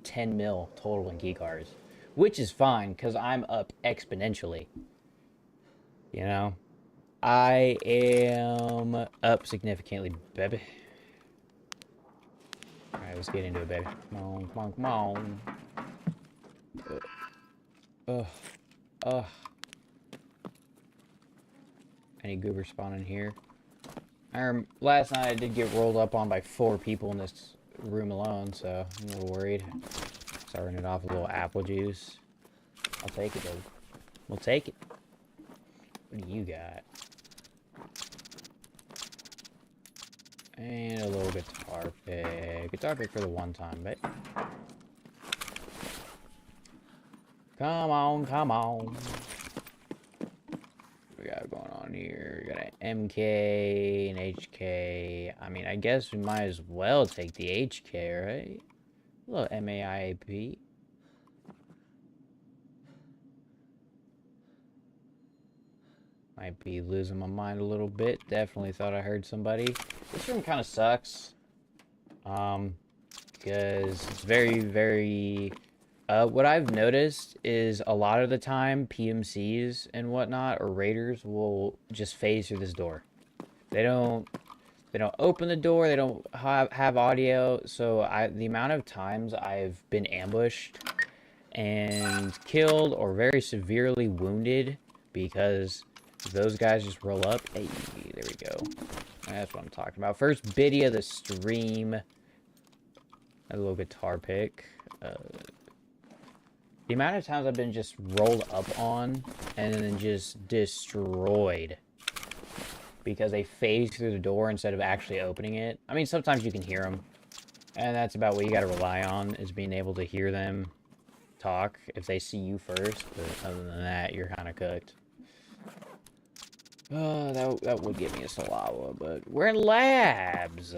made 10 mil total in key cards, which is fine because I'm up exponentially. You know, I am up significantly, baby. All right, let's get into it, baby. Come on, come on, come on. Ugh, ugh. Any goober spawning here? Last night I did get rolled up on by 4 people in this room alone, so I'm a little worried. Starting it off with a little apple juice. I'll take it, though. We'll take it. What do you got? And a little guitar pick. Guitar pick for the one time, but come on, come on. What we got going on here? We got an MK, an HK. I mean, I guess we might as well take the HK, right? A little MAIAP. Might be losing my mind a little bit. Definitely thought I heard somebody. This room kind of sucks. Because it's very, very... what I've noticed is a lot of the time, PMCs and whatnot, or raiders, will just phase through this door. They don't open the door, they don't have audio, so the amount of times I've been ambushed and killed or very severely wounded because those guys just roll up. Hey, there we go. That's what I'm talking about. First biddy of the stream. A little guitar pick. The amount of times I've been just rolled up on and then just destroyed because they phase through the door instead of actually opening it. I mean, sometimes you can hear them, and that's about what you got to rely on, is being able to hear them talk if they see you first. But other than that, you're kind of cooked. Oh, that would give me a Salawa, but we're in labs.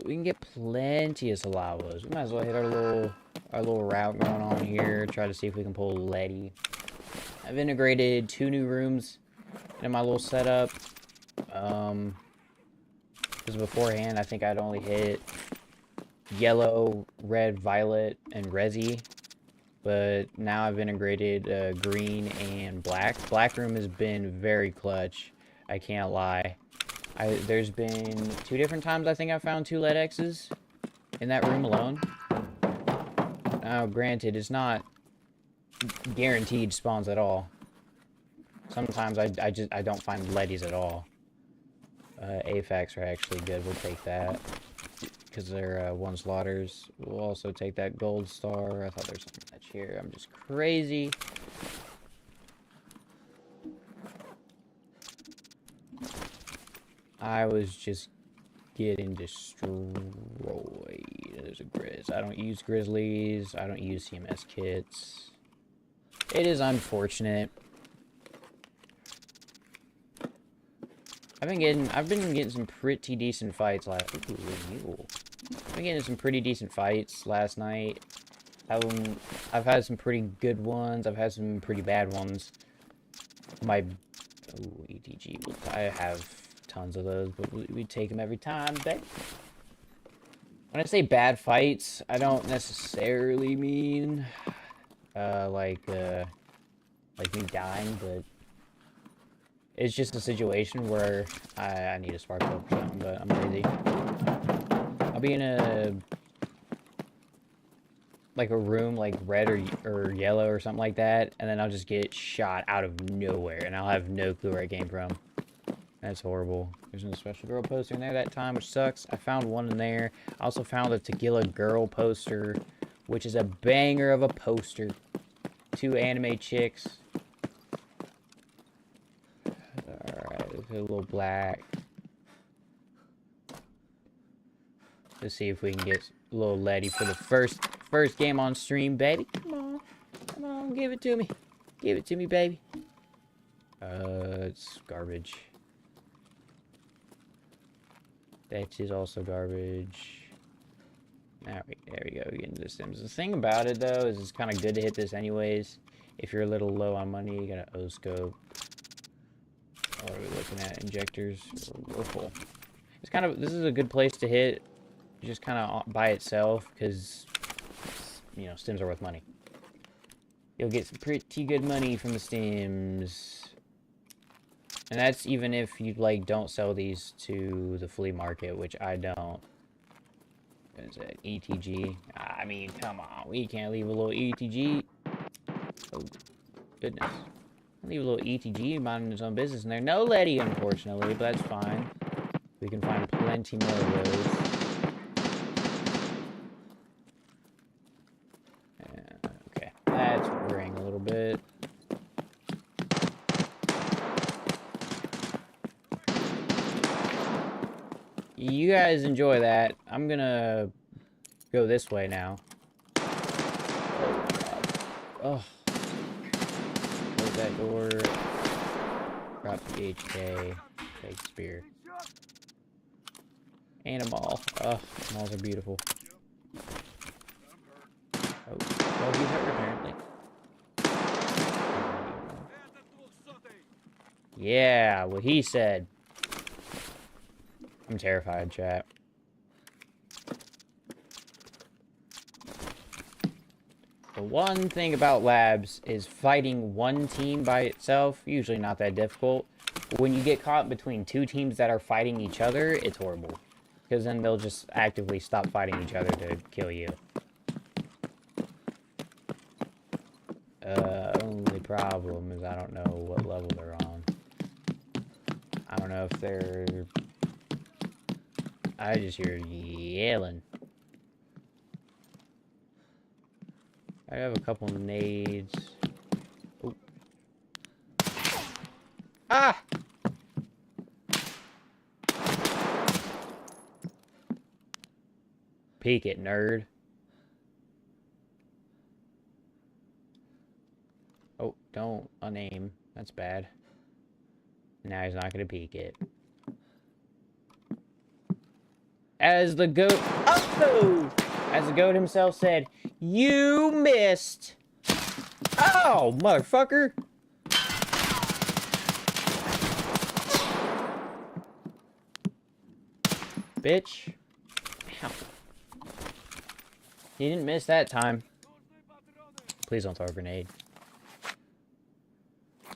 We can get plenty of Salawas. We might as well hit our little route going on here. Try to see if we can pull a Letty. I've integrated 2 new rooms in my little setup. Because beforehand, I think I'd only hit yellow, red, violet, and resi. But now I've integrated green and black. Black room has been very clutch. I can't lie. There's been 2 different times I think I found 2 lead X's in that room alone. Now, granted, it's not guaranteed spawns at all. Sometimes I don't find leadies at all. AFACs are actually good. We'll take that. Because they're 1 slaughters. We'll also take that gold star. I thought there's something that's here. I'm just crazy. I was just getting destroyed. There's a Grizz. I don't use Grizzlies. I don't use CMS kits. It is unfortunate. I've been getting some pretty decent fights last. Ooh, mule. I've been getting some pretty decent fights last night. I've had some pretty good ones. I've had some pretty bad ones. ETG. I have tons of those, but we take them every time, babe. When I say bad fights, I don't necessarily mean like me dying, but it's just a situation where I need a spark plug or something, but I'm lazy. I'll be in a room like red or yellow or something like that, and then I'll just get shot out of nowhere, and I'll have no clue where I came from. That's horrible. There's no special girl poster in there that time, which sucks. I found one in there. I also found a Tequila Girl poster, which is a banger of a poster. 2 anime chicks. Alright, let's hit a little black. Let's see if we can get a little Letty for the first game on stream, baby. Come on, give it to me. Give it to me, baby. It's garbage. That is also garbage. There we go, getting to the Sims. The thing about it, though, is it's kind of good to hit this anyways. If you're a little low on money, you got an O-scope. What are we looking at? Injectors. We're full. It's kind of, this is a good place to hit just kind of by itself, because you know, stims are worth money. You'll get some pretty good money from the stims. And that's even if you, like, don't sell these to the flea market, which I don't. What is it? ETG? I mean, come on. We can't leave a little ETG. Oh, goodness. Leave a little ETG minding his own business in there. No Letty, unfortunately, but that's fine. We can find plenty more of those. Okay, that's worrying a little bit. You guys enjoy that. I'm gonna go this way now. Oh, God. Oh. Close that door. Drop the HK. Take spear. And a maul. Oh, mauls are beautiful. Oh, well, he's hurt apparently. Yeah, what he said. I'm terrified, chat. The one thing about labs is fighting one team by itself, usually not that difficult. But when you get caught between two teams that are fighting each other, it's horrible. Because then they'll just actively stop fighting each other to kill you. Only problem is I don't know what level they're on. I don't know if they're... I just hear yelling. I have a couple nades. Oh. Ah! Peek it, nerd. Oh, don't unaim. That's bad. Now he's not gonna peek it. As the goat... Oh! As the goat himself said, you missed! Oh, motherfucker! Bitch. Ow. He didn't miss that time. Please don't throw a grenade.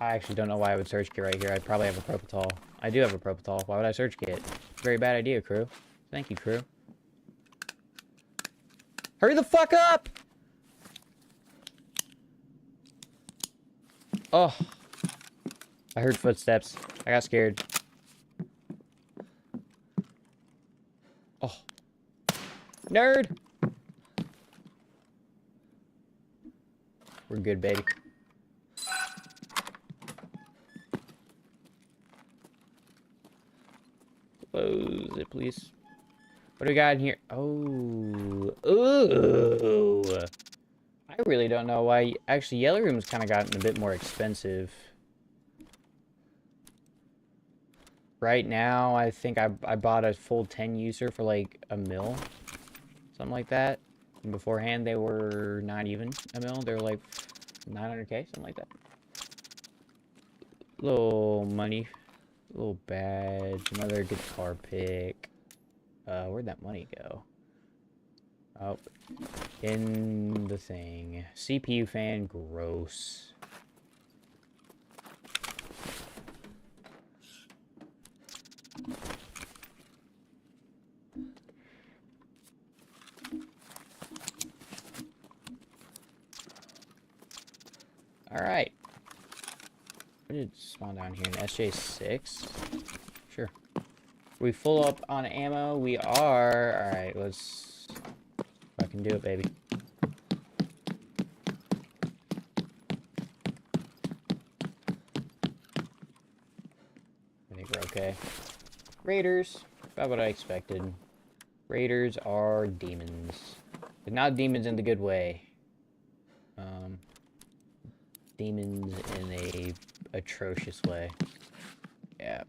I actually don't know why I would search kit right here. I'd probably have a propofol. I do have a propofol. Why would I search kit? Very bad idea, crew. Thank you, crew. Hurry the fuck up! Oh. I heard footsteps. I got scared. Oh. Nerd! We're good, baby. Close it, please. What do we got in here? Oh. Ooh. I really don't know why. Actually, Yellow Room's kind of gotten a bit more expensive. Right now, I think I bought a full 10 user for like a mil. Something like that. And beforehand, they were not even a mil. They were like 900k, something like that. Little money. Little badge. Another guitar pick. Where'd that money go? Oh. In the thing. CPU fan, gross. Alright. What did spawn down here? An SJ6? Sure. We full up on ammo? We are. Alright, let's fucking do it, baby. I think we're okay. Raiders. About what I expected. Raiders are demons. But not demons in the good way. Demons in a atrocious way. Yeah.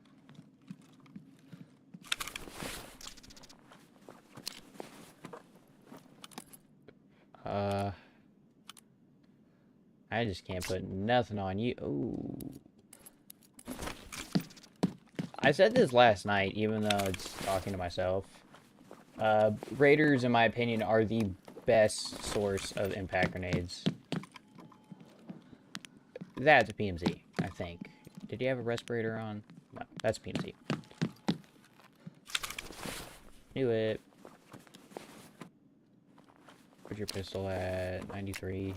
I just can't put nothing on you. Ooh. I said this last night, even though it's talking to myself. Raiders, in my opinion, are the best source of impact grenades. That's a PMZ, I think. Did he have a respirator on? No, that's PMZ. Knew it. Where's your pistol at? 93.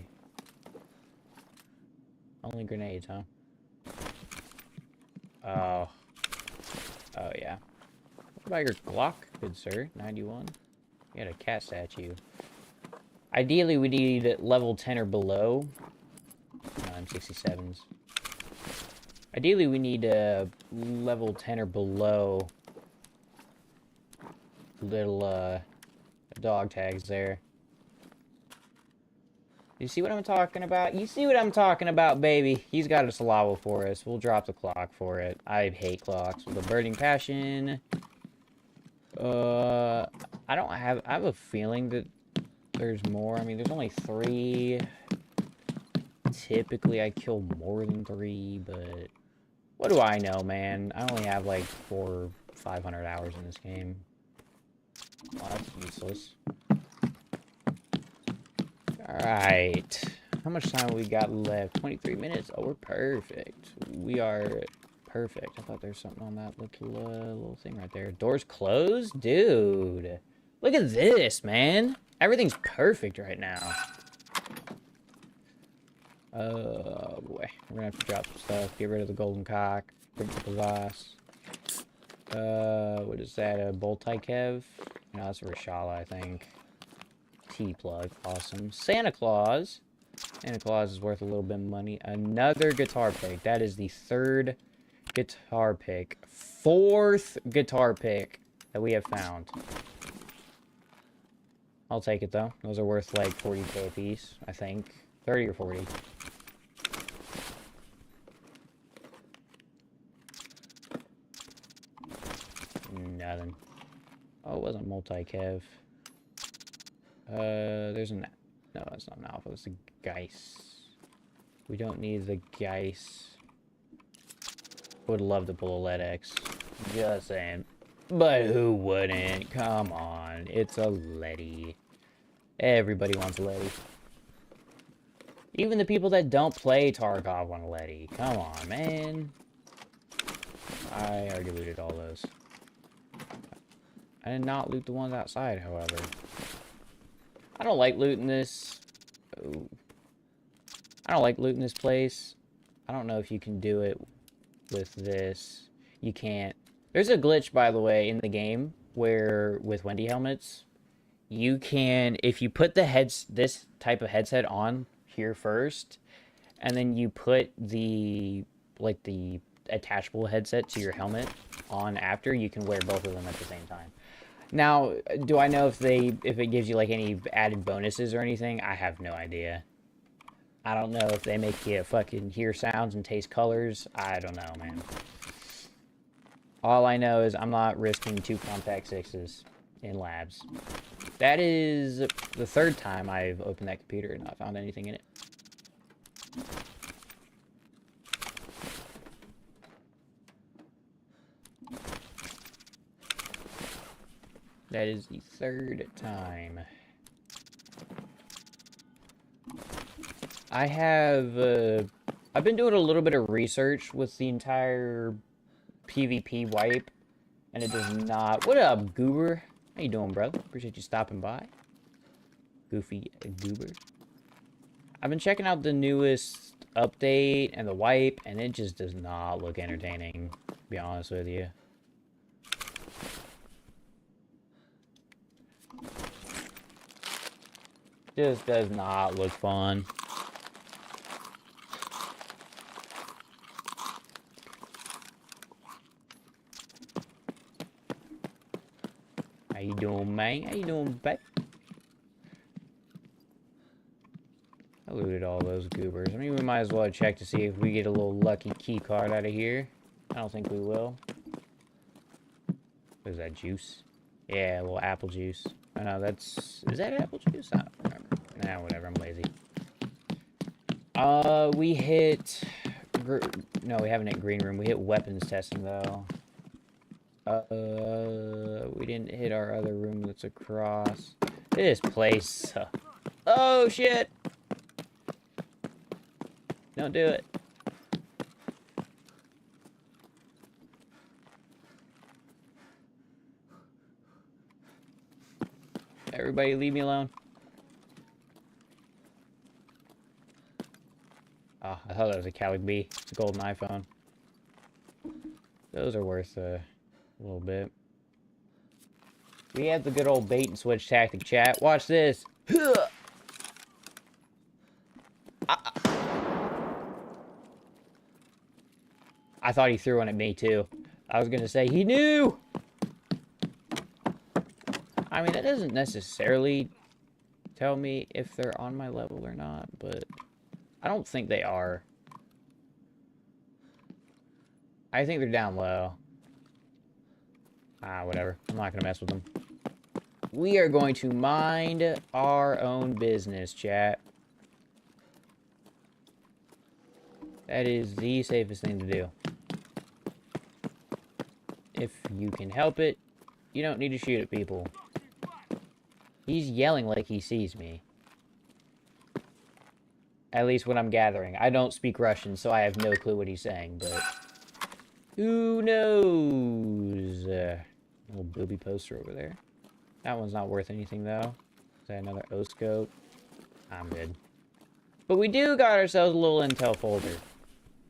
Only grenades, huh? Oh. Oh, yeah. What about your Glock, good sir? 91. You got a cat statue. Ideally, we need level 10 or below. No, M67s. Ideally, we need level 10 or below. Little dog tags there. You see what I'm talking about? You see what I'm talking about, baby? He's got a Salawa for us. We'll drop the clock for it. I hate clocks with a burning passion. I have a feeling that there's more. I mean, there's only 3. Typically, I kill more than 3, but what do I know, man? I only have like 400 or 500 hours in this game. Well, that's useless. Alright. How much time we got left? 23 minutes? Oh, we're perfect. We are perfect. I thought there's something on that little thing right there. Doors closed? Dude. Look at this, man. Everything's perfect right now. Oh, boy. We're gonna have to drop some stuff. Get rid of the golden cock. Bring up the glass. What is that? A Boltykev? No, that's a Rashala, I think. T-plug. Awesome. Santa Claus. Santa Claus is worth a little bit of money. Another guitar pick. That is the 3rd guitar pick. 4th guitar pick that we have found. I'll take it, though. Those are worth, like, 40k a piece, I think. 30 or 40. Nothing. Oh, it wasn't multi-kev. There's an... No, that's not an alpha. It's a Geis. We don't need the Geis. Would love to pull a lead X. Just saying. But who wouldn't? Come on. It's a Letty. Everybody wants a Letty. Even the people that don't play Tarkov want a Letty. Come on, man. I already looted all those. I did not loot the ones outside, however. I don't like looting this. Ooh. I don't like looting this place. I don't know if you can do it with this. You can't. There's a glitch, by the way, in the game where, with Wendy helmets, you can, if you put this type of headset on here first, and then you put the, like, the attachable headset to your helmet on after, you can wear both of them at the same time. Now, do I know if it gives you, like, any added bonuses or anything? I have no idea. I don't know if they make you fucking hear sounds and taste colors. I don't know, man. All I know is I'm not risking 2 compact 6s in labs. That is the 3rd time I've opened that computer and not found anything in it. That is the 3rd time. I have, I've been doing a little bit of research with the entire PvP wipe, and it does not... What up, Goober? How you doing, brother? Appreciate you stopping by. Goofy Goober. I've been checking out the newest update and the wipe, and it just does not look entertaining, to be honest with you. Just does not look fun. How you doing, man? How you doing, babe? I looted all those goobers. I mean, we might as well check to see if we get a little lucky key card out of here. I don't think we will. What is that, juice? Yeah, a little apple juice. Oh, no, that's... Is that apple juice? I don't remember. Nah, whatever, I'm lazy. We hit... No, we haven't hit green room. We hit weapons testing, though. We didn't hit our other room that's across. This place. Oh, shit. Don't do it. Everybody leave me alone. Oh, I thought that was a Cali B. It's a golden iPhone. Those are worth a little bit. We had the good old bait and switch tactic, chat. Watch this. I thought he threw one at me, too. I was gonna say, he knew! I mean, that doesn't necessarily tell me if they're on my level or not, but I don't think they are. I think they're down low. Ah, whatever. I'm not gonna mess with them. We are going to mind our own business, chat. That is the safest thing to do. If you can help it, you don't need to shoot at people. He's yelling like he sees me. At least what I'm gathering. I don't speak Russian, so I have no clue what he's saying, but... who knows? Little booby poster over there. That one's not worth anything, though. Is that another O-scope? I'm good. But we do got ourselves a little intel folder.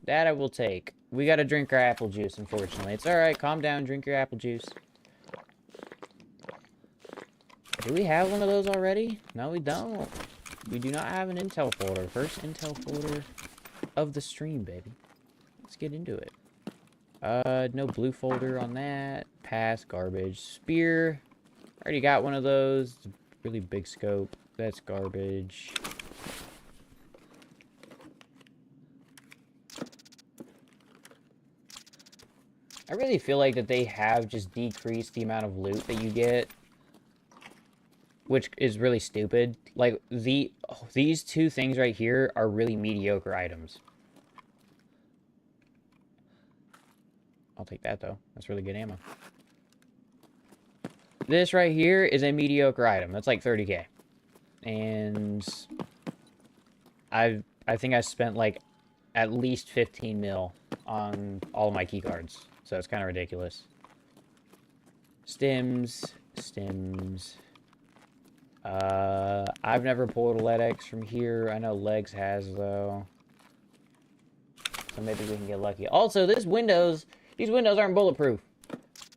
That I will take. We gotta drink our apple juice, unfortunately. It's alright, calm down, drink your apple juice. Do we have one of those already? No, we don't. We do not have an intel folder. First intel folder of the stream, baby. Let's get into it. No blue folder on that. Pass, garbage. Spear. Already got one of those. It's a really big scope. That's garbage. I really feel like that they have just decreased the amount of loot that you get. Which is really stupid. Like, these two things right here are really mediocre items. I'll take that, though. That's really good ammo. This right here is a mediocre item. That's like 30k. And... I think I spent, like, at least 15 mil on all of my keycards. So it's kind of ridiculous. Stims. I've never pulled a LEDX from here. I know Legs has, though. So maybe we can get lucky. Also, these windows aren't bulletproof.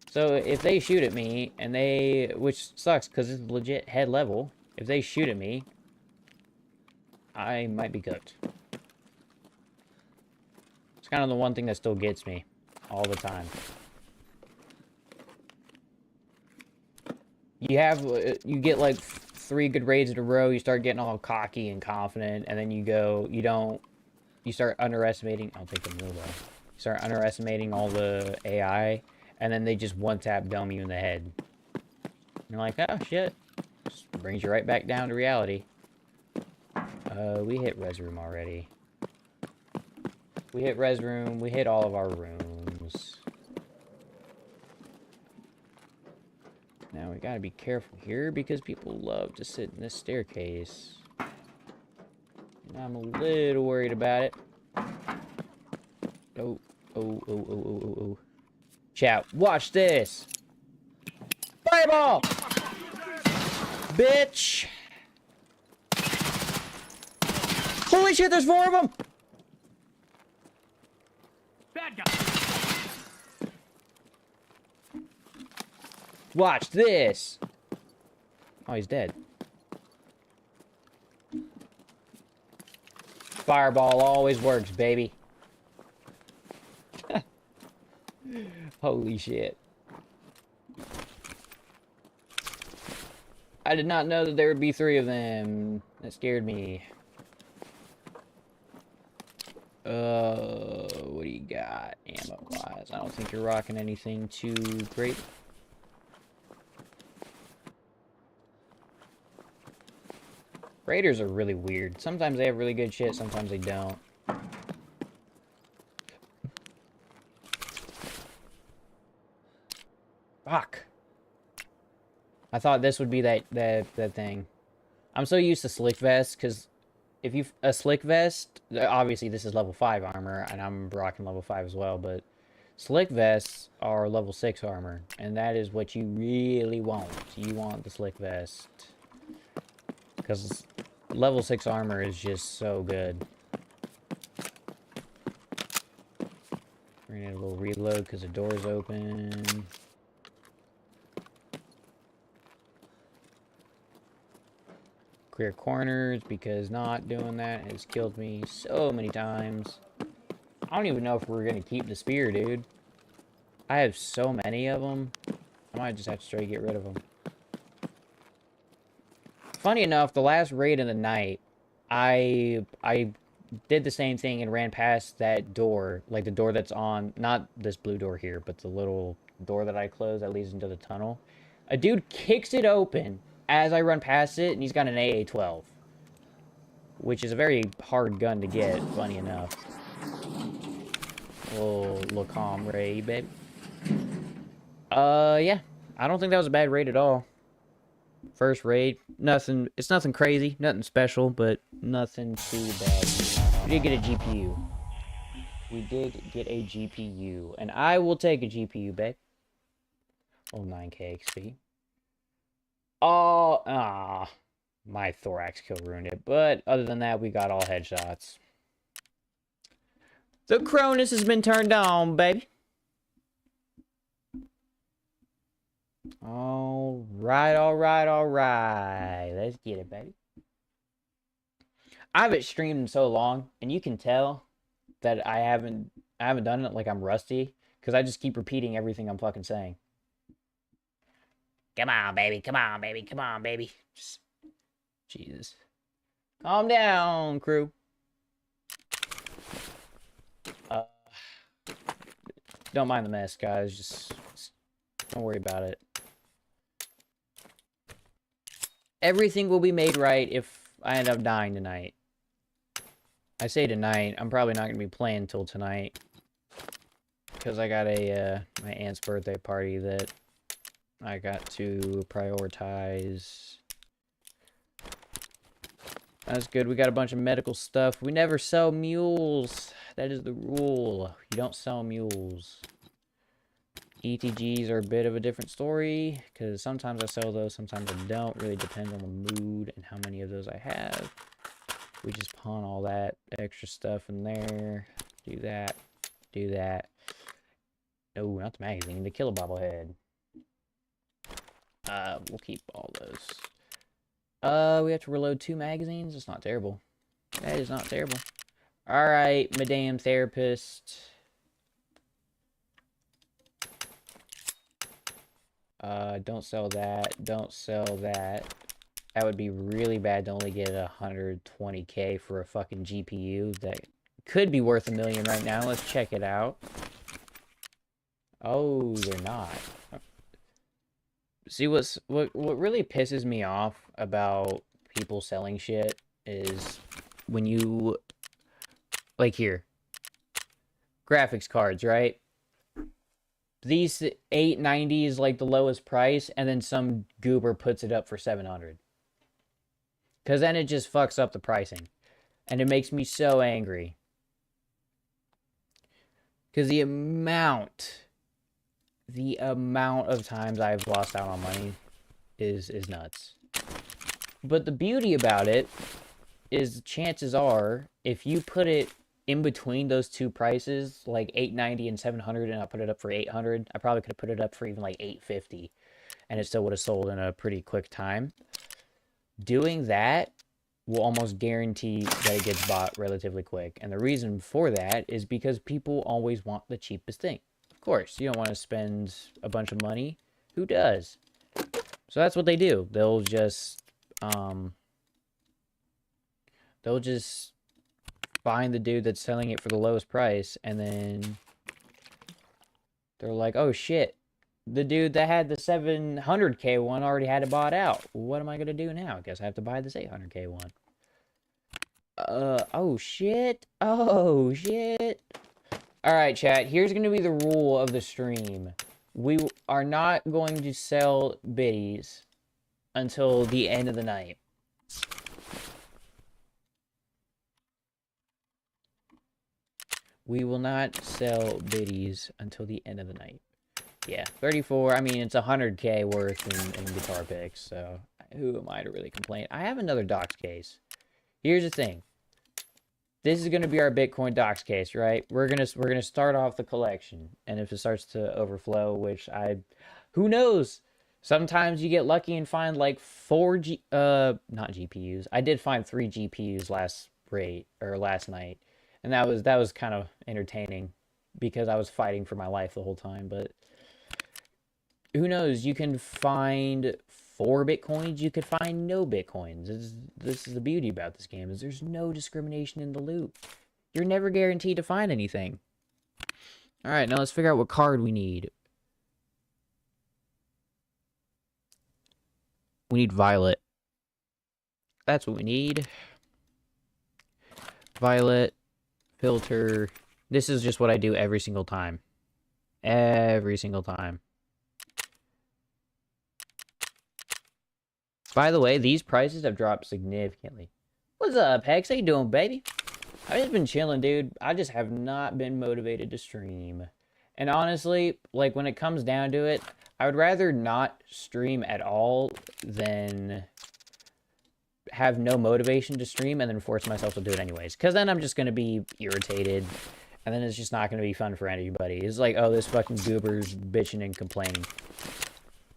So if they shoot at me, and which sucks, because it's legit head level. If they shoot at me, I might be cooked. It's kind of the one thing that still gets me all the time. You get like 3 good raids in a row, you start getting all cocky and confident, and then you start underestimating, I'll take the mule though. You start underestimating all the AI, and then they just one-tap dome you in the head. And you're like, oh shit. Just brings you right back down to reality. We hit res room already. We hit res room, we hit all of our rooms. Now we gotta be careful here because people love to sit in this staircase. And I'm a little worried about it. Oh. Chat, watch this! Fireball! Bitch! Holy shit, there's 4 of them! Bad guy. Watch this! Oh, he's dead. Fireball always works, baby. Holy shit. I did not know that there would be 3 of them. That scared me. What do you got ammo-wise? I don't think you're rocking anything too great. Raiders are really weird. Sometimes they have really good shit, sometimes they don't. Fuck. I thought this would be that thing. I'm so used to slick vests, because if you a slick vest, obviously this is level 5 armor, and I'm rocking level 5 as well, but slick vests are level 6 armor, and that is what you really want. You want the slick vest, because level 6 armor is just so good. We're gonna need a little reload because the door's open. Clear corners, because not doing that has killed me so many times. I don't even know if we're gonna keep the spear, dude. I have so many of them. I might just have to straight get rid of them. Funny enough, the last raid of the night, I did the same thing and ran past that door, like the door that's on, not this blue door here, but the little door that I closed that leads into the tunnel. A dude kicks it open as I run past it, and he's got an AA-12, which is a very hard gun to get, funny enough. Little calm raid, babe. Yeah. I don't think that was a bad raid at all. First raid, nothing, it's nothing crazy, nothing special, but nothing too bad. We did get a GPU. We did get a GPU, and I will take a GPU, babe. Oh, 9k XP. Oh, my thorax kill ruined it, but other than that, we got all headshots. The Cronus has been turned on, baby. Alright. Let's get it, baby. I haven't streamed in so long, and you can tell that I haven't done it, like I'm rusty, because I just keep repeating everything I'm fucking saying. Come on, baby. Come on, baby. Come on, baby. Just, Jesus. Calm down, crew. Don't mind the mess, guys. Just don't worry about it. Everything will be made right if I end up dying tonight. I say tonight. I'm probably not going to be playing till tonight, because I got a my aunt's birthday party that I got to prioritize. That's good. We got a bunch of medical stuff. We never sell mules. That is the rule. You don't sell mules. ETGs are a bit of a different story, because sometimes I sell those, sometimes I don't. Really depends on the mood and how many of those I have. We just pawn all that extra stuff in there. Do that. Do that. No, not the magazine. The killer bobblehead. We'll keep all those. We have to reload 2 magazines? That's not terrible. That is not terrible. Alright, madame therapist. Don't sell that. Don't sell that. That would be really bad to only get 120k for a fucking GPU that could be worth $1 million right now. Let's check it out. Oh, they're not. See, what really pisses me off about people selling shit is when you, like here, graphics cards, right? These 890 is like the lowest price, and then some goober puts it up for 700. Because then it just fucks up the pricing. And it makes me so angry. Because the amount of times I've lost out on money is nuts. But the beauty about it is, chances are, if you put it in between those two prices, like 890 and 700, and I put it up for 800, I probably could have put it up for even like 850, and it still would have sold in a pretty quick time. Doing that will almost guarantee that it gets bought relatively quick. And the reason for that is because people always want the cheapest thing. Of course, you don't want to spend a bunch of money. Who does? So that's what they do. They'll just find the dude that's selling it for the lowest price, and then they're like, oh shit, the dude that had the 700k one already had it bought out. What am I gonna do now? I guess I have to buy this 800k one. Oh shit. Oh shit. Alright, chat, here's gonna be the rule of the stream. We are not going to sell biddies until the end of the night. We will not sell biddies until the end of the night. Yeah, 34. I mean, it's 100K worth in guitar picks, so who am I to really complain? I have another docs case. Here's the thing. This is gonna be our Bitcoin docs case, right? We're gonna start off the collection, and if it starts to overflow, which who knows? Sometimes you get lucky and find like not GPUs. I did find 3 GPUs last night, and that was kind of entertaining because I was fighting for my life the whole time. But who knows? You can find 4 Bitcoins. You could find no Bitcoins. This is the beauty about this game, is there's no discrimination in the loot. You're never guaranteed to find anything. All right, now let's figure out what card we need. We need violet. That's what we need. Violet, filter. This is just what I do every single time. Every single time. By the way, these prices have dropped significantly. What's up, Hex? How you doing, baby? I've just been chilling, dude. I just have not been motivated to stream. And honestly, like, when it comes down to it, I would rather not stream at all than have no motivation to stream and then force myself to do it anyways. Because then I'm just going to be irritated, and then it's just not going to be fun for anybody. It's like, oh, this fucking goober's bitching and complaining.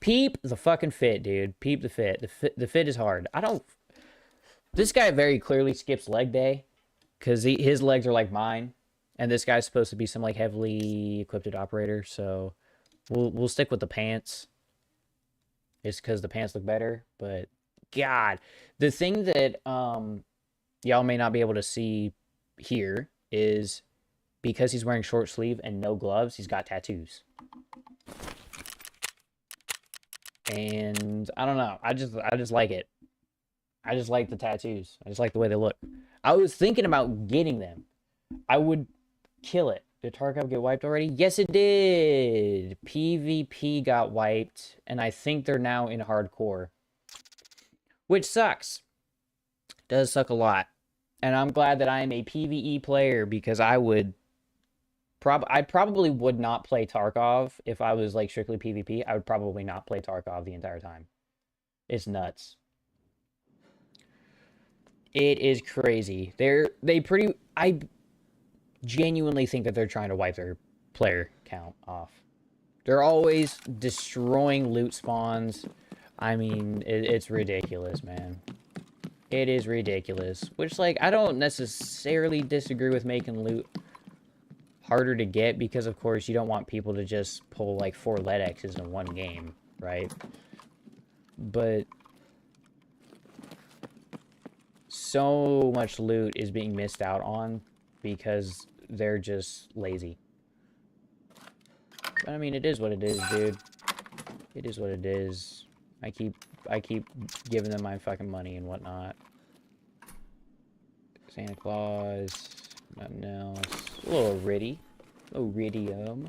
Peep the fucking fit, dude. Peep the fit. The fit is hard. This guy very clearly skips leg day, because his legs are like mine, and this guy's supposed to be some like heavily equipped operator, so we'll stick with the pants. It's because the pants look better, but God, the thing that y'all may not be able to see here is because he's wearing short sleeve and no gloves, he's got tattoos. And I don't know, I just like it. I just like the tattoos. I just like the way they look. I was thinking about getting them. I would kill it. Did Tarkov get wiped already? Yes, it did. PvP got wiped, and I think they're now in hardcore, which sucks. Does suck a lot. And I'm glad that I am a PvE player, because I probably would not play Tarkov if I was like strictly PvP. I would probably not play Tarkov the entire time. It's nuts. It is crazy. I genuinely think that they're trying to wipe their player count off. They're always destroying loot spawns. I mean, it's ridiculous, man. It is ridiculous. Which, like, I don't necessarily disagree with making loot harder to get, because, of course, you don't want people to just pull, like, 4 lead X's in one game, right? But so much loot is being missed out on because they're just lazy. But I mean, it is what it is, dude. It is what it is. I keep giving them my fucking money and whatnot. Santa Claus, nothing else. A little iridium. Iridium.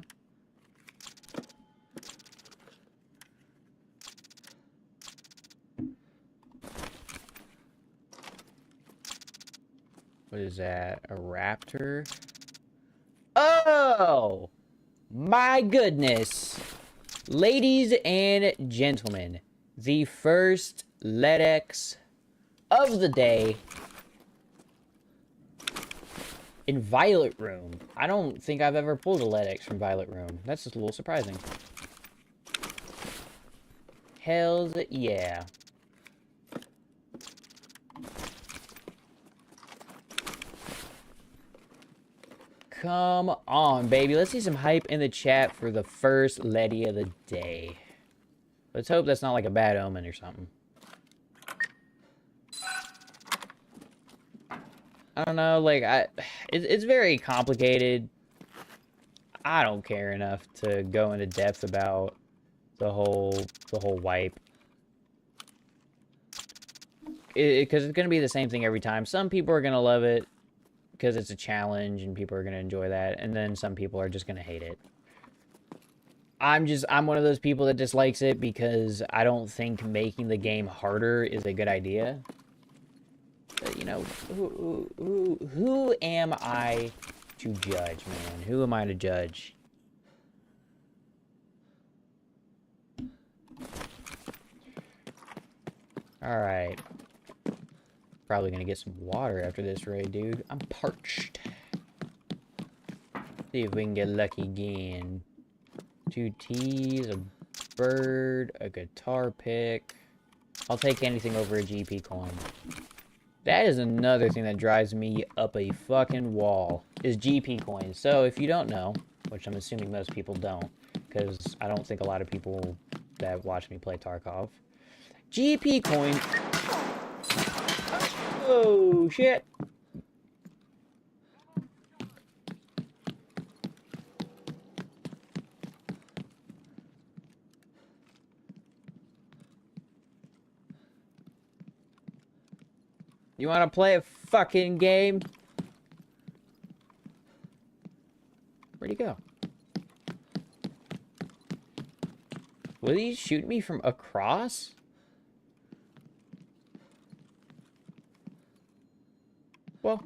What is that? A raptor? Oh! My goodness! Ladies and gentlemen, the first LEDX of the day in Violet Room. I don't think I've ever pulled a LEDX from Violet Room. That's just a little surprising. Hells yeah. Come on, baby. Let's see some hype in the chat for the first Letty of the day. Let's hope that's not like a bad omen or something. I don't know, like, it's very complicated. I don't care enough to go into depth about the whole wipe. Because it's going to be the same thing every time. Some people are going to love it because it's a challenge and people are going to enjoy that, and then some people are just going to hate it. I'm one of those people that dislikes it because I don't think making the game harder is a good idea. But, you know, who am I to judge, man? Who am I to judge? Alright. Probably gonna get some water after this raid, dude. I'm parched. See if we can get lucky again. 2 T's, a bird, a guitar pick. I'll take anything over a GP coin. That is another thing that drives me up a fucking wall, is GP coins. So if you don't know, which I'm assuming most people don't, because I don't think a lot of people that watch me play Tarkov, GP coin... Oh, shit. You wanna play a fucking game? Where'd he go? Was he shooting me from across? Well,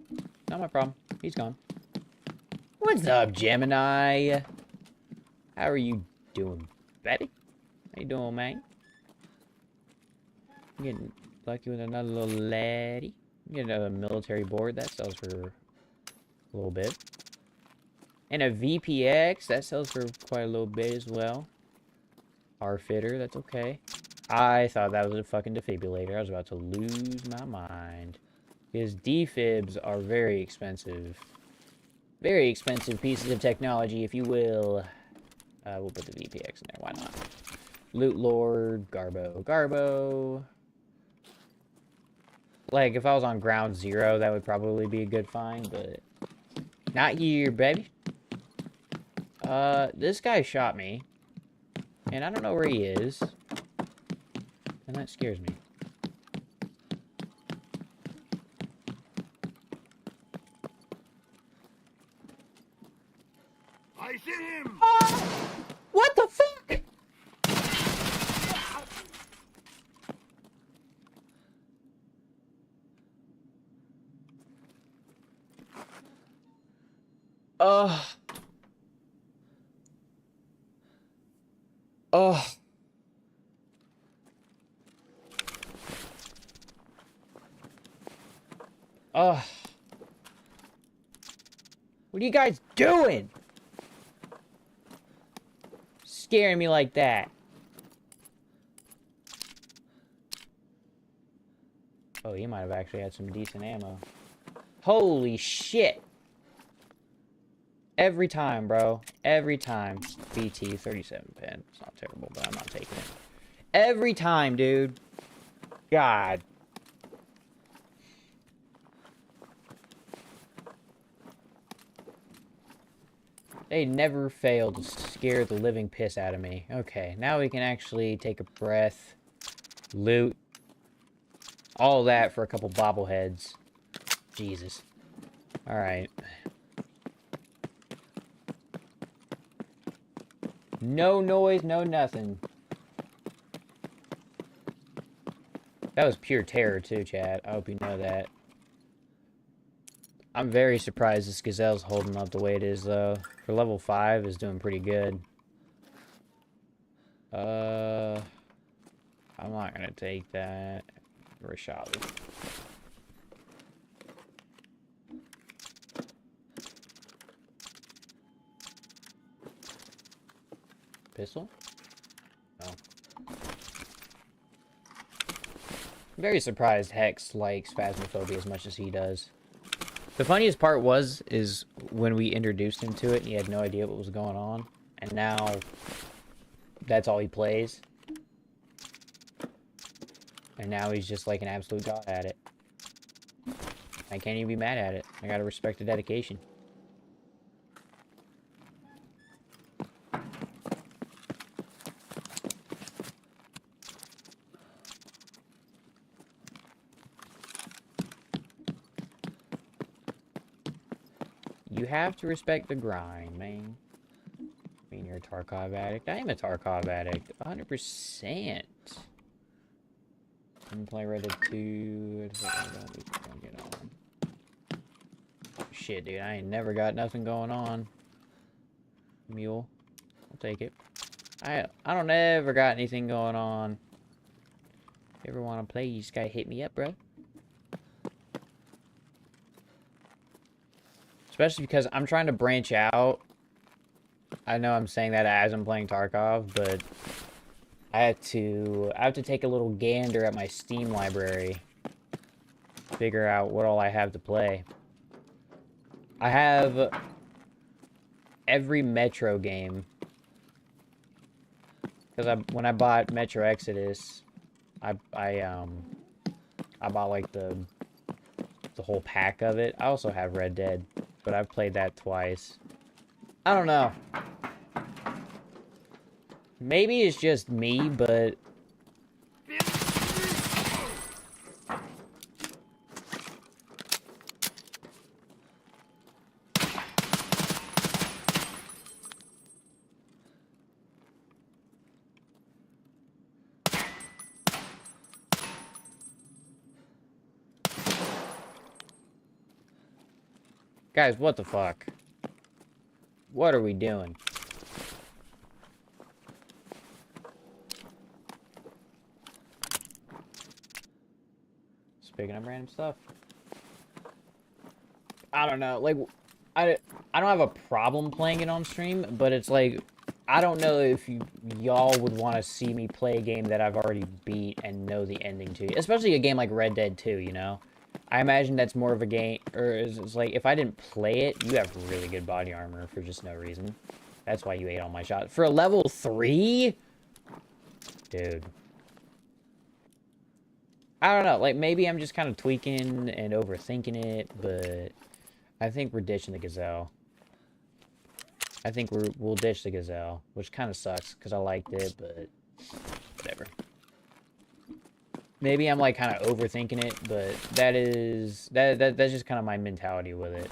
not my problem. He's gone. What's up, Gemini? How are you doing, Betty? How you doing, man? Getting lucky with another little laddie. Get another military board. That sells for a little bit. And a VPX. That sells for quite a little bit as well. R-fitter. That's okay. I thought that was a fucking defibrillator. I was about to lose my mind. Because defibs are very expensive. Very expensive pieces of technology, if you will. We'll put the VPX in there. Why not? Loot Lord. Garbo. Garbo. Like, if I was on ground zero, that would probably be a good find, but... Not here, baby. This guy shot me. And I don't know where he is. And that scares me. I see him! What the fuck? Oh. Oh. What are you guys doing? Scaring me like that. Oh, he might have actually had some decent ammo. Holy shit. Every time, bro. Every time. BT 37 pen. It's not terrible, but I'm not taking it. Every time, dude. God. They never fail to scare the living piss out of me. Okay, now we can actually take a breath. Loot. All that for a couple bobbleheads. Jesus. Alright. No noise, no nothing. That was pure terror too, chat. I hope you know that. I'm very surprised this gazelle's holding up the way it is, though. For level 5, is doing pretty good. I'm not gonna take that. Rashali. Pistol? No. I'm very surprised Hex likes Phasmophobia as much as he does. The funniest part is when we introduced him to it, and he had no idea what was going on. And now, that's all he plays. And now he's just like an absolute god at it. I can't even be mad at it. I gotta respect the dedication. You have to respect the grind, man. I mean, you're a Tarkov addict. I am a Tarkov addict. 100%. I'm play Red Dead 2. Get on. Shit, dude. I ain't never got nothing going on. Mule. I'll take it. I don't ever got anything going on. If you ever want to play, you just gotta hit me up, bro. Especially because I'm trying to branch out. I know I'm saying that as I'm playing Tarkov, but I have to take a little gander at my Steam library. Figure out what all I have to play. I have every Metro game. Because when I bought Metro Exodus, I bought like the whole pack of it. I also have Red Dead, but I've played that twice. I don't know. Maybe it's just me, but guys, what the fuck? What are we doing? Picking up random stuff. I don't know. Like, I don't have a problem playing it on stream, but it's like, I don't know if y'all would want to see me play a game that I've already beat and know the ending to. Especially a game like Red Dead 2, you know? I imagine that's more of a game, or it's like, if I didn't play it, you have really good body armor for just no reason. That's why you ate all my shots. For a level 3? Dude. I don't know, like, maybe I'm just kind of tweaking and overthinking it, but I think we're ditching the Gazelle. I think we'll ditch the Gazelle, which kind of sucks, because I liked it, but whatever. Maybe I'm, like, kind of overthinking it, but that's just kind of my mentality with it.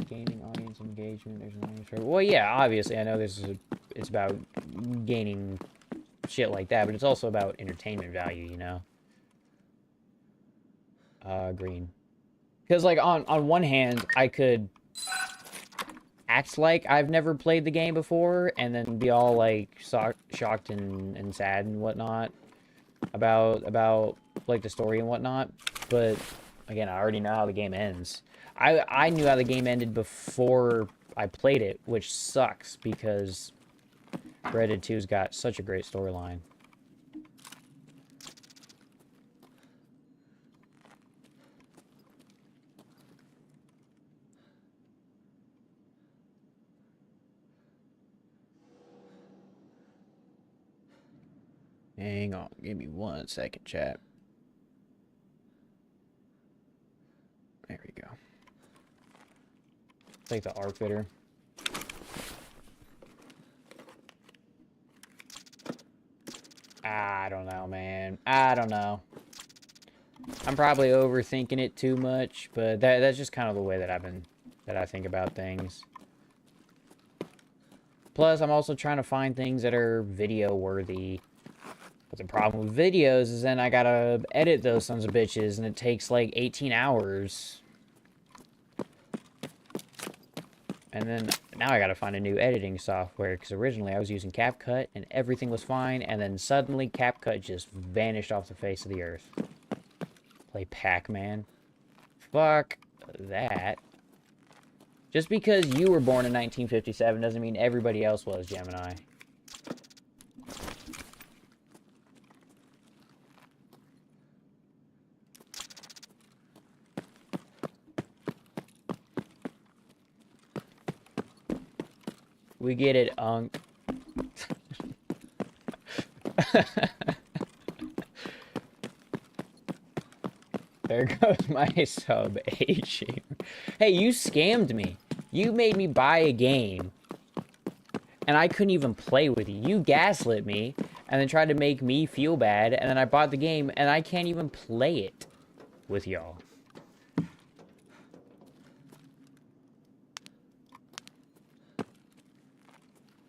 Gaining audience engagement. There's no. Well, yeah, obviously, I know it's about gaining shit like that, but it's also about entertainment value, you know. Green. Because like on one hand, I could act like I've never played the game before, and then be all like shocked and sad and whatnot about like the story and whatnot. But again, I already know how the game ends. I knew how the game ended before I played it, which sucks because Red Dead 2's got such a great storyline. Hang on, give me 1 second, chat. There we go. Take the arc fitter. I don't know, man. I don't know. I'm probably overthinking it too much, but that's just kind of the way that I think about things. Plus, I'm also trying to find things that are video worthy. But the problem with videos is then I gotta edit those sons of bitches, and it takes like 18 hours. And then now I gotta find a new editing software, because originally I was using CapCut and everything was fine, and then suddenly CapCut just vanished off the face of the earth. Play Pac-Man. Fuck that. Just because you were born in 1957 doesn't mean everybody else was, Gemini. We get it, Unk. There goes my sub aging. Hey, you scammed me. You made me buy a game, and I couldn't even play with you. You gaslit me, and then tried to make me feel bad, and then I bought the game, and I can't even play it. with y'all.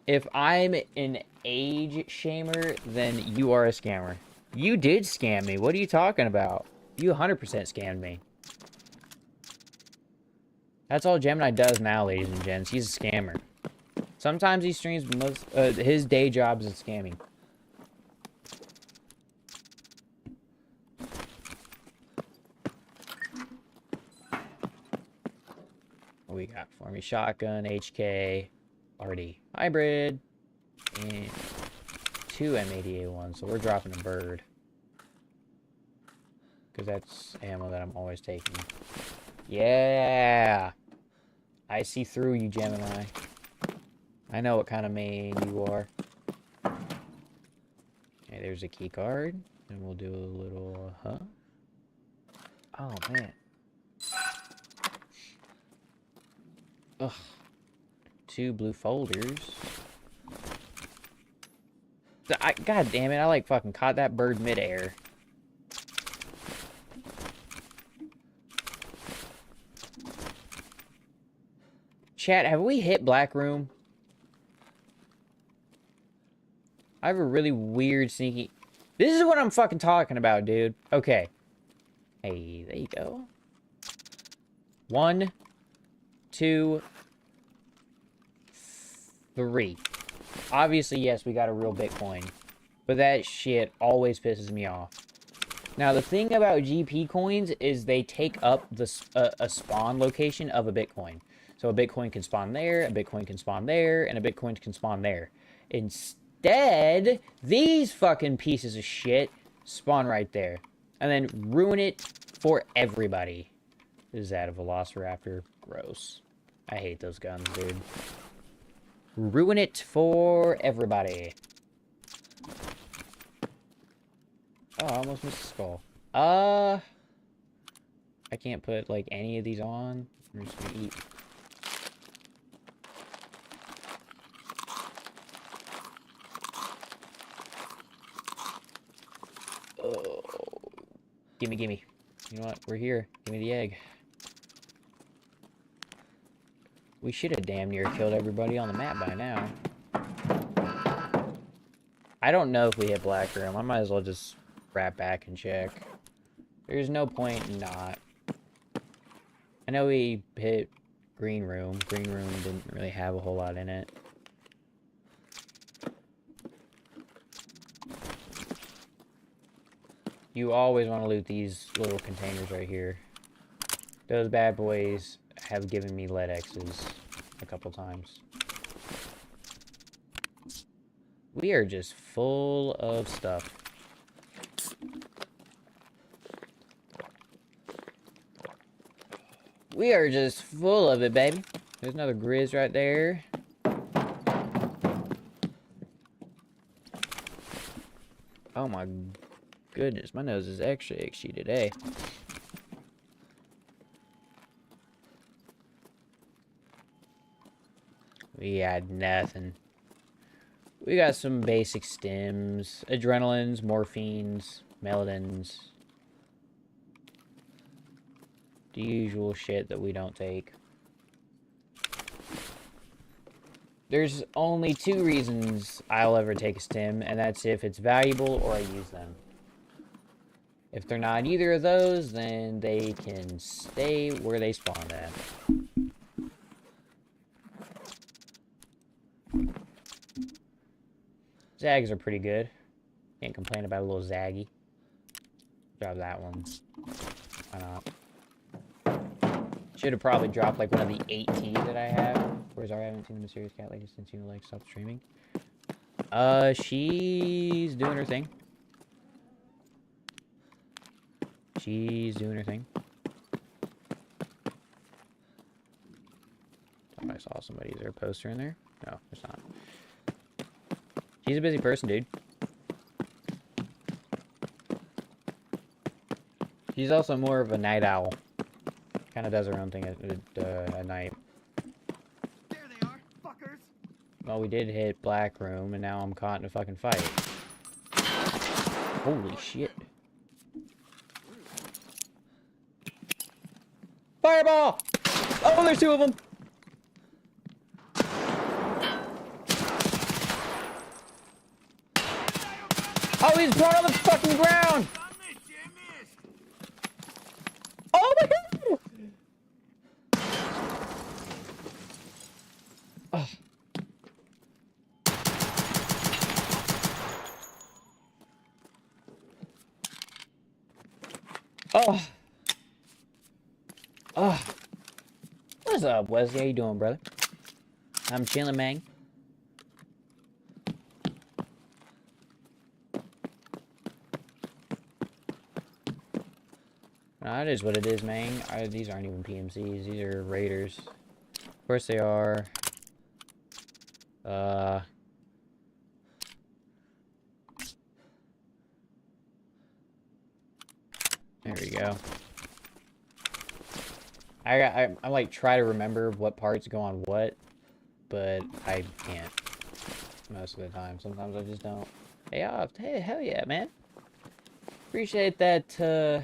If I'm an age shamer, then you are a scammer. You did scam me. What are you talking about? You 100% scammed me. That's all Gemini does now, ladies and gents. He's a scammer. Sometimes he streams his day job is scamming. What we got for me? Shotgun, HK, RD, hybrid, and 2 M80A1. So we're dropping a bird. Because that's ammo that I'm always taking. Yeah! I see through you, Gemini. I know what kind of main you are. Okay, there's a key card. And we'll do a little, huh? Oh, man. Ugh. 2 blue folders. God damn it, I like fucking caught that bird midair. Chat, have we hit Black Room? I have a really weird sneaky... This is what I'm fucking talking about, dude. Okay. Hey, there you go. 1, 2, 3. Obviously, yes, we got a real Bitcoin. But that shit always pisses me off. Now, the thing about GP coins is they take up the a spawn location of a Bitcoin. So a Bitcoin can spawn there, a Bitcoin can spawn there, and a Bitcoin can spawn there. Instead, these fucking pieces of shit spawn right there. And then ruin it for everybody. Is that a Velociraptor? Gross. I hate those guns, dude. Ruin it for everybody. Oh, I almost missed the skull. I can't put, like, any of these on. I'm just gonna eat. Oh. Gimme, gimme. You know what? We're here. Give me the egg. We should have damn near killed everybody on the map by now. I don't know if we hit Black Room. I might as well just wrap back and check. There's no point in not. I know we hit Green Room. Green Room didn't really have a whole lot in it. You always want to loot these little containers right here. Those bad boys have given me lead X's a couple times. We are just full of stuff. We are just full of it, baby. There's another Grizz right there. Oh my goodness, my nose is extra itchy today. We had nothing. We got some basic stims, adrenalines, morphines, melodins. The usual shit that we don't take. There's only 2 reasons I'll ever take a stim, and that's if it's valuable or I use them. If they're not either of those, then they can stay where they spawned at. Zags are pretty good. Can't complain about a little Zaggy. Drop that one. Why not? Should have probably dropped like one of the 18 that I have. Where's our... I haven't seen the mysterious cat lady since you like stopped streaming. She's doing her thing. She's doing her thing. Thought I saw somebody. Is there a poster in there? No, there's not. She's a busy person, dude. She's also more of a night owl. Kind of does her own thing at night. There they are, fuckers. Well, we did hit Black Room, and now I'm caught in a fucking fight. Holy shit. Fireball! Oh, there's two of them. Oh, he's thrown on the fucking ground. Oh my god! Oh. Oh. Oh. What's up, Wesley? How you doing, brother? I'm chilling, man. No, it is what it is, man. These aren't even PMCs. These are Raiders. Of course they are. There we go. I like try to remember what parts go on what, but I can't most of the time. Sometimes I just don't. Hey, hell yeah, man. Appreciate that, took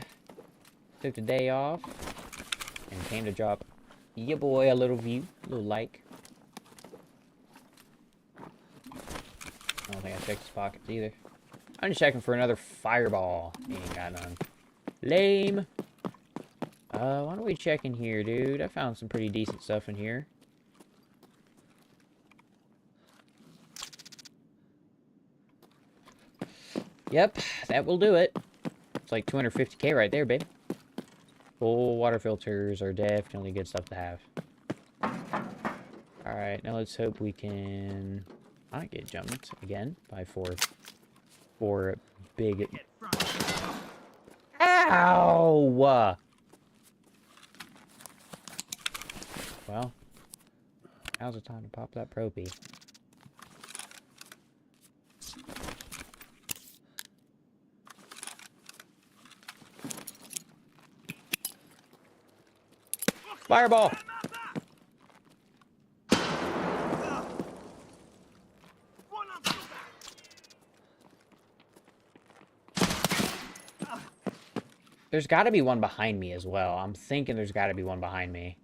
the day off and came to drop your boy a little view, a little like. I don't think I checked his pockets either. I'm just checking for another fireball. He ain't got none. Lame. Why don't we check in here, dude? I found some pretty decent stuff in here. Yep, that will do it. It's like 250k right there, babe. Full water filters are definitely good stuff to have. Alright, now let's hope we can not get jumped again by four big... Ow! Well, now's the time to pop that propy. Fireball! There's got to be one behind me as well. I'm thinking there's got to be one behind me.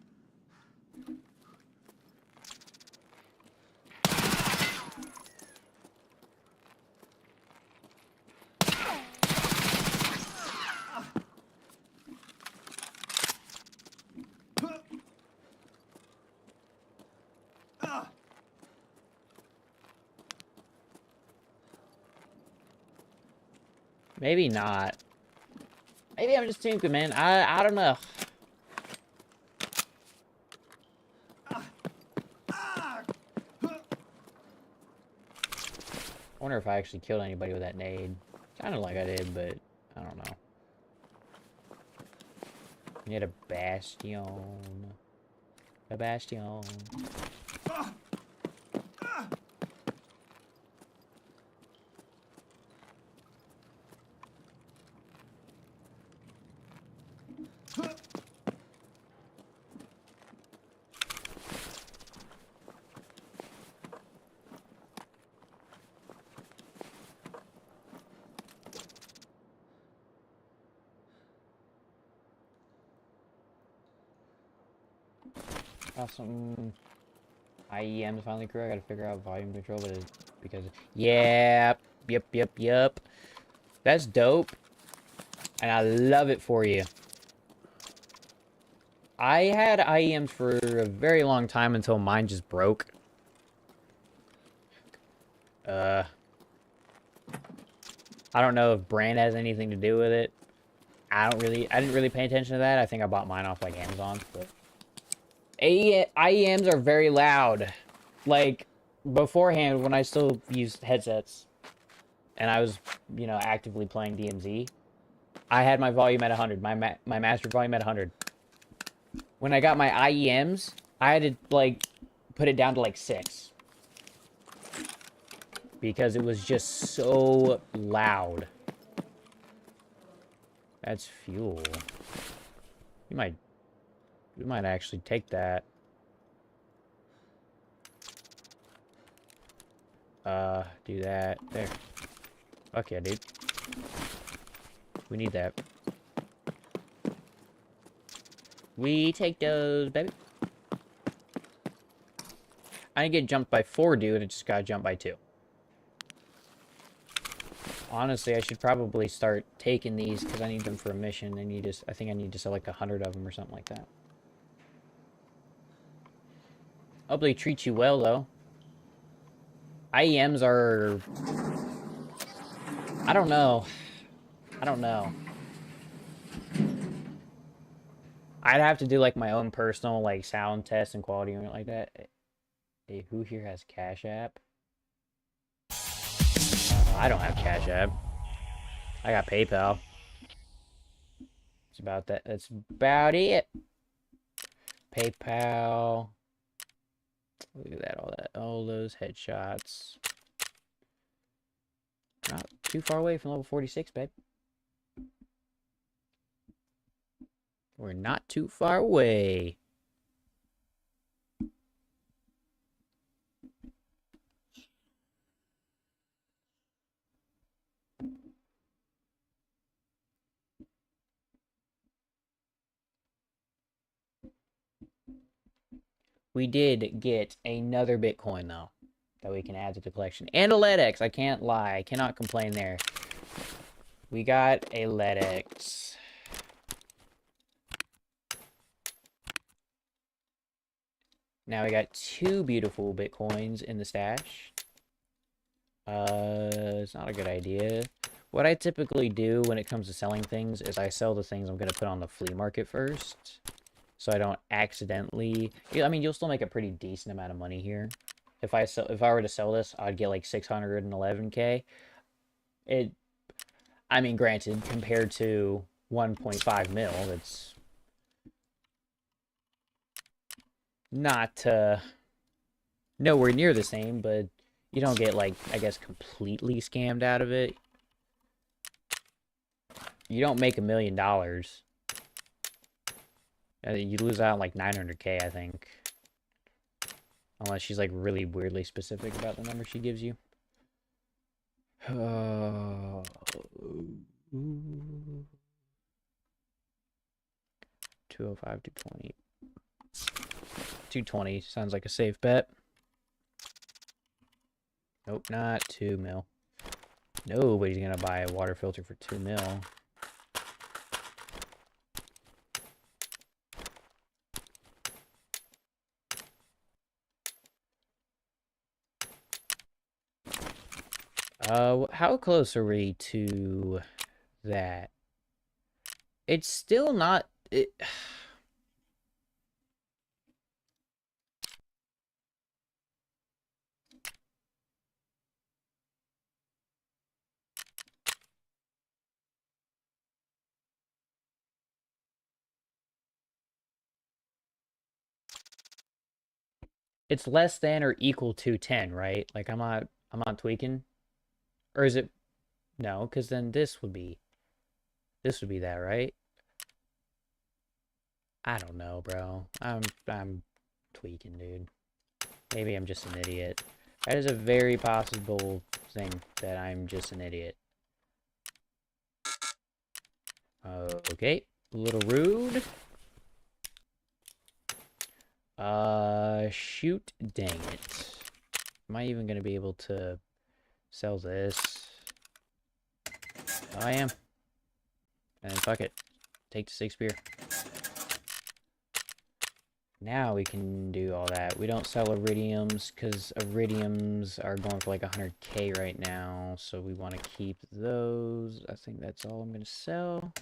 Maybe not. Maybe I'm just thinking, man. I don't know. I wonder if I actually killed anybody with that nade. Sounded like I did, but I don't know. We need a bastion. A bastion. Got some IEMs finally correct. I gotta figure out volume control, but it's because yeah, yep. That's dope, and I love it for you. I had IEMs for a very long time until mine just broke. I don't know if brand has anything to do with it. I didn't really pay attention to that. I think I bought mine off like Amazon, but IEMs are very loud. Like, beforehand, when I still used headsets, and I was, you know, actively playing DMZ, I had my volume at 100, my master volume at 100. When I got my IEMs, I had to, like, put it down to, like, 6. Because it was just so loud. That's fuel. We might actually take that. Do that. There. Fuck yeah, dude. We need that. We take those, baby. I didn't get jumped by 4 dude, I just got jumped by 2. Honestly, I should probably start taking these because I need them for a mission. I think I need to sell like 100 of them or something like that. Hope they treat you well, though. IEMs are... I don't know. I don't know. I'd have to do like my own personal like sound test and quality and like that. Hey, who here has Cash App? I don't have Cash App. I got PayPal. It's about that. That's about it. PayPal. Look at that. All those headshots. Not too far away from level 46, babe. We're not too far away. We did get another Bitcoin, though, that we can add to the collection. And a LEDX. I can't lie. I cannot complain there. We got a LEDX. Now we got 2 beautiful Bitcoins in the stash. It's not a good idea. What I typically do when it comes to selling things is I sell the things I'm going to put on the flea market first. So I don't accidentally... I mean, you'll still make a pretty decent amount of money here. If I were to sell this, I'd get like 611k. I mean, granted, compared to 1.5 mil, it's not nowhere near the same, but you don't get, like, I guess, completely scammed out of it. You don't make $1 million. You lose out on, like, 900k, I think. Unless she's, like, really weirdly specific about the number she gives you. 205, 220. 220 sounds like a safe bet. Nope, not 2 mil. Nobody's gonna buy a water filter for 2 mil. How close are we to that? It's still not... It's less than or equal to 10, right? Like, I'm not tweaking. Or is it... No, because then this would be that, right? I don't know, bro. I'm tweaking, dude. Maybe I'm just an idiot. That is a very possible thing that I'm just an idiot. Okay, a little rude. Shoot, dang it. Am I even gonna be able to sell this? Oh, I am. And fuck it. Take the 6 beer. Now we can do all that. We don't sell iridiums because iridiums are going for like 100k right now. So we want to keep those. I think that's all I'm going to sell.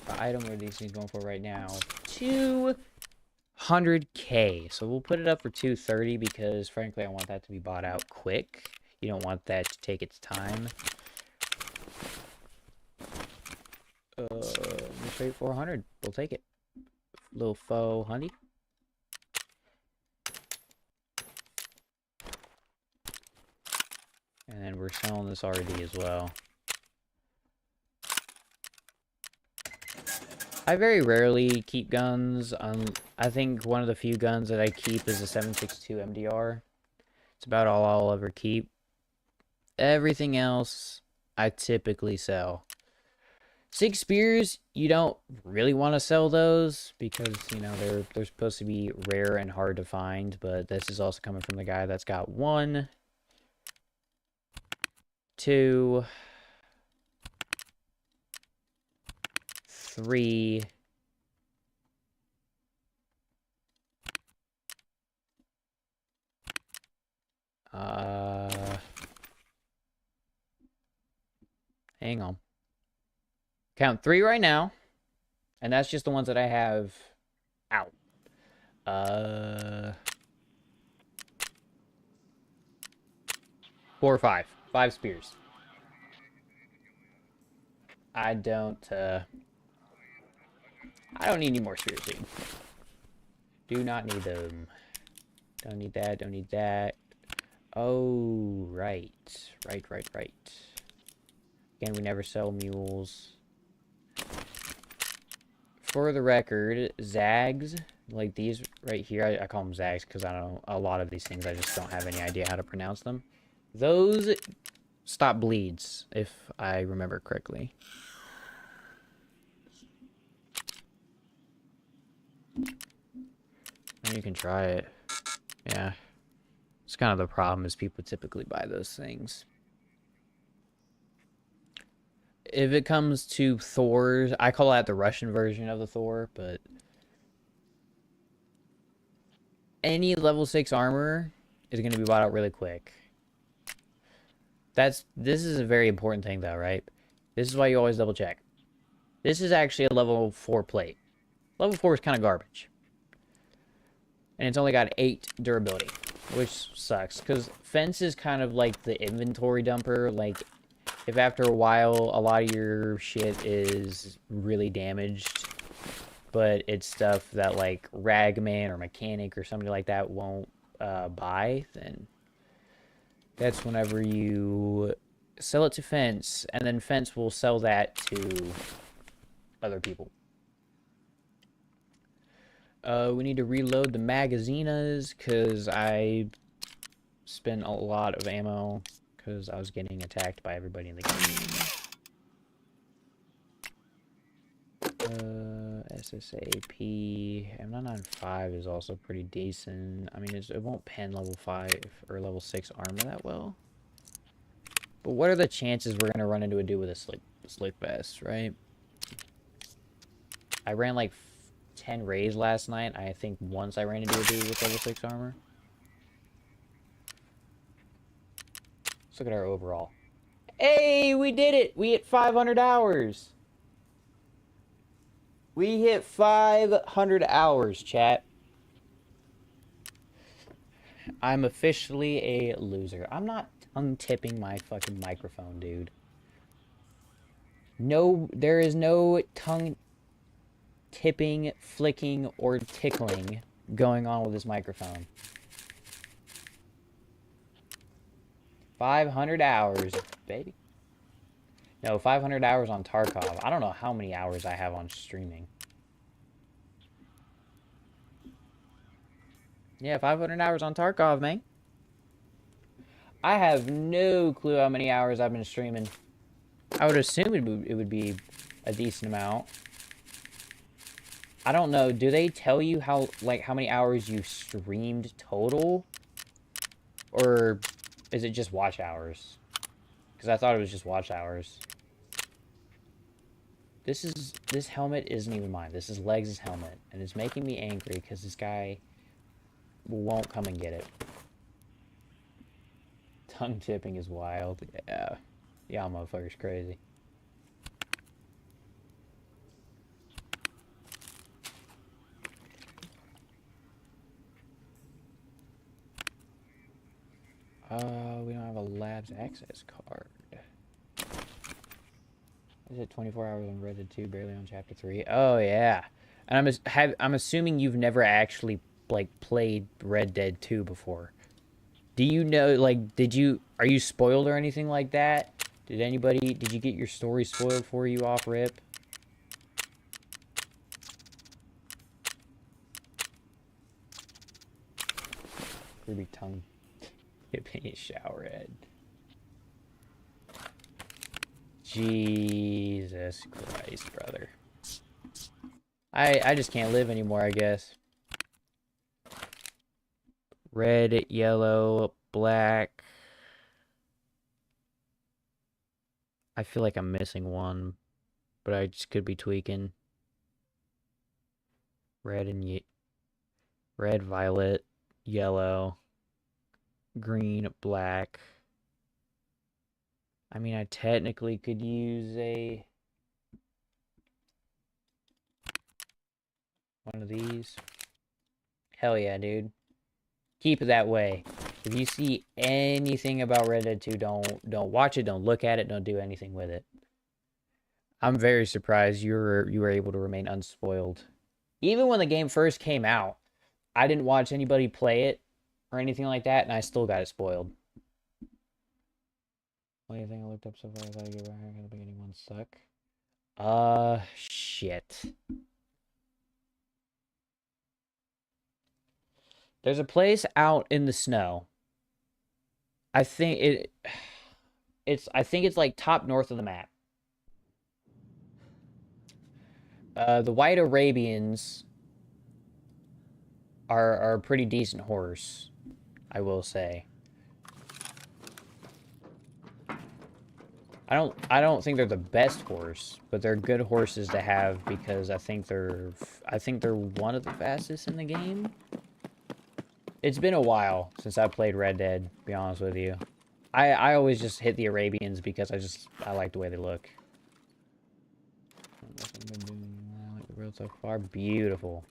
The item where these things going for right now, 200k. So we'll put it up for 230 because frankly I want that to be bought out quick. You don't want that to take its time. Straight 400. We'll take it. Little faux honey. And then we're selling this RD as well. I very rarely keep guns. I think one of the few guns that I keep is a 7.62 MDR. It's about all I'll ever keep. Everything else, I typically sell. 6 spears, you don't really want to sell those because, you know, they're supposed to be rare and hard to find, but this is also coming from the guy that's got 1, 2, 3, hang on. Count 3 right now, and that's just the ones that I have out. 4 or 5. 5 spears. I don't need any more spears, dude. Do not need them. Don't need that, don't need that. Oh, right. Right. Again, we never sell mules. For the record, Zags, like these right here, I call them Zags because I don't know, a lot of these things I just don't have any idea how to pronounce them. Those stop bleeds, if I remember correctly. And you can try it. Yeah. It's kind of the problem is people typically buy those things. If it comes to Thor's, I call that the Russian version of the Thor, but any level 6 armor is going to be bought out really quick. This is a very important thing though, right? This is why you always double check. This is actually a level 4 plate. Level 4 is kind of garbage. And it's only got 8 durability, which sucks because fence is kind of like the inventory dumper. Like, if after a while a lot of your shit is really damaged, but it's stuff that like Ragman or Mechanic or somebody like that won't buy, then that's whenever you sell it to Fence, and then Fence will sell that to other people. We need to reload the magazinas because I spent a lot of ammo because I was getting attacked by everybody in the game. SSAP. M995 is also pretty decent. I mean, it won't pen level 5 or level 6 armor that well. But what are the chances we're going to run into a dude with a slick vest, right? I ran like 10 raids last night. I think once I ran into a dude with level 6 armor. Let's look at our overall. Hey, we did it! We hit 500 hours! We hit 500 hours, chat. I'm officially a loser. I'm not tongue-tipping my fucking microphone, dude. No, there is no tongue-tipping, flicking, or tickling going on with this microphone. 500 hours, baby. No, 500 hours on Tarkov. I don't know how many hours I have on streaming. Yeah, 500 hours on Tarkov, man. I have no clue how many hours I've been streaming. I would assume it would be a decent amount. I don't know. Do they tell you how many hours you streamed total? Or is it just watch hours? Because I thought it was just watch hours. This helmet isn't even mine. This is Legs' helmet. And it's making me angry because this guy won't come and get it. Tongue tipping is wild. Yeah. Y'all motherfuckers crazy. We don't have a labs access card. Is it 24 hours on Red Dead 2, barely on Chapter 3? Oh, yeah. And I'm assuming you've never actually, like, played Red Dead 2 before. Do you know, like, are you spoiled or anything like that? Did you get your story spoiled for you off rip? Ruby tongue tipping his shower head. Jesus Christ, brother. I just can't live anymore, I guess. Red, yellow, black. I feel like I'm missing one, but I just could be tweaking. Red, violet, yellow, green, black. I mean, I technically could use one of these. Hell yeah, dude. Keep it that way. If you see anything about Red Dead 2, don't watch it, don't look at it, don't do anything with it. I'm very surprised you were able to remain unspoiled. Even when the game first came out, I didn't watch anybody play it or anything like that, and I still got it spoiled. Only thing I looked up so far, I thought I'd get back at the beginning one suck. Shit. There's a place out in the snow. I think it's like top north of the map. The White Arabians are a pretty decent horse, I will say. I don't think they're the best horse, but they're good horses to have because I think they're one of the fastest in the game. It's been a while since I played Red Dead, to be honest with you. I always just hit the Arabians because I like the way they look. I like the road so far. Beautiful.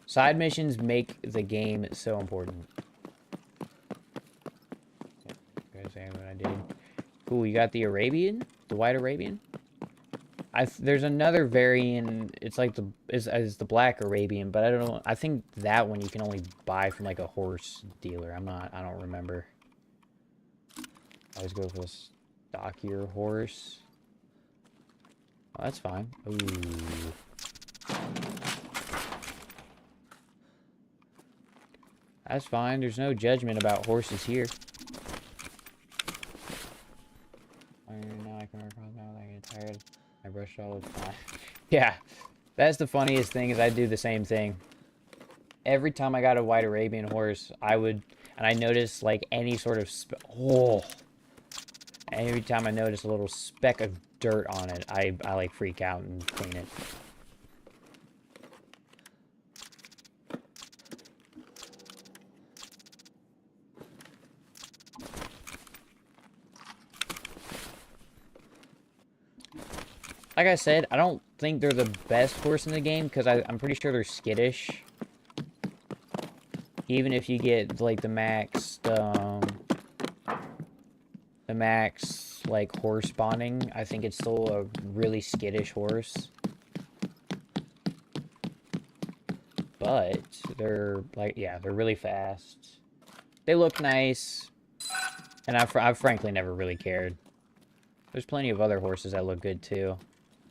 Side missions make the game so important. You guys saying what I did. Cool, you got the Arabian? The White Arabian? There's another variant. It's like is the Black Arabian, but I don't know. I think that one you can only buy from like a horse dealer. I don't remember. I always go for the stockier horse. Oh, that's fine. Ooh. That's fine. There's no judgment about horses here. Now I can work on now I get tired. I brush all the time. Yeah. That's the funniest thing is I do the same thing. Every time I got a White Arabian horse, and I noticed like any sort of every time I notice a little speck of dirt on it, I like freak out and clean it. Like I said, I don't think they're the best horse in the game because I'm pretty sure they're skittish. Even if you get like the max like horse spawning, I think it's still a really skittish horse. But they're like, yeah, they're really fast. They look nice, and I've frankly never really cared. There's plenty of other horses that look good too,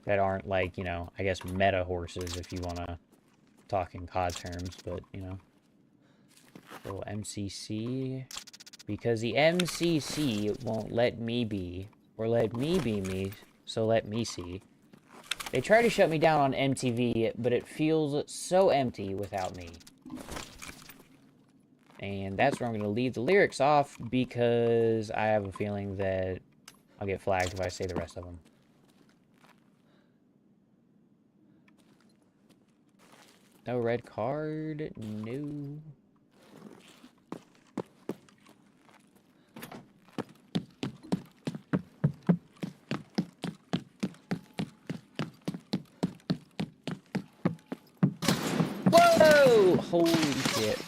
that aren't like, you know, I guess meta horses if you want to talk in COD terms, but you know. Little MCC, because the MCC won't let me be, or let me be me, so let me see. They try to shut me down on MTV, but it feels so empty without me. And that's where I'm going to leave the lyrics off, because I have a feeling that I'll get flagged if I say the rest of them. No red card? No. Whoa! Holy shit.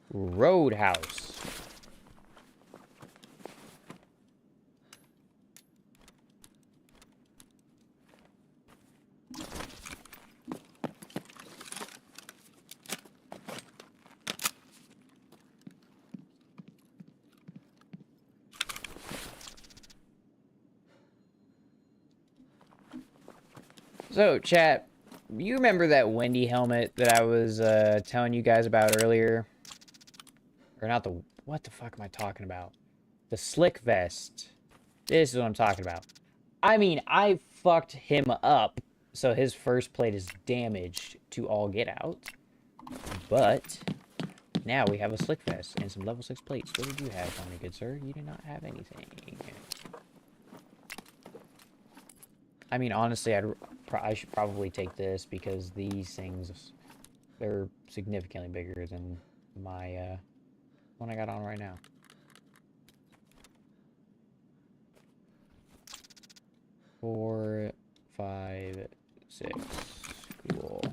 Roadhouse. So, chat, you remember that Wendy helmet that I was telling you guys about earlier? Or not the... What the fuck am I talking about? The slick vest. This is what I'm talking about. I mean, I fucked him up, so his first plate is damaged to all get out. But now we have a slick vest and some level 6 plates. What did you have for me, good sir? You did not have anything. I mean, honestly, I should probably take this because these things, they're significantly bigger than my one I got on right now. Four, 5, 6. Cool.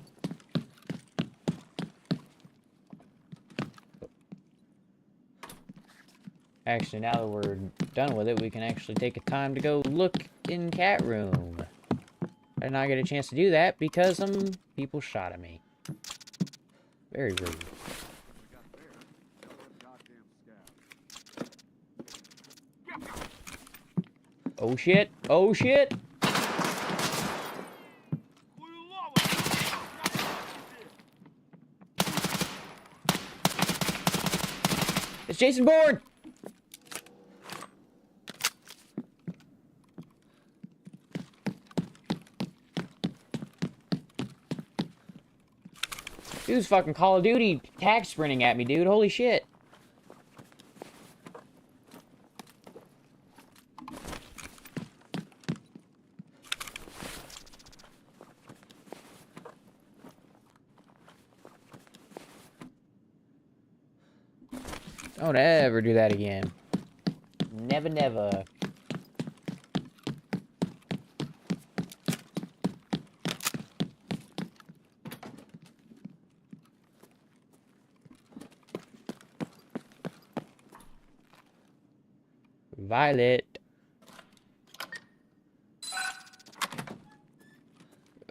Actually, now that we're done with it, we can actually take a time to go look in cat room. I did not get a chance to do that because some people shot at me. Very rude. Oh shit! Oh shit! It's Jason Bourne! Dude's fucking Call of Duty tag sprinting at me, dude. Holy shit. Don't ever do that again. Never, never. Violet.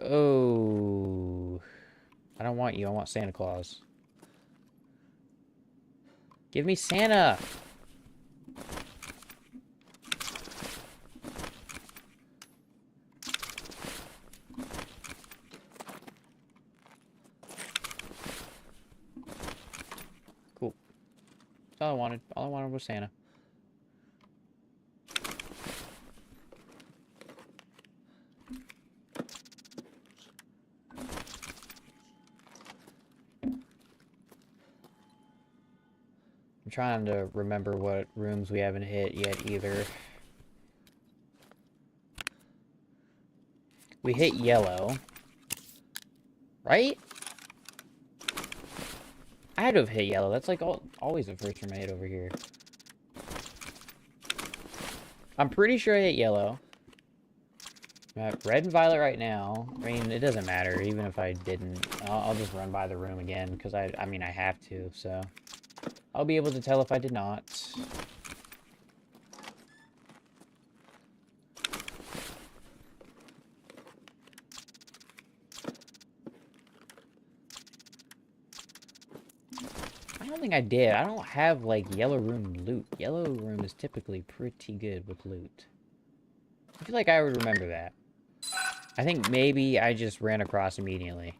Oh. I don't want you. I want Santa Claus. Give me Santa. Cool. That's all I wanted. All I wanted was Santa. I'm trying to remember what rooms we haven't hit yet either. We hit yellow. Right? I had to have hit yellow. That's like always the first room I hit over here. I'm pretty sure I hit yellow. I'm at red and violet right now. I mean, it doesn't matter. Even if I didn't, I'll just run by the room again. Because I mean, I have to, so... I'll be able to tell if I did not. I don't think I did. I don't have, like, yellow room loot. Yellow room is typically pretty good with loot. I feel like I would remember that. I think maybe I just ran across immediately.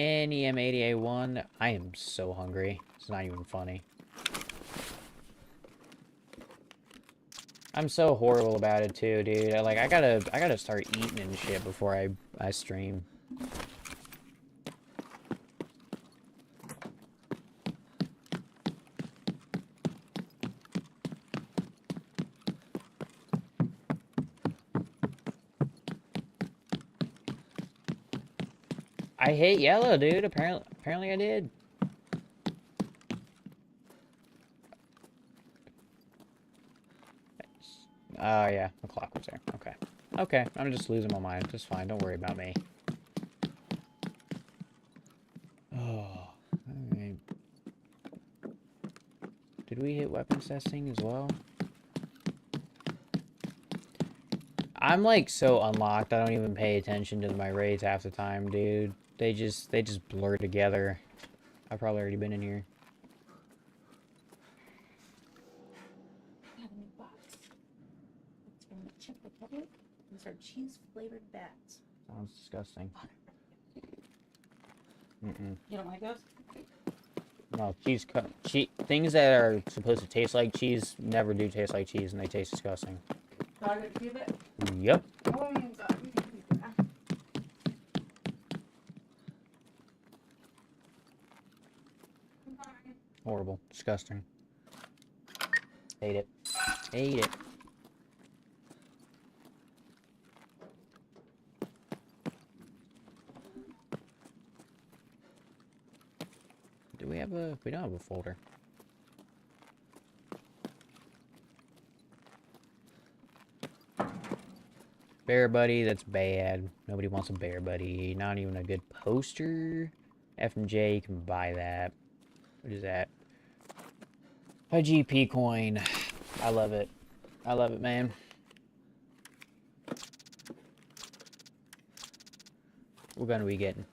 Any M80A1. I am so hungry. It's not even funny. I'm so horrible about it too, dude. I gotta start eating and shit before I stream. I hate yellow, dude. Apparently I did. Oh, yeah. The clock was there. Okay. Okay. I'm just losing my mind. Just fine. Don't worry about me. Oh. Alright. Did we hit weapons testing as well? I'm, like, so unlocked. I don't even pay attention to my raids half the time, dude. They just blur together. I've probably already been in here. I have a new box. It's from the Czech Republic. These are cheese-flavored bats. Sounds disgusting. Mm-mm. You don't like those? No, things that are supposed to taste like cheese never do taste like cheese, and they taste disgusting. Do I get to keep it? Yep. Oh my god. You can keep that. Horrible. Disgusting. Hate it. Hate it. Do we have a... We don't have a folder. Bear buddy, that's bad. Nobody wants a bear buddy. Not even a good poster. F and J, you can buy that. What is that? A GP coin. I love it. I love it, man. What gun are we getting?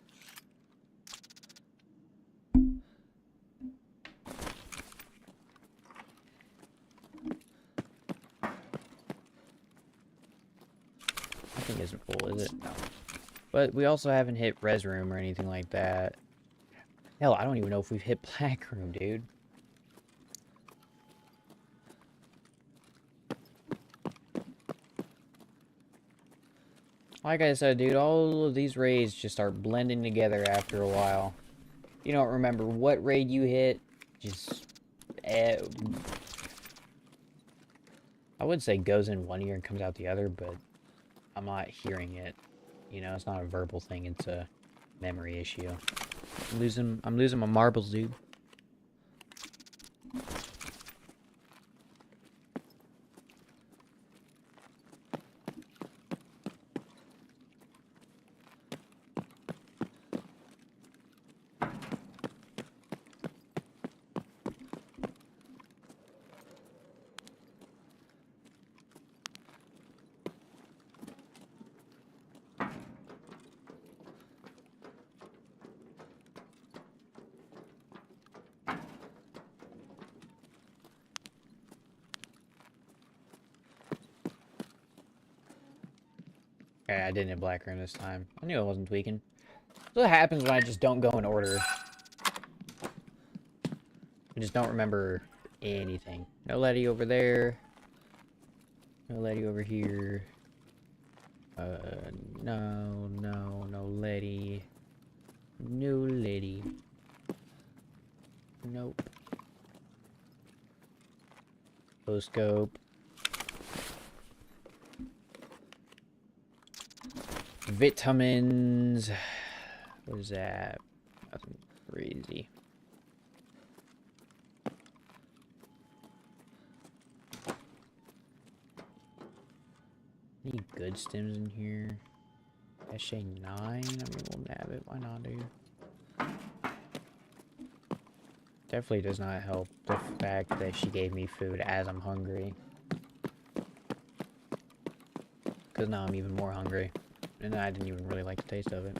I think isn't full, is it? No. But we also haven't hit res room or anything like that. Hell, I don't even know if we've hit black room, dude. Like I said, dude, all of these raids just start blending together after a while. You don't remember what raid you hit. Just... I would say goes in one ear and comes out the other, but I'm not hearing it. You know, it's not a verbal thing, it's a memory issue. I'm losing my marbles, dude. Okay, I didn't hit black room this time. I knew I wasn't tweaking. That's what happens when I just don't go in order. I just don't remember anything. No Letty over there. No Letty over here. No Letty. No Letty. Nope. Low scope. Vitamins. What is that? Nothing crazy. Any good stims in here? SA9? I mean, we'll nab it. Why not, dude? Definitely does not help the fact that she gave me food as I'm hungry. Because now I'm even more hungry. And I didn't even really like the taste of it.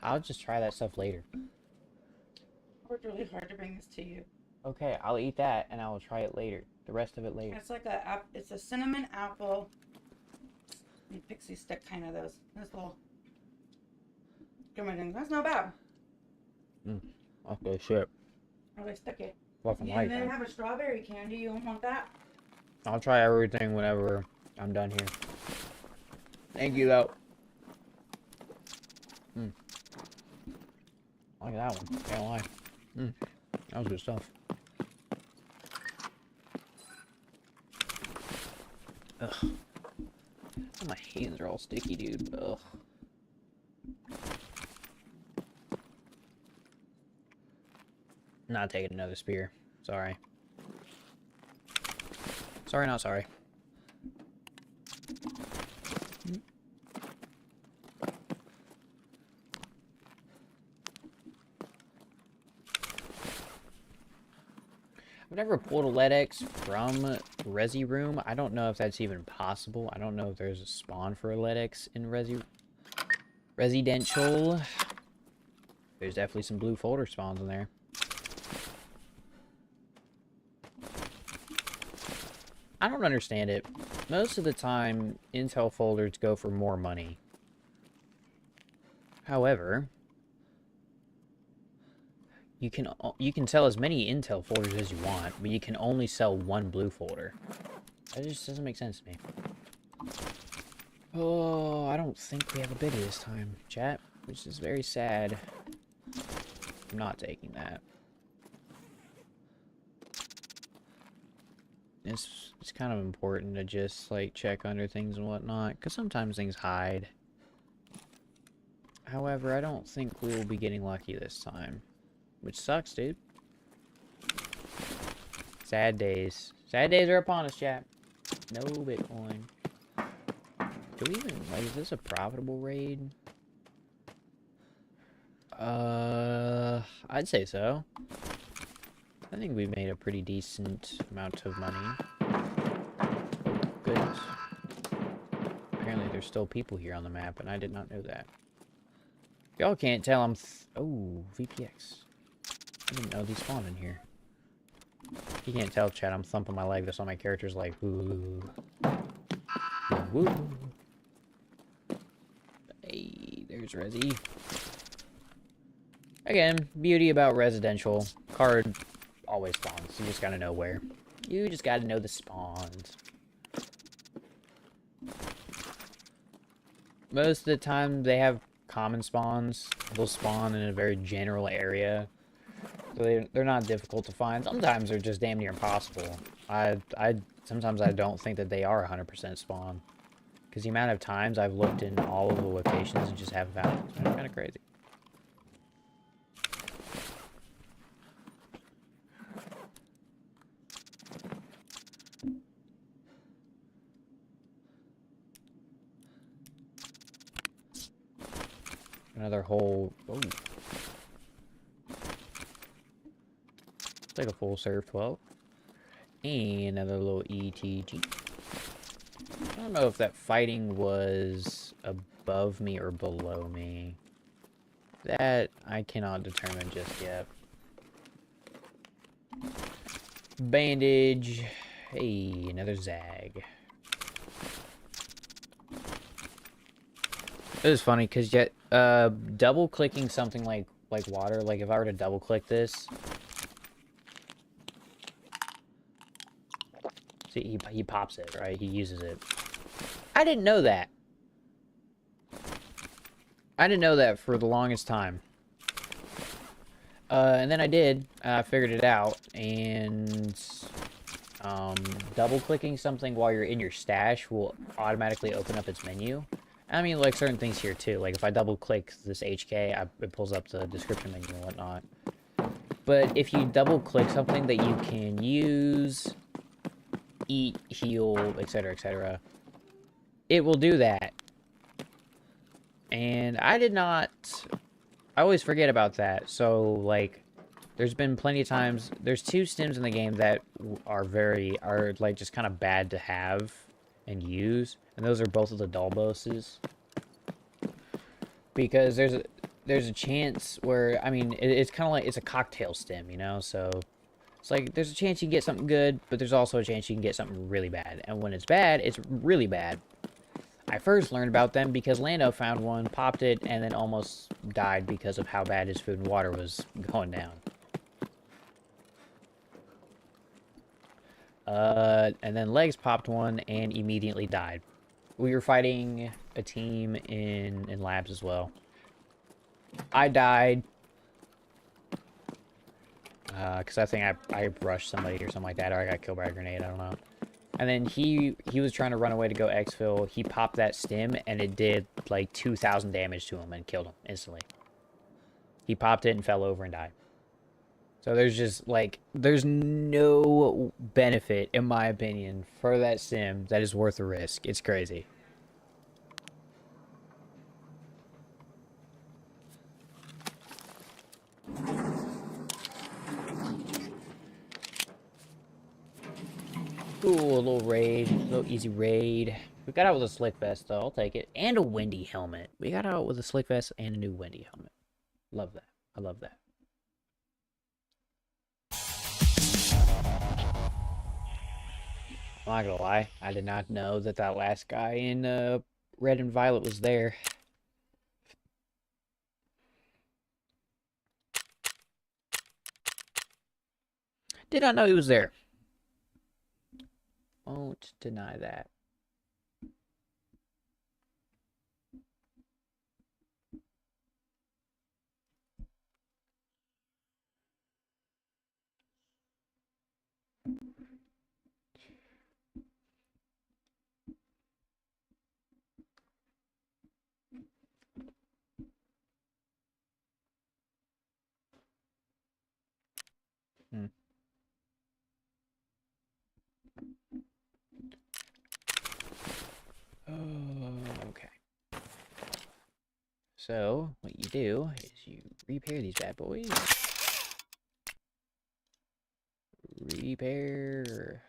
I'll just try that stuff later. I worked really hard to bring this to you. Okay, I'll eat that and I will try it later. The rest of it later. It's like it's a cinnamon apple and pixie stick kind of those. This little. That's not bad. Okay, shit. Really sticky. Fucking And like they that. have a strawberry candy. You don't want that? I'll try everything whenever I'm done here. Thank you, though. I like that one. Can't lie. That was good stuff. Ugh. Oh, my hands are all sticky, dude. Ugh. Not taking another spear. Sorry. Sorry, not sorry. I've never pulled a LEDX from Resi Room. I don't know if that's even possible. I don't know if there's a spawn for a LEDX in Residential. There's definitely some blue folder spawns in there. I don't understand it. Most of the time, intel folders go for more money. However, you can sell as many intel folders as you want, but you can only sell one blue folder. That just doesn't make sense to me. Oh, I don't think we have a biddy this time, chat, which is very sad. I'm not taking that. It's kind of important to just, like, check under things and whatnot, because sometimes things hide. However, I don't think we will be getting lucky this time. Which sucks, dude. Sad days. Sad days are upon us, chat. No Bitcoin. Do we even, like, is this a profitable raid? I'd say so. I think we made a pretty decent amount of money. Goodness. Apparently there's still people here on the map, and I did not know that. Y'all can't tell I'm oh, VPX. I didn't know these spawned in here. You can't tell, chat, I'm thumping my leg. That's why my character's like, ooh. Woo. Hey, there's Resi. Again, beauty about residential. Card always spawns. You just gotta know where. You just gotta know the spawns. Most of the time, they have common spawns. They'll spawn in a very general area. So they're not difficult to find. Sometimes they're just damn near impossible. Sometimes I don't think that they are 100% spawn. Because the amount of times I've looked in all of the locations and just haven't found it. It's kind of crazy. Another whole... Oh. It's like a full serve 12. And another little ETG. I don't know if that fighting was above me or below me. That I cannot determine just yet. Bandage. Hey, another Zag. It was funny because yet double clicking something like water, like if I were to double click this, see he pops it, right? He uses it. I didn't know that. I didn't know that for the longest time. And then I did. I figured it out, and double clicking something while you're in your stash will automatically open up its menu. I mean, like, certain things here, too. Like, if I double-click this HK, it pulls up the description menu and whatnot. But if you double-click something that you can use, eat, heal, etc., it will do that. And I did not... I always forget about that. So, like, there's been plenty of times... There's two stims in the game that are like, just kind of bad to have and use. And those are both of the dull bosses. Because there's a chance where, I mean, it's kind of like, it's a cocktail stim, you know? So, it's like, there's a chance you can get something good, but there's also a chance you can get something really bad. And when it's bad, it's really bad. I first learned about them because Lando found one, popped it, and then almost died because of how bad his food and water was going down. And then Legs popped one and immediately died. We were fighting a team in labs as well. I died. Because I think I rushed somebody or something like that, or I got killed by a grenade, I don't know. And then he was trying to run away to go exfil. He popped that stim, and it did, like, 2,000 damage to him and killed him instantly. He popped it and fell over and died. So there's just, like, there's no benefit, in my opinion, for that sim that is worth the risk. It's crazy. Ooh, a little raid. A little easy raid. We got out with a slick vest, though. I'll take it. And a windy helmet. We got out with a slick vest and a new windy helmet. Love that. I love that. I'm not gonna lie. I did not know that that last guy in red and violet was there. Did not know he was there. Won't deny that. Hmm. Oh, okay. So, what you do is you repair these bad boys. Repair.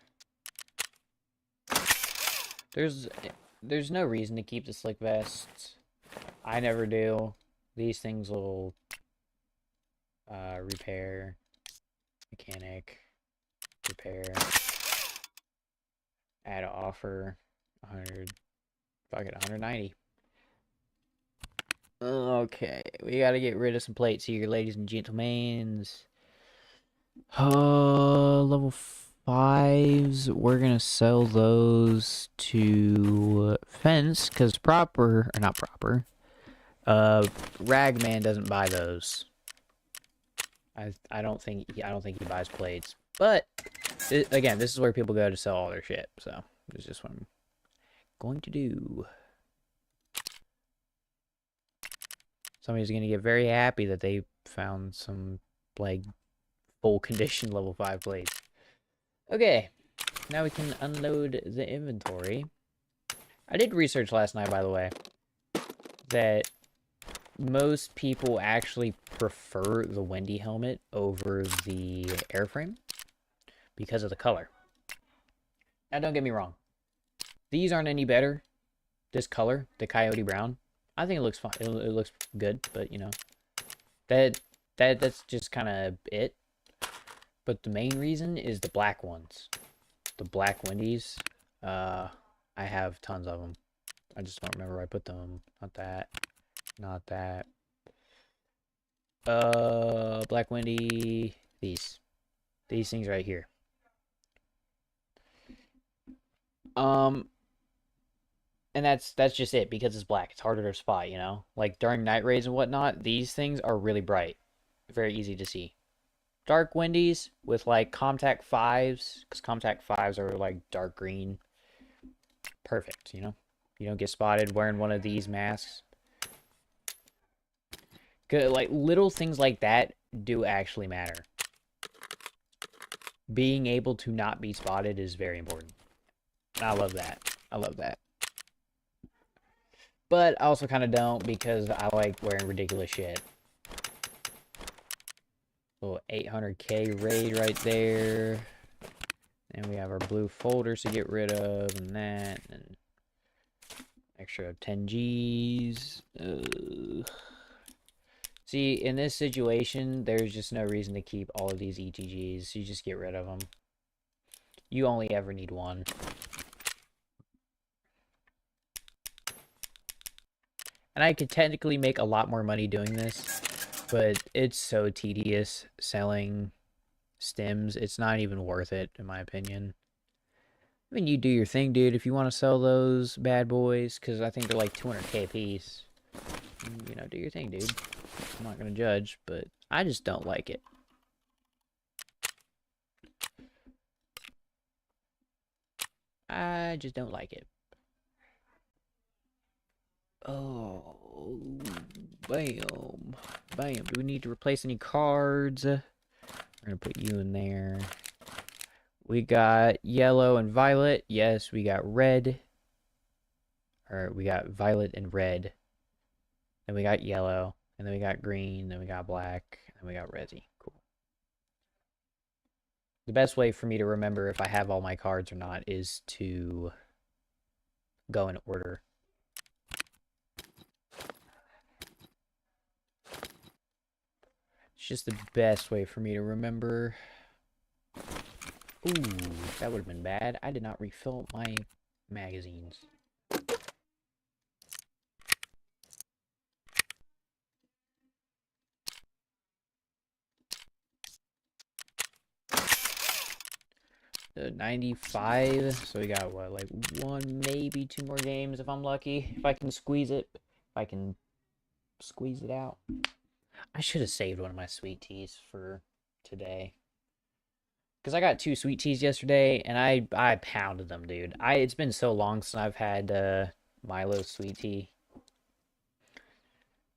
There's no reason to keep the slick vests. I never do. These things will repair, mechanic, repair, add offer, 100, fuck it, 190. Okay, we gotta get rid of some plates here, ladies and gentlemen. Level 5s, we're gonna sell those to Fence, because proper, or not proper, Ragman doesn't buy those. I don't think he buys plates. But again, this is where people go to sell all their shit. So it's just what I'm going to do. Somebody's gonna get very happy that they found some like full condition level 5 plates. Okay, now we can unload the inventory. I did research last night, by the way, that most people actually prefer the Wendy helmet over the airframe because of the color. Now, don't get me wrong. These aren't any better. This color, the Coyote Brown, I think it looks fine. It looks good, but you know, that's just kind of it. But the main reason is the black ones, the black Wendy's. I have tons of them. I just don't remember where I put them. Not that. Not that. Black Wendy. These things right here. And that's just it, because it's black. It's harder to spot, you know? Like, during night raids and whatnot, these things are really bright. Very easy to see. Dark Wendy's with, like, Comtac 5s, because Comtac 5s are, like, dark green. Perfect, you know? You don't get spotted wearing one of these masks. Good, like, little things like that do actually matter. Being able to not be spotted is very important. I love that. I love that. But I also kind of don't, because I like wearing ridiculous shit. Little 800k raid right there. And we have our blue folders to get rid of, and that, and extra 10 Gs. See, in this situation, there's just no reason to keep all of these ETGs. You just get rid of them. You only ever need one. And I could technically make a lot more money doing this, but it's so tedious selling stems. It's not even worth it, in my opinion. I mean, you do your thing, dude, if you want to sell those bad boys, because I think they're like 200k a piece. You know, do your thing, dude. I'm not going to judge, but I just don't like it. I just don't like it. Oh, bam. Bam. Do we need to replace any cards? We're going to put you in there. We got yellow and violet. Yes, we got red. Or we got violet and red. Then we got yellow. And then we got green. Then we got black. And then we got resi. Cool. The best way for me to remember if I have all my cards or not is to go in order. It's just the best way for me to remember. Ooh, that would have been bad. I did not refill my magazines. The 95, so we got what, like one, maybe two more games if I'm lucky. If I can squeeze it. If I can squeeze it out. I should have saved one of my sweet teas for today. Because I got 2 sweet teas yesterday, and I pounded them, dude. It's been so long since I've had Milo sweet tea.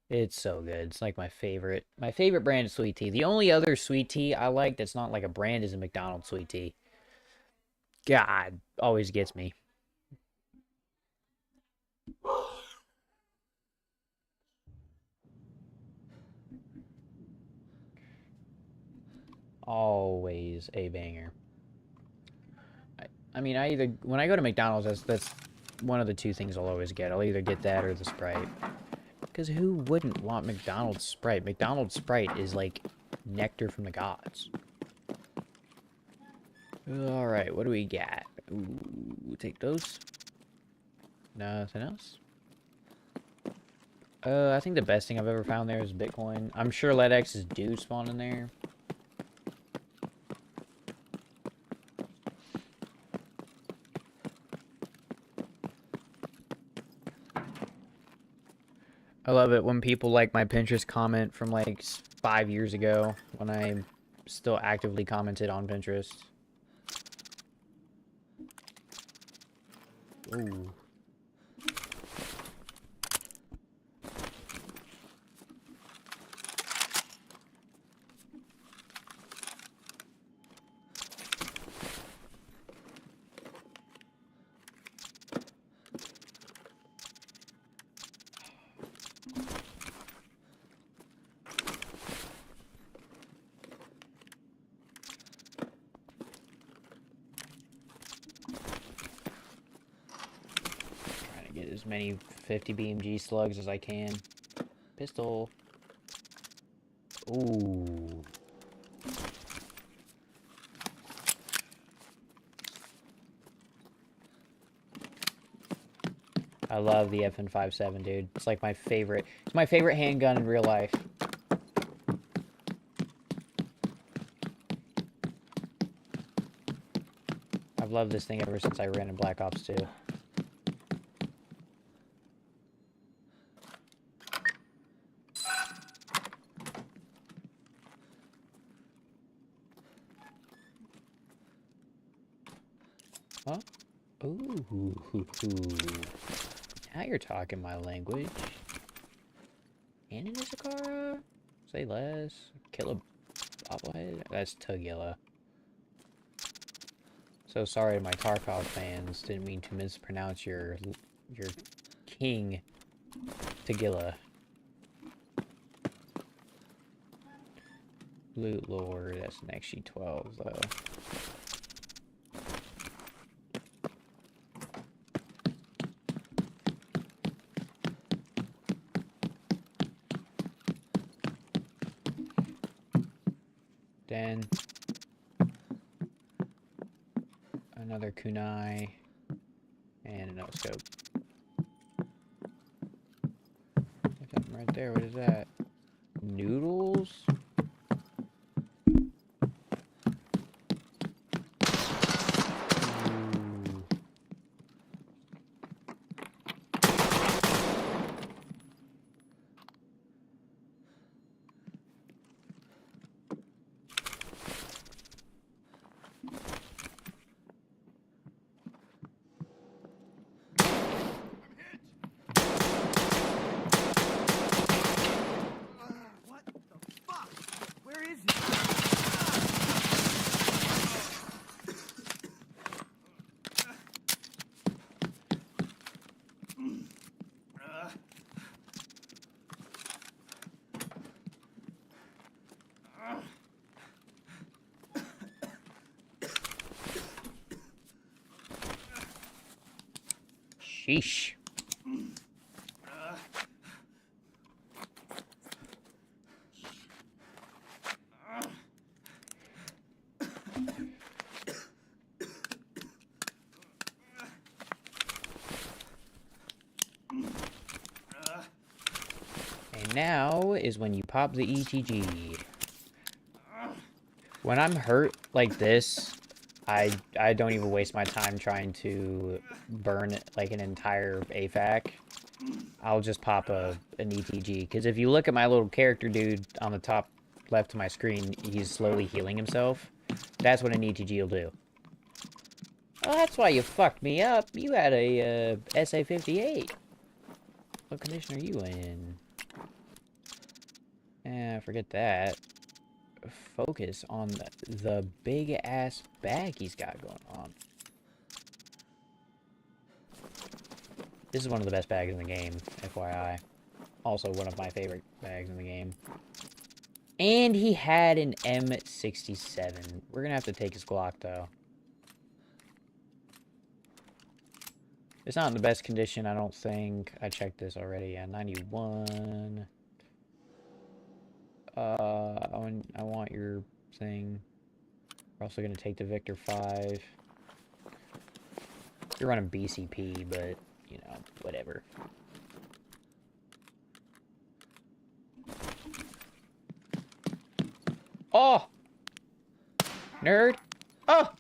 It's so good. It's like my favorite brand of sweet tea. The only other sweet tea I like that's not like a brand is a McDonald's sweet tea. God, always gets me. Always a banger. I mean, when I go to McDonald's, that's one of the 2 things I'll always get. I'll either get that or the Sprite. Because who wouldn't want McDonald's Sprite? McDonald's Sprite is like nectar from the gods. Alright, what do we got? Ooh, take those. Nothing else? I think the best thing I've ever found there is Bitcoin. I'm sure LedX's do spawn in there. I love it when people like my Pinterest comment from like 5 years ago when I still actively commented on Pinterest. Ooh. Get as many 50 BMG slugs as I can. Pistol. Ooh. I love the FN57, dude. It's like my favorite. It's my favorite handgun in real life. I've loved this thing ever since I ran in Black Ops 2. Huh? Ooh. Now you're talking my language. Anna Nishikara? Say less. Kill a bobblehead? That's Tagilla. So sorry to my Tarkov fans. Didn't mean to mispronounce your king, Tagilla. Loot Lord, that's an XG12 though. Then another kunai and a no scope. There's something right there. What is that? Noodles? Ooh. What the fuck? Where is he? Sheesh. And now is when you pop the ETG. When I'm hurt like this, I don't even waste my time trying to burn like an entire AFAC. I'll just pop an ETG. Because if you look at my little character dude on the top left of my screen, he's slowly healing himself. That's what an ETG will do. Oh, that's why you fucked me up. You had a SA-58. What condition are you in? Forget that. Focus on the big-ass bag he's got going on. This is one of the best bags in the game, FYI. Also one of my favorite bags in the game. And he had an M67. We're gonna have to take his Glock, though. It's not in the best condition, I don't think. I checked this already. Yeah, 91. I want your thing. We're also gonna take the Victor 5. You're running BCP, but, you know, whatever. Oh! Nerd! Oh!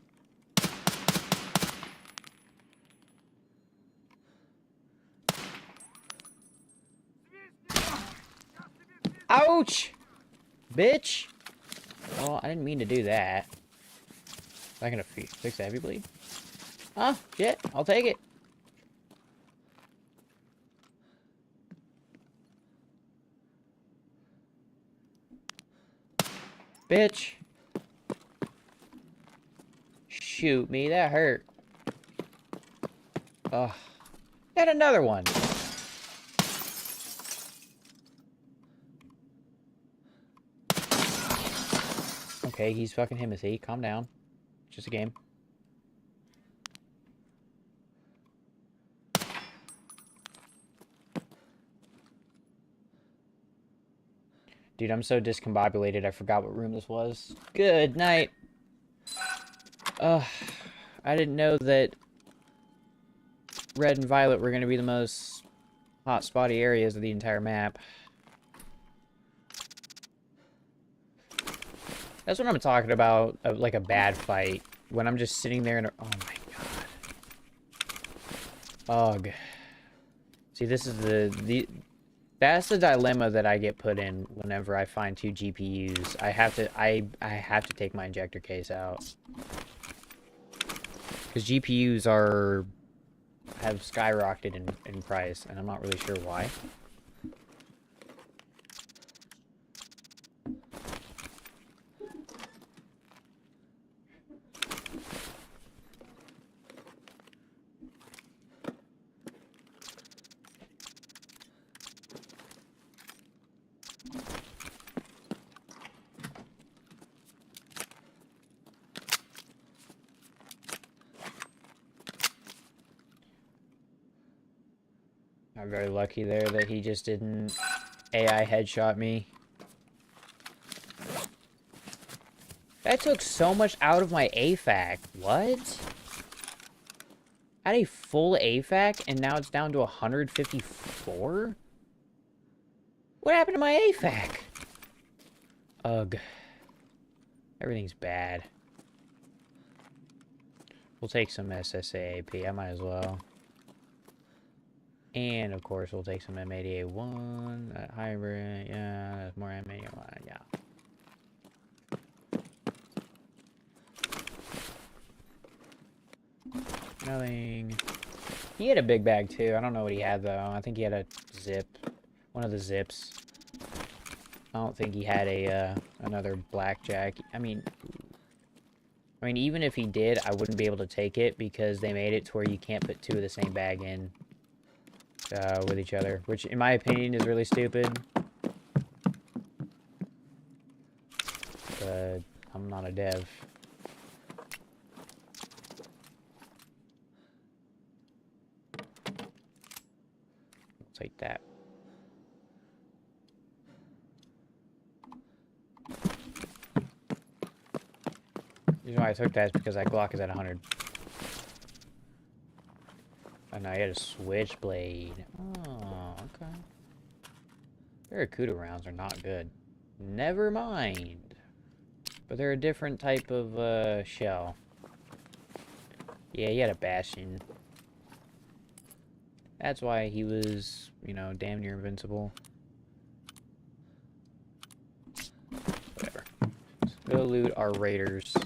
Ouch! Bitch! Well, I didn't mean to do that. Is that gonna fix the heavy bleed? Oh, shit. I'll take it. Bitch. Shoot me. That hurt. Ugh. And another one. Okay, he's fucking Himothy. Calm down. Just a game. Dude, I'm so discombobulated, I forgot what room this was. Good night. I didn't know that red and violet were going to be the most hot spotty areas of the entire map. That's what I'm talking about, like a bad fight. When I'm just sitting there and... Oh my god. Ugh. See, this is that's the dilemma that I get put in whenever I find 2 GPUs. I have to take my injector case out. Because GPUs have skyrocketed in price, and I'm not really sure why. I'm very lucky there that he just didn't AI headshot me. That took so much out of my AFAC. What? I had a full AFAC and now it's down to 154? What happened to my AFAC? Ugh. Everything's bad. We'll take some SSAAP. I might as well. And, of course, we'll take some M80A1, that hybrid, yeah, that's more M80A1, yeah. Nothing. He had a big bag, too. I don't know what he had, though. I think he had a zip. One of the zips. I don't think he had another blackjack. I mean, even if he did, I wouldn't be able to take it because they made it to where you can't put 2 of the same bag in. With each other, which in my opinion is really stupid. But I'm not a dev. take that. The reason why I took that is because that Glock is at 100. Oh no, you had a switchblade. Oh, okay. Barracuda rounds are not good. Never mind. But they're a different type of shell. Yeah, he had a Bastion. That's why he was, you know, damn near invincible. Whatever. Let's go loot our raiders.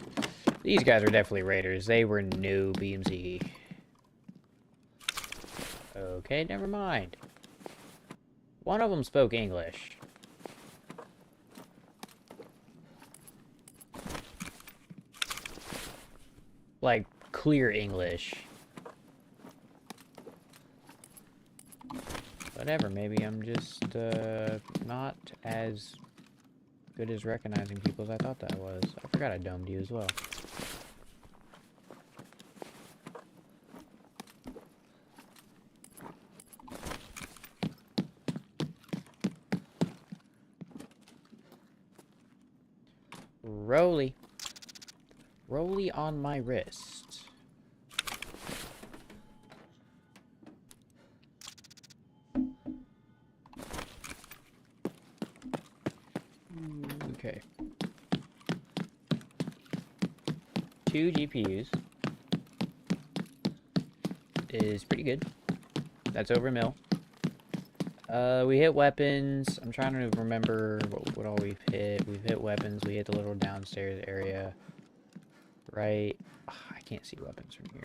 These guys are definitely raiders. They were new BMZ. Okay, never mind. One of them spoke English. Like, clear English. Whatever, maybe I'm just, not as good as recognizing people as I thought that I was. I forgot I domed you as well. Rolly. Rolly on my wrist. Okay. 2 GPUs is pretty good. That's over a mil. We hit weapons. I'm trying to remember what all we've hit. We've hit weapons. We hit the little downstairs area. Right. Oh, I can't see weapons from here.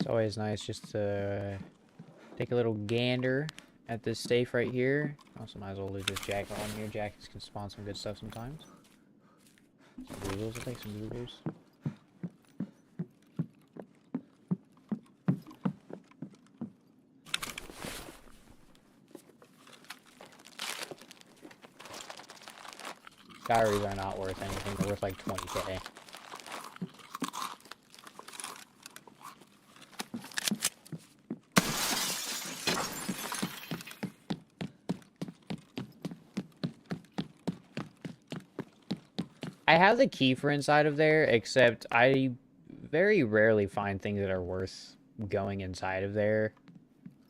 It's always nice just to take a little gander at this safe right here. Also, might as well leave this jacket on here. Jackets can spawn some good stuff sometimes. Some Googles. I'll take some Googles. Diaries are not worth anything. They're worth like 20k. I have the key for inside of there, except I very rarely find things that are worth going inside of there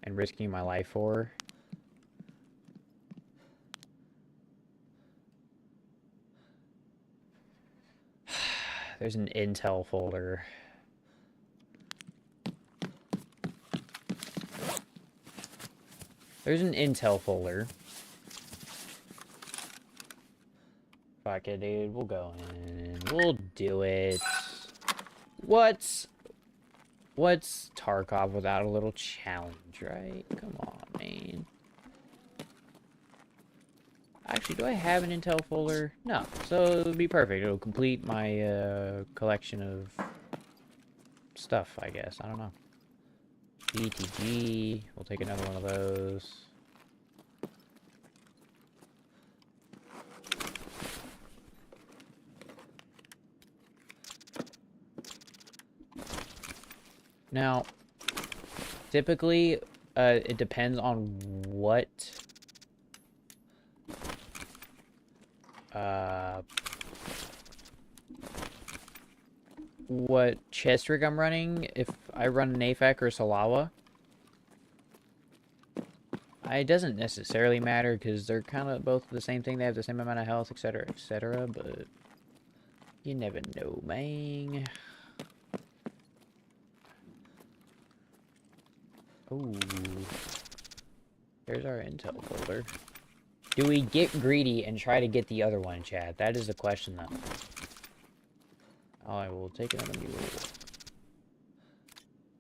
and risking my life for. There's an intel folder. There's an intel folder. Fuck it, dude. We'll go in. We'll do it. What's Tarkov without a little challenge, right? Come on, man. Actually, do I have an intel folder? No. So it would be perfect. It'll complete my collection of stuff, I guess. I don't know. BTG. We'll take another one of those. Now, typically, it depends on what chest rig I'm running. If I run an AFAC or Salawa, it doesn't necessarily matter because they're kind of both the same thing. They have the same amount of health, etc., but you never know, man. Ooh. There's our intel folder. Do we get greedy and try to get the other one, Chad? That is the question, though. I will take another mule.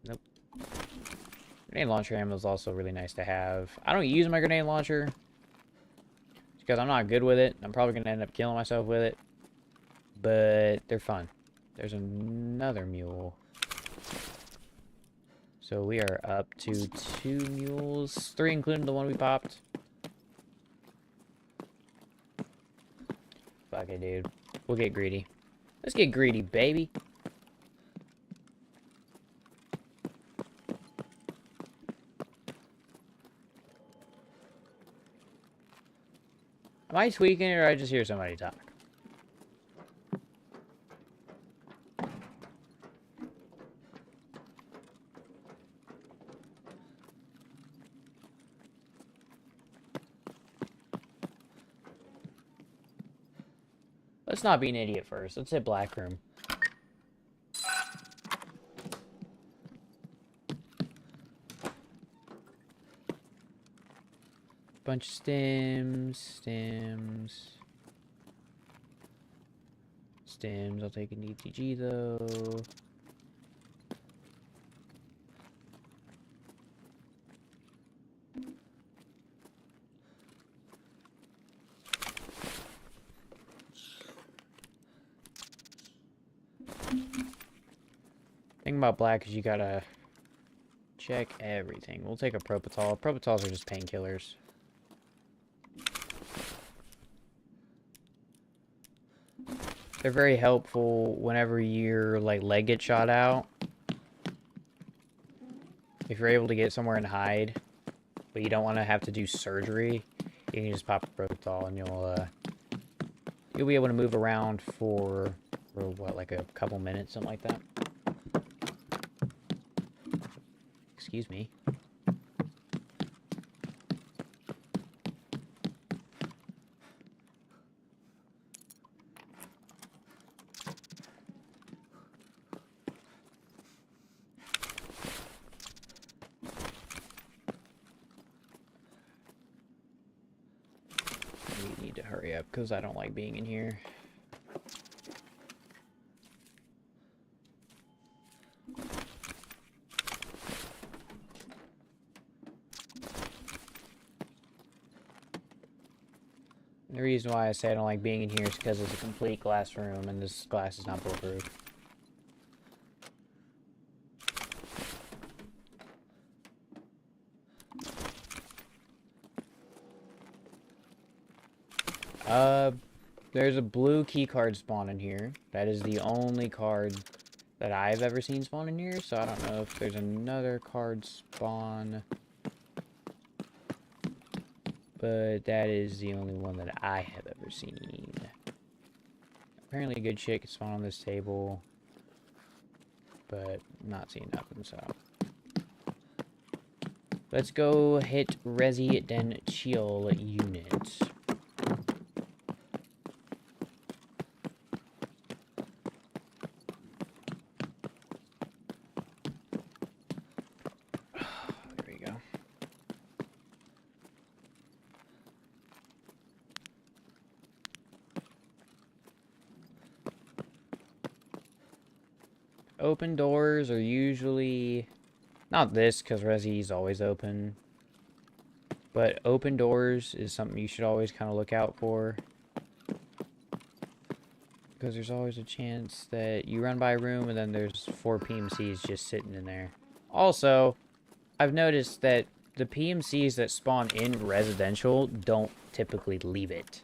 Nope. Grenade launcher ammo is also really nice to have. I don't use my grenade launcher because I'm not good with it. I'm probably going to end up killing myself with it. But they're fun. There's another mule. So we are up to 2 mules. 3 including the one we popped. Fuck it, dude. We'll get greedy. Let's get greedy, baby. Am I tweaking or I just hear somebody talk? Let's not be an idiot first. Let's hit black room. Bunch of stems. I'll take an ETG though. Thing about black is you gotta check everything. We'll take a propofol. Propofol are just painkillers. They're very helpful whenever your leg gets shot out. If you're able to get somewhere and hide, but you don't want to have to do surgery, you can just pop a propofol and you'll be able to move around for what, like a couple minutes, something like that. Excuse me. We need to hurry up because I don't like being in here. The reason why I say I don't like being in here is because it's a complete glass room and this glass is not bulletproof. There's a blue key card spawn in here. That is the only card that I've ever seen spawn in here, so I don't know if there's another card spawn. But that is the only one that I have ever seen. Apparently a good shit can spawn on this table. But not seeing nothing, so. Let's go hit Resi Den Chill unit. Open doors are usually... Not this, because Resi's always open. But open doors is something you should always kind of look out for. Because there's always a chance that you run by a room and then there's 4 PMCs just sitting in there. Also, I've noticed that the PMCs that spawn in residential don't typically leave it.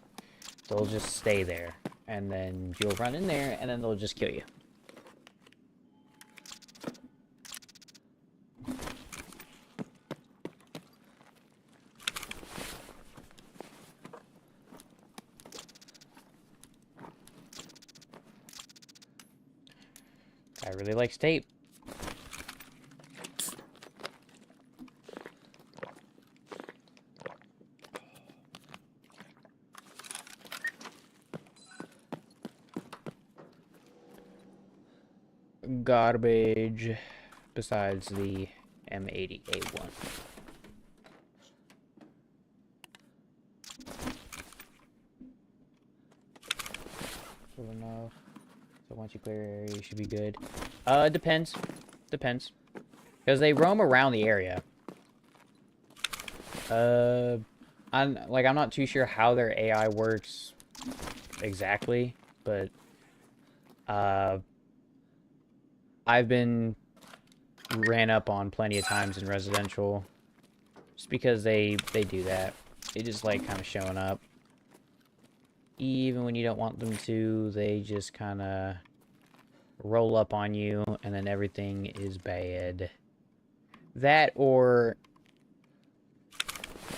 They'll just stay there. And then you'll run in there and then they'll just kill you. I really like tape. Garbage besides the M80A1. Good enough. So once you clear area, you should be good. Depends. Depends. Because they roam around the area. I'm not too sure how their AI works exactly, but I've been ran up on plenty of times in residential just because they do that. They just like kind of showing up. even when you don't want them to, they just kind of roll up on you, and then everything is bad. That, or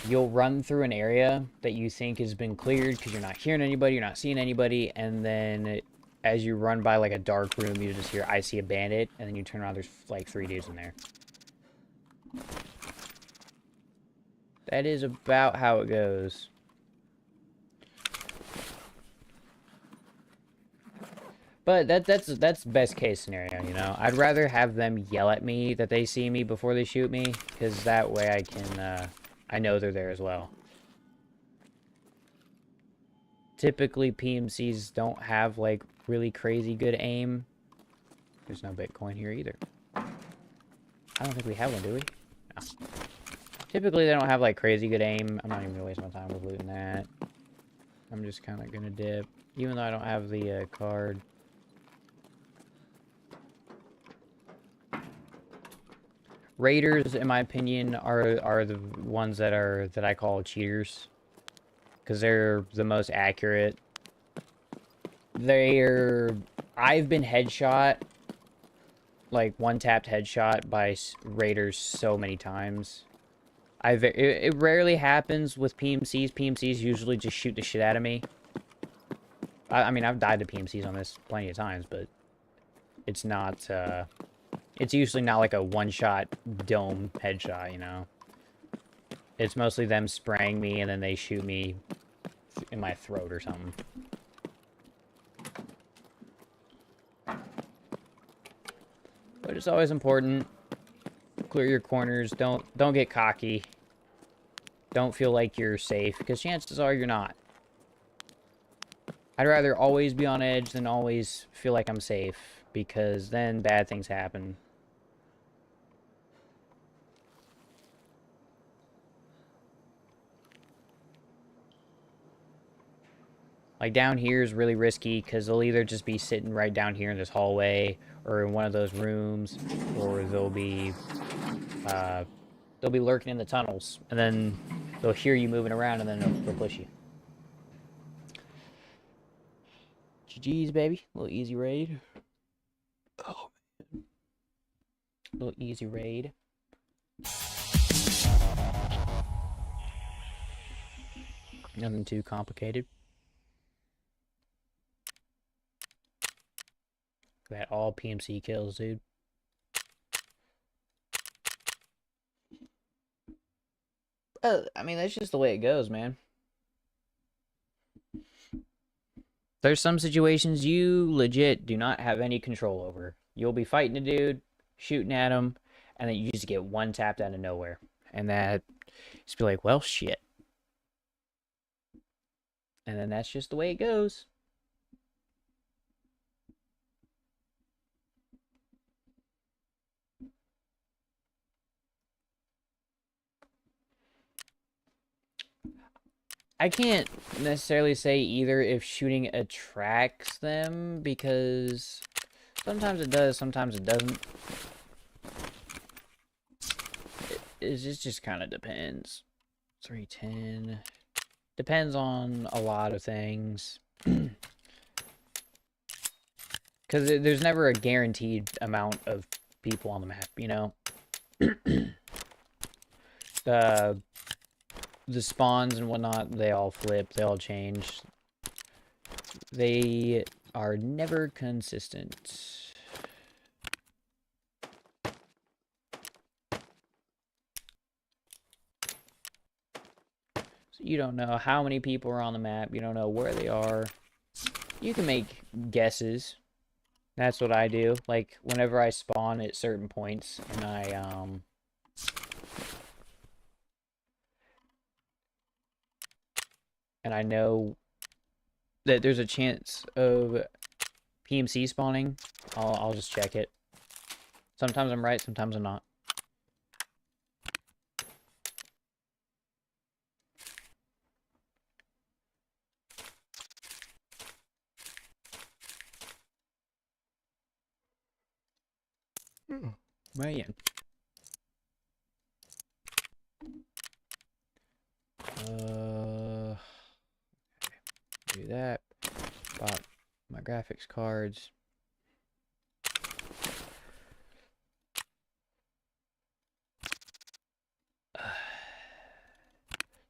you'll run through an area that you think has been cleared because you're not hearing anybody, you're not seeing anybody, and then as you run by like a dark room, you just hear, "I see a bandit," and then you turn around, there's like 3 dudes in there. That is about how it goes. But that's best case scenario, you know? I'd rather have them yell at me that they see me before they shoot me, because that way I can, I know they're there as well. Typically, PMCs don't have, like, really crazy good aim. There's no Bitcoin here either. I don't think we have one, do we? No. Typically, they don't have, like, crazy good aim. I'm not even gonna waste my time with looting that. I'm just kind of gonna dip. Even though I don't have the, card. Raiders, in my opinion, are the ones that I call cheaters, because they're the most accurate. I've been headshot, like one-tapped headshot by Raiders so many times. It rarely happens with PMCs. PMCs usually just shoot the shit out of me. I mean, I've died to PMCs on this plenty of times, but it's not, it's usually not like a one-shot dome headshot, you know? It's mostly them spraying me, and then they shoot me in my throat or something. But it's always important. Clear your corners. Don't get cocky. Don't feel like you're safe, because chances are you're not. I'd rather always be on edge than always feel like I'm safe, because then bad things happen. Like, down here is really risky, because they'll either just be sitting right down here in this hallway, or in one of those rooms, or they'll be lurking in the tunnels, and then they'll hear you moving around, and then they'll push you. GG's, baby. A little easy raid. Oh, man. A little easy raid. Nothing too complicated. That all PMC kills, dude. I mean, that's just the way it goes, man. There's some situations you legit do not have any control over. You'll be fighting a dude, shooting at him, and then you just get one tapped out of nowhere. And that, just be like, well, shit. And then that's just the way it goes. I can't necessarily say either if shooting attracts them, because sometimes it does, sometimes it doesn't. It just kind of depends. 310. Depends on a lot of things. Because there's never a guaranteed amount of people on the map, you know? The spawns and whatnot, they all flip, they all change. They are never consistent. So you don't know how many people are on the map, you don't know where they are. You can make guesses. That's what I do. Like, whenever I spawn at certain points, and I know that there's a chance of PMC spawning, I'll just check it. Sometimes I'm right, sometimes I'm not. Man. Okay. Do that. Pop my graphics cards.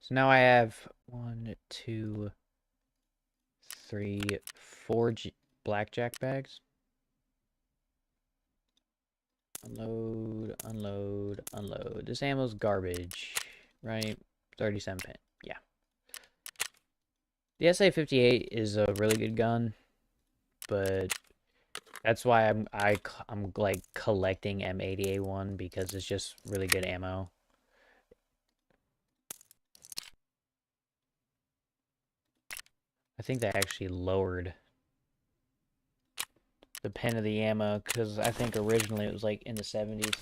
So now I have 1, 2, 3, 4 blackjack bags. Unload, unload, unload. This ammo's garbage, right? 37 pin. Yeah. The SA-58 is a really good gun, but that's why I'm like collecting M80A1 because it's just really good ammo. I think they actually lowered the pin of the ammo because I think originally it was like in the 70s.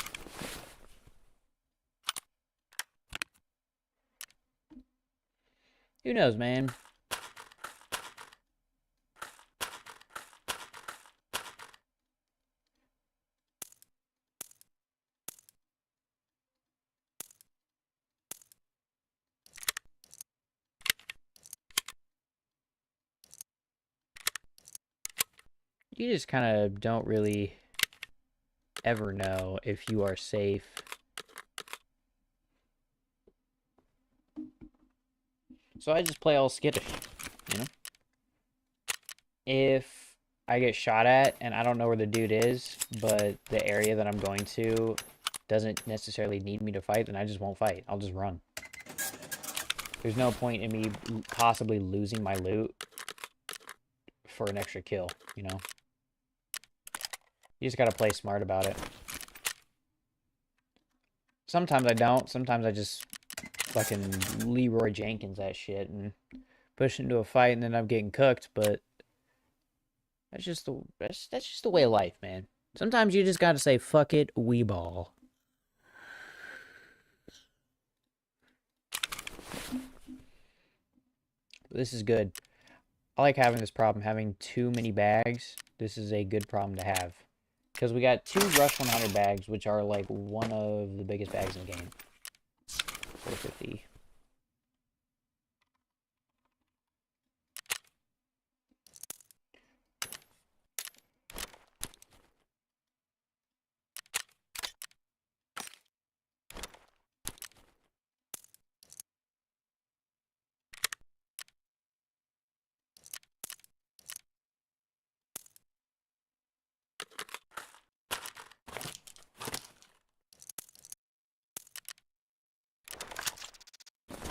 Who knows, man? You just kind of don't really ever know if you are safe. So I just play all skittish, you know? If I get shot at and I don't know where the dude is, but the area that I'm going to doesn't necessarily need me to fight, then I just won't fight. I'll just run. There's no point in me possibly losing my loot for an extra kill, you know? You just gotta play smart about it. Sometimes I don't. Sometimes I just fucking Leroy Jenkins that shit and push into a fight and then I'm getting cooked, but that's just the way of life, man. Sometimes you just gotta say, fuck it, we ball. This is good. I like having this problem, having too many bags. This is a good problem to have. Because we got 2 Rush 100 bags, which are like one of the biggest bags in the game. 450.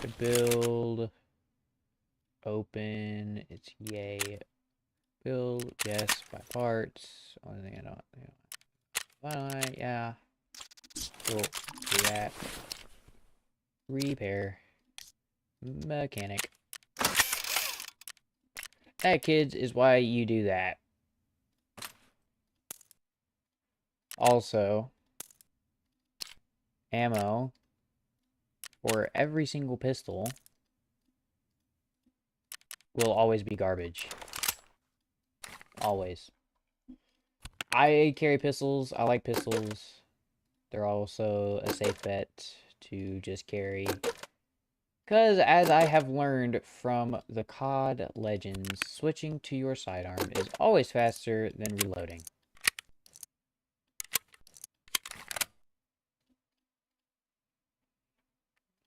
To build, open, it's yay. Build, yes, buy parts. Only thing I don't, why, yeah. Cool, do that. Repair. Mechanic. That, kids, is why you do that. Also, ammo for every single pistol will always be garbage. Always. I carry pistols. I like pistols. They're also a safe bet to just carry. Because, as I have learned from the COD Legends, switching to your sidearm is always faster than reloading.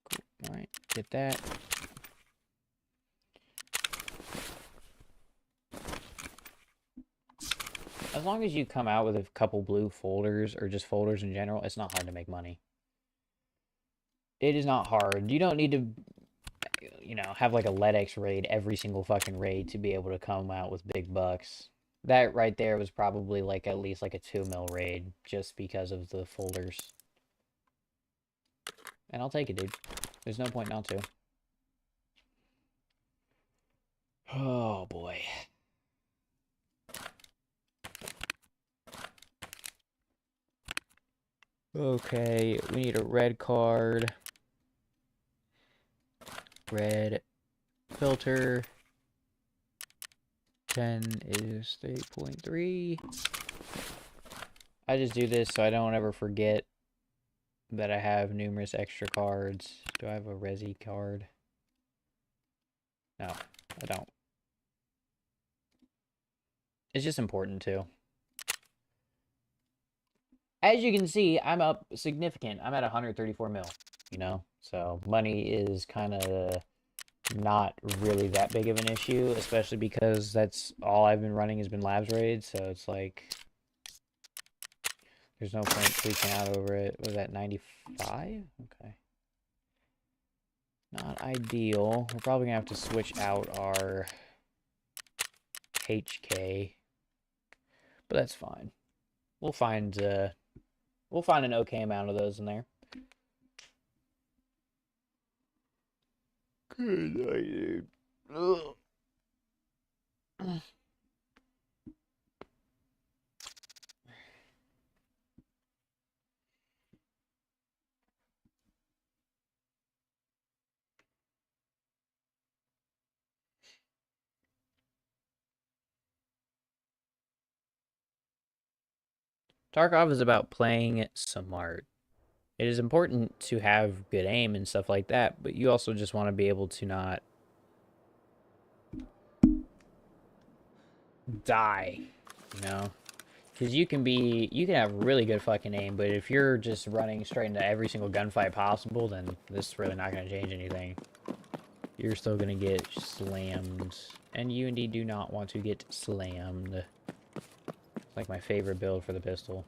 Cool. Alright, get that. As long as you come out with a couple blue folders, or just folders in general, it's not hard to make money. It is not hard. You don't need to, you know, have like a LEDX raid every single fucking raid to be able to come out with big bucks. That right there was probably like at least like a 2 mil raid just because of the folders. And I'll take it, dude. There's no point not to. Oh boy. Okay, we need a red card. Red filter. 10 is 3.3. I just do this so I don't ever forget that I have numerous extra cards. Do I have a Resi card? No, I don't. It's just important too. As you can see, I'm up significant. I'm at 134 mil, you know? So money is kind of not really that big of an issue, especially because that's all I've been running has been labs raids, so it's like there's no point freaking out over it. Was that 95? Okay. Not ideal. We're probably gonna have to switch out our HK, but that's fine. We'll find an okay amount of those in there. Good night, dude. Ugh. Tarkov is about playing smart. It is important to have good aim and stuff like that, but you also just want to be able to not die, you know? Because you can have really good fucking aim, but if you're just running straight into every single gunfight possible, then this is really not going to change anything. You're still going to get slammed, and you indeed do not want to get slammed. It's like my favorite build for the pistol.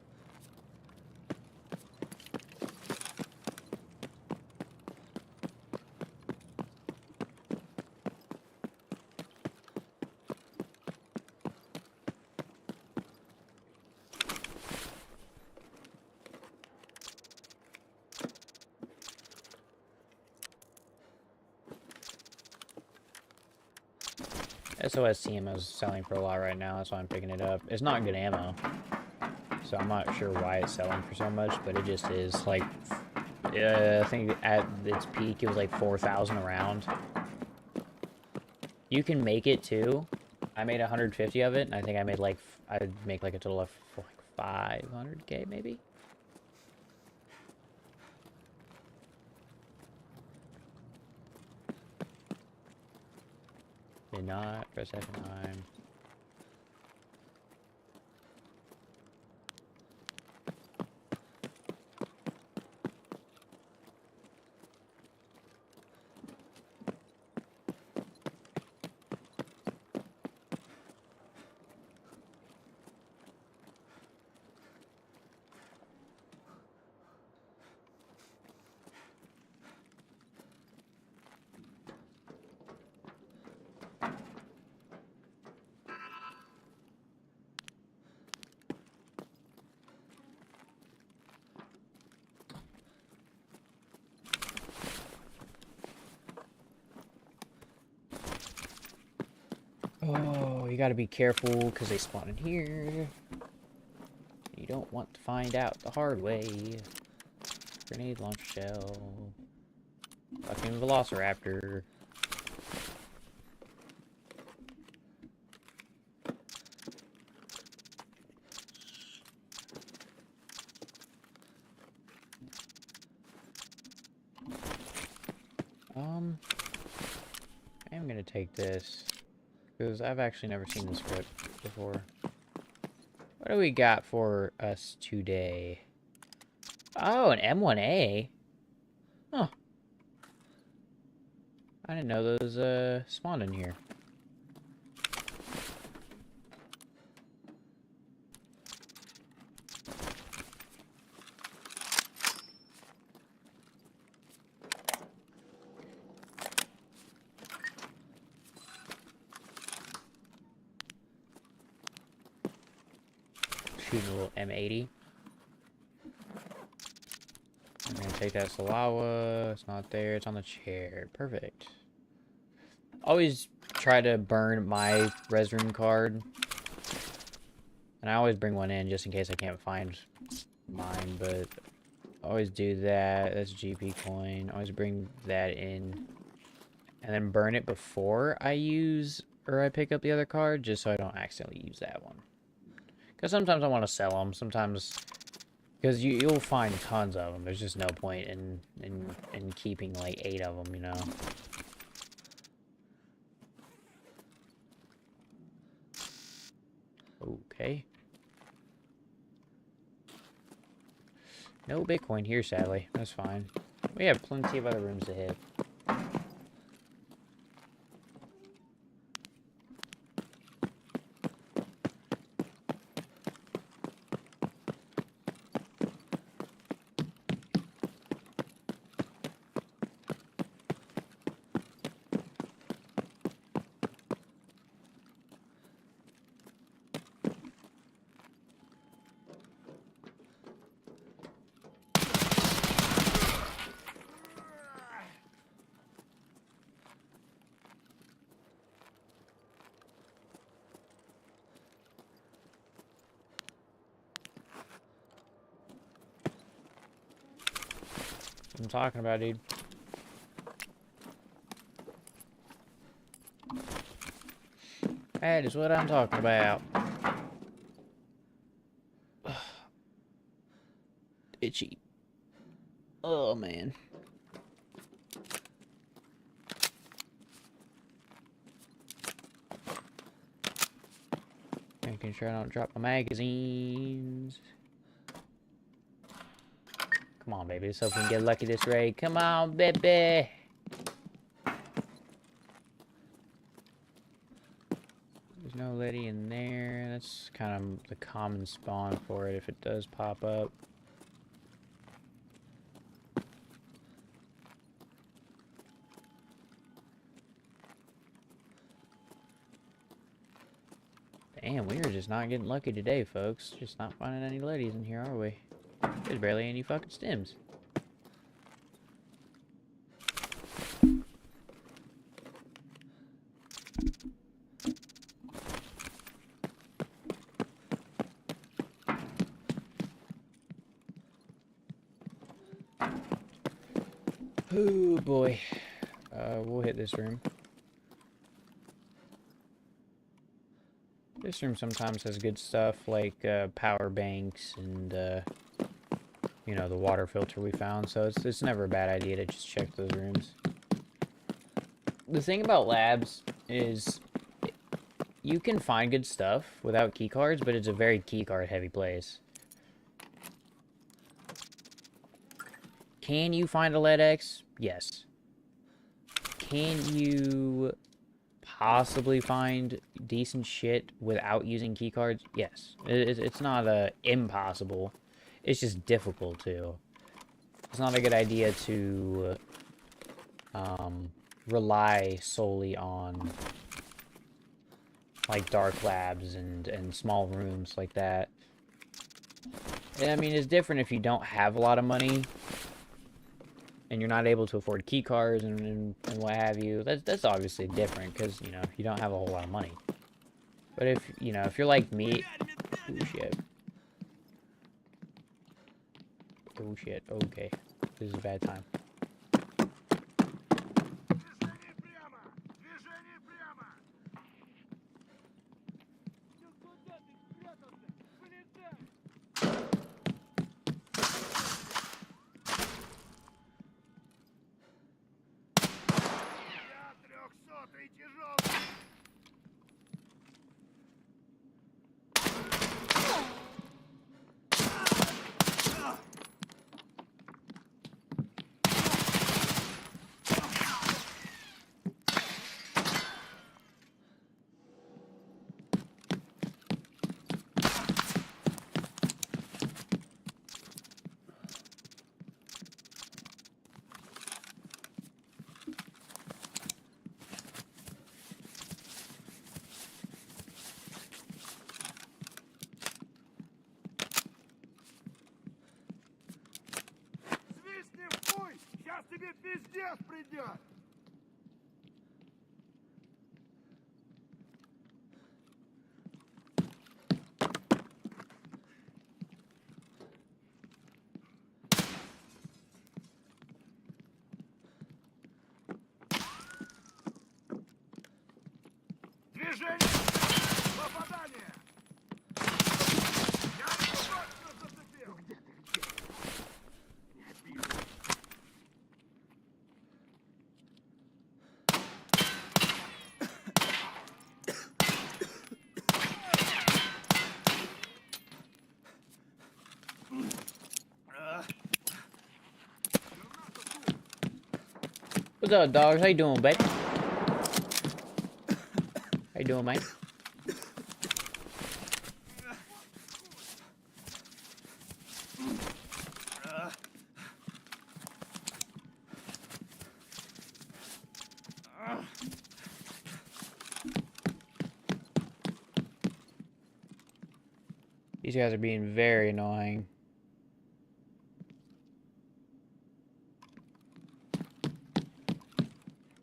SOS ammo is selling for a lot right now, that's why I'm picking it up. It's not good ammo, so I'm not sure why it's selling for so much, but it just is. Like, I think at its peak it was like 4,000 a round. You can make it too. I made 150 of it, and I think I'd make like a total of like 500k maybe. Did not for a second time. Oh, you gotta be careful because they spawn in here. You don't want to find out the hard way. Grenade launcher shell. Fucking velociraptor. I am gonna take this. Because I've actually never seen this script before. What do we got for us today? Oh, an M1A? Huh. I didn't know those, spawned in here. Shooting a little M80. I'm gonna take that Salawa. It's not there. It's on the chair. Perfect. Always try to burn my res room card. And I always bring one in just in case I can't find mine, but always do that. That's GP coin. Always bring that in. And then burn it before I use or I pick up the other card, just so I don't accidentally use that one. Because sometimes I want to sell them. Sometimes, because you'll find tons of them. There's just no point in keeping like 8 of them, you know. Okay. No Bitcoin here, sadly. That's fine. We have plenty of other rooms to hit. I'm talking about, dude. That is what I'm talking about. Itchy. Oh, man. Making sure I don't drop my magazines. Come on, baby. Let's hope we can get lucky this raid. Come on, baby. There's no lady in there. That's kind of the common spawn for it if it does pop up. Damn, we are just not getting lucky today, folks. Just not finding any ladies in here, are we? There's barely any fucking stems. Oh boy. We'll hit this room. This room sometimes has good stuff like power banks and you know, the water filter we found, so it's never a bad idea to just check those rooms. The thing about labs is you can find good stuff without keycards, but it's a very keycard heavy place. Can you find a lead X? Yes. Can you possibly find decent shit without using keycards? Yes. It's not impossible. It's just difficult to. It's not a good idea to rely solely on like dark labs and small rooms like that. And, I mean, it's different if you don't have a lot of money and you're not able to afford key cards and what have you. That's obviously different because, you know, you don't have a whole lot of money. But if, you know, if you're like me... Oh, shit. Oh, shit. Okay. This is a bad time. Сейчас тебе пиздец придет! Движение! Попадание! Я его точно зацепил! What's up, dogs? How you doing, babe? How you doing, man? These guys are being very annoying.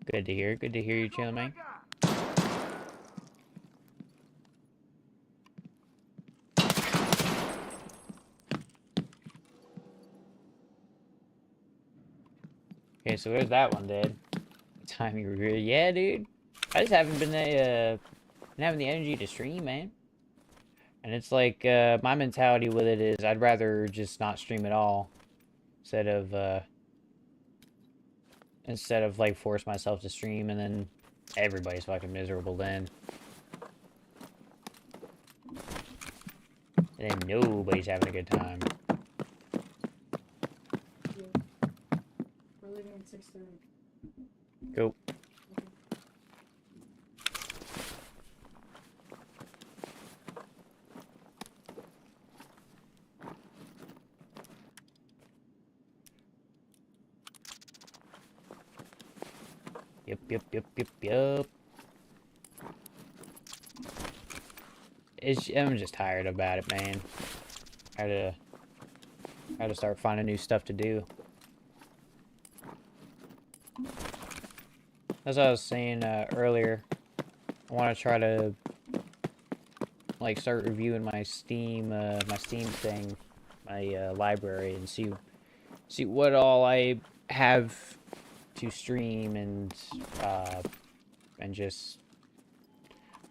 Good to hear. Good to hear you, chilling, man. Okay, so there's that one dead. Time you really, yeah, dude. I just haven't been having the energy to stream, man. And it's like my mentality with it is I'd rather just not stream at all, instead of like force myself to stream and then everybody's fucking miserable then. And then nobody's having a good time. Yeah. We're leaving at 6:30. Cool. Yep. I'm just tired about it, man. I had to start finding new stuff to do. As I was saying earlier, I want to try to like start reviewing my Steam thing, my library, and see what all I have to stream and just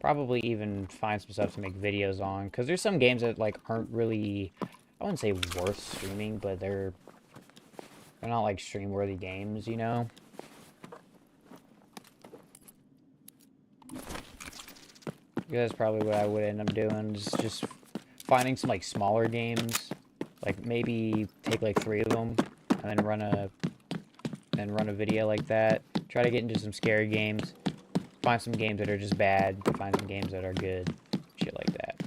probably even find some stuff to make videos on, because there's some games that like aren't really, I wouldn't say worth streaming, but they're not like stream worthy games, you know. That's probably what I would end up doing, is just finding some like smaller games, like maybe take like 3 of them and then run a video like that. Try to get into some scary games. Find some games that are just bad. Find some games that are good. Shit like that.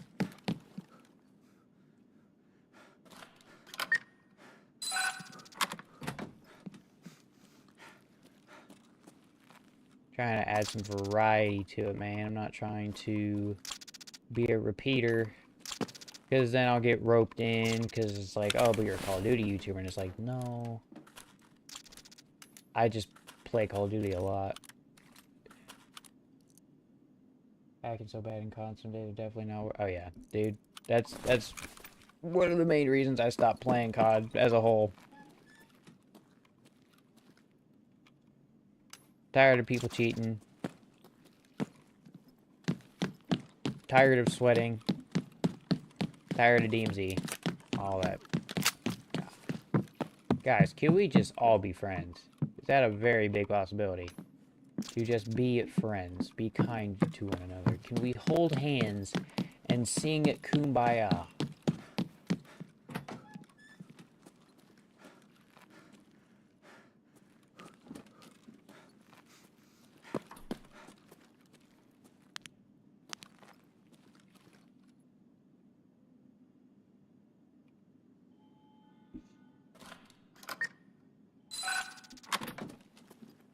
Trying to add some variety to it, man. I'm not trying to be a repeater, because then I'll get roped in, because it's like, oh, but you're a Call of Duty YouTuber, and it's like, no. I just play Call of Duty a lot. Acting so bad in constant data, definitely not. Oh yeah, dude, that's one of the main reasons I stopped playing COD as a whole. Tired of people cheating. Tired of sweating. Tired of DMZ. All that. Guys, can we just all be friends? Is that a very big possibility? To just be friends. Be kind to one another. Can we hold hands and sing Kumbaya?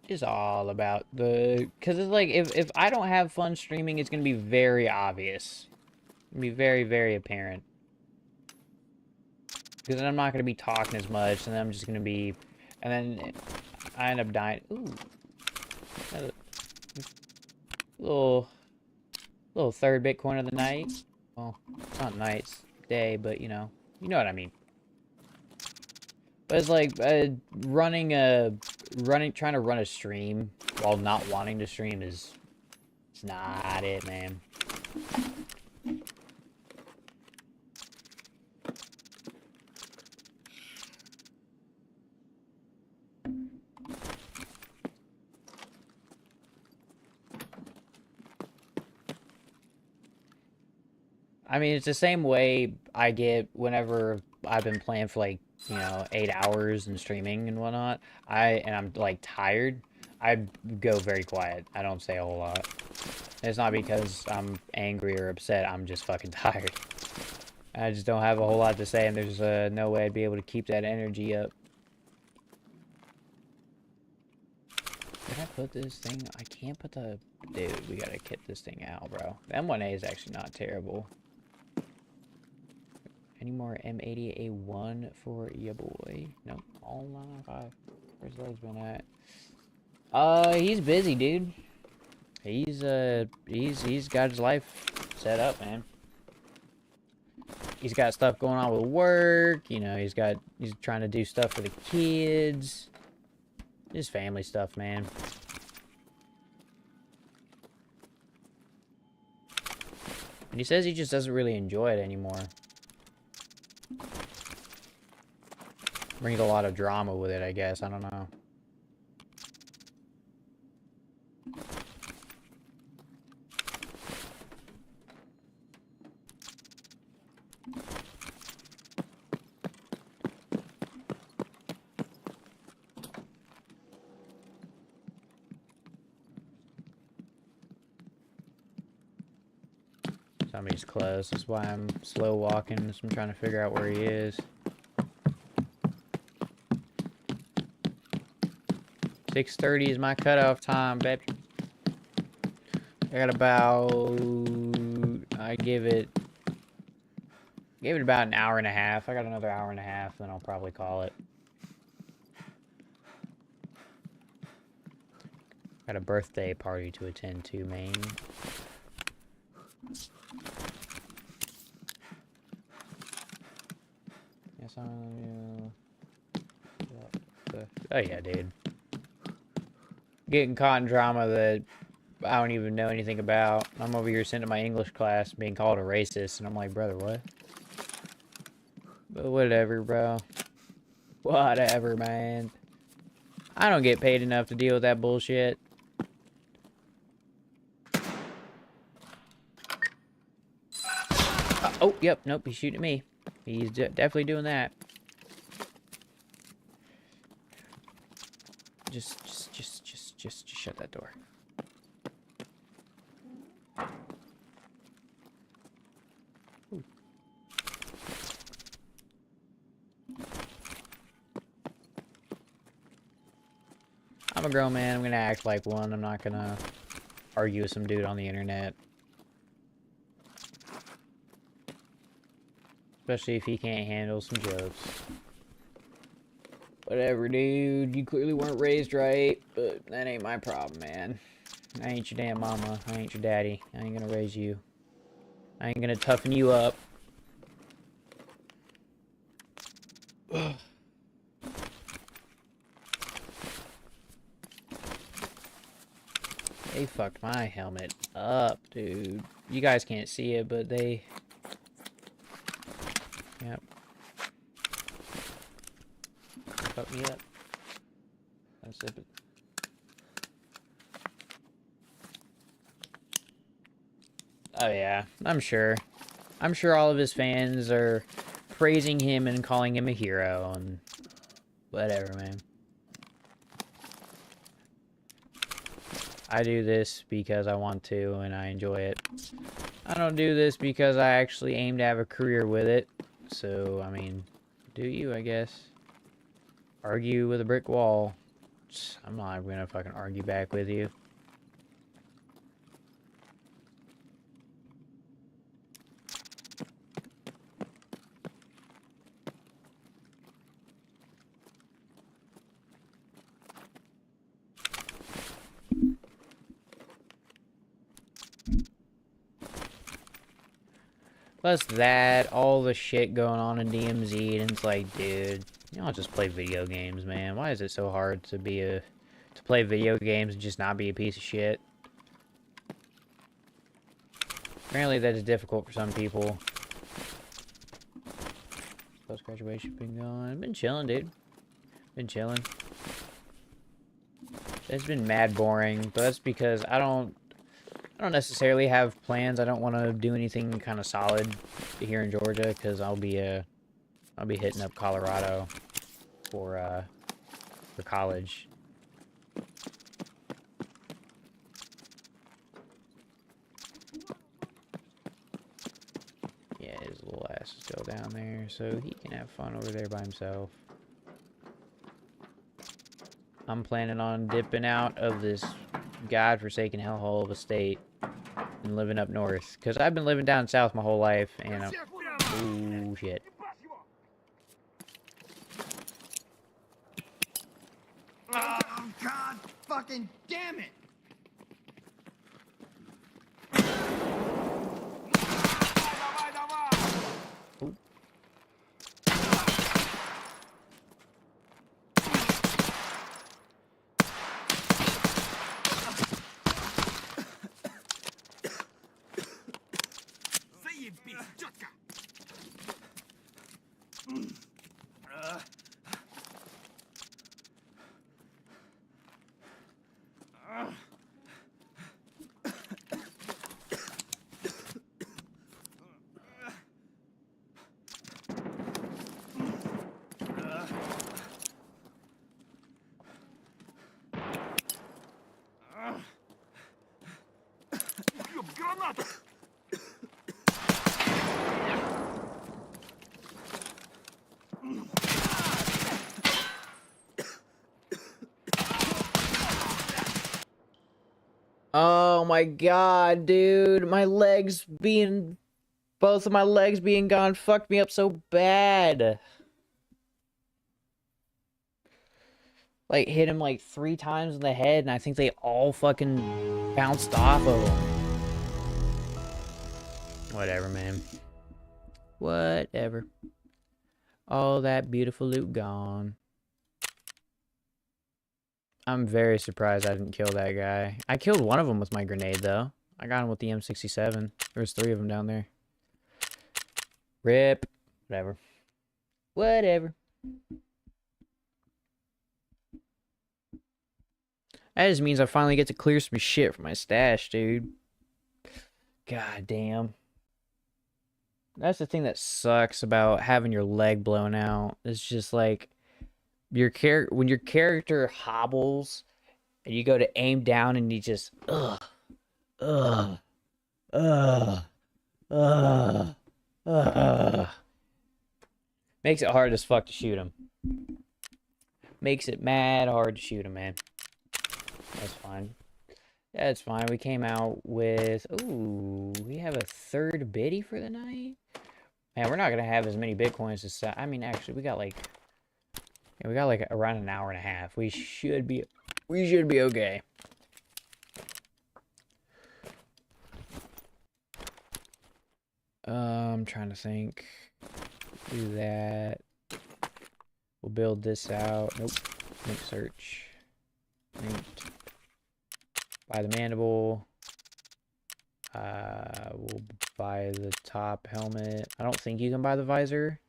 Is all about because it's like if I don't have fun streaming, it's gonna be very obvious. It's gonna be very, very apparent. Because then I'm not gonna be talking as much, and then I'm just gonna be, and then I end up dying. Ooh, a little third Bitcoin of the night. Well, it's not night, it's day, but you know what I mean. But it's like trying to run a stream while not wanting to stream it's not it, man. I mean, it's the same way I get whenever I've been playing for like, 8 hours and streaming and whatnot. I'm like tired. I go very quiet. I don't say a whole lot. It's not because I'm angry or upset. I'm just fucking tired. I just don't have a whole lot to say, and there's no way I'd be able to keep that energy up. Did I put this thing? I can't put the... Dude, we gotta kit this thing out, bro. The M1A is actually not terrible. Any more M80A1 for ya boy? Nope. All 995. Where's those been at? He's busy, dude. He's got his life set up, man. He's got stuff going on with work, you know, he's trying to do stuff for the kids. Just family stuff, man. And he says he just doesn't really enjoy it anymore. Brings a lot of drama with it, I guess. I don't know. Somebody's close. That's why I'm slow walking. So I'm trying to figure out where he is. 6:30 is my cutoff time, baby. I got about... I give it about an hour and a half. I got another hour and a half, then I'll probably call it. Got a birthday party to attend to, man. Yes, oh yeah, dude. Getting caught in drama that I don't even know anything about. I'm over here sitting to my English class being called a racist, and I'm like, brother, what? But whatever, bro. Whatever, man. I don't get paid enough to deal with that bullshit. Oh, yep, nope, he's shooting at me. He's definitely doing that. Just shut that door. Ooh. I'm a grown man. I'm gonna act like one. I'm not gonna argue with some dude on the internet. Especially if he can't handle some jokes. Whatever, dude. You clearly weren't raised right, but that ain't my problem, man. I ain't your damn mama. I ain't your daddy. I ain't gonna raise you. I ain't gonna toughen you up. They fucked my helmet up, dude. You guys can't see it, but they... Yep. Fuck me up. Unsip it. Oh yeah, I'm sure. I'm sure all of his fans are praising him and calling him a hero and whatever, man. I do this because I want to and I enjoy it. I don't do this because I actually aim to have a career with it. So, I mean, do you, I guess. Argue with a brick wall. I'm not gonna fucking argue back with you. Plus that, all the shit going on in DMZ, and it's like, dude, you don't just play video games, man. Why is it so hard to play video games and just not be a piece of shit? Apparently that is difficult for some people. Post-graduation been going. Been chilling, dude. Been chilling. It's been mad boring, but that's because I don't necessarily have plans. I don't want to do anything kind of solid here in Georgia because I'll be hitting up Colorado for college. little ass still down there, so he can have fun over there by himself. I'm planning on dipping out of this godforsaken hellhole of a state and living up north. Because I've been living down south my whole life, and I'm... Ooh, shit. Oh, God fucking damn it! Заебись, четко! Граната! Oh my god, dude. My legs being... Both of my legs being gone fucked me up so bad. Like, hit him like 3 times in the head, and I think they all fucking bounced off of him. Whatever, man. Whatever. All that beautiful loot gone. I'm very surprised I didn't kill that guy. I killed one of them with my grenade, though. I got him with the M67. There's 3 of them down there. Rip. Whatever. Whatever. That just means I finally get to clear some shit from my stash, dude. God damn. That's the thing that sucks about having your leg blown out. It's just like when your character hobbles and you go to aim down and you just ugh. Makes it hard as fuck to shoot him. Makes it mad hard to shoot him, man. That's fine. That's fine. We came out with... Ooh, we have a 3rd biddy for the night? Man, we're not going to have as many Bitcoins as... I mean, actually, we got like... Yeah, we got like around an hour and a half. We should be okay. I'm trying to think. Do that. We'll build this out. Nope. Make search. Right. Buy the mandible. We'll buy the top helmet. I don't think you can buy the visor.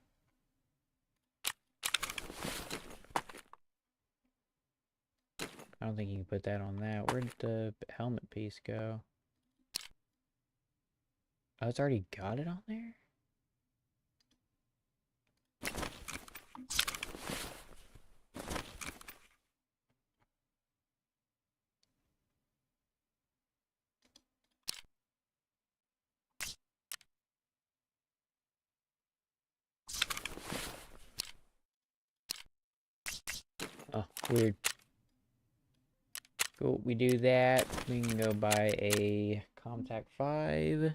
I don't think you can put that on that. Where'd the helmet piece go? Oh, it's already got it on there? Oh, weird. Cool, we do that. We can go buy a Comtac 5.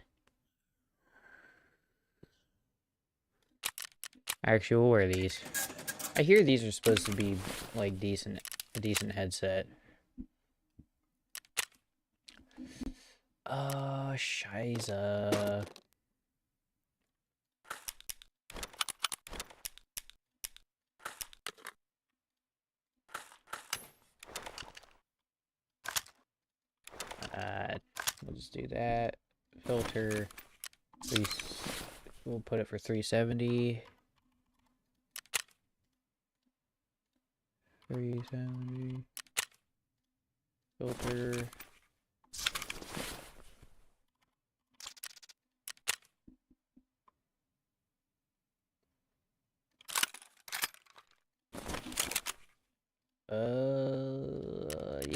Actually, we'll wear these. I hear these are supposed to be, like, a decent headset. Shiza. We'll just do that. Filter. We'll put it for 370. 370. Filter.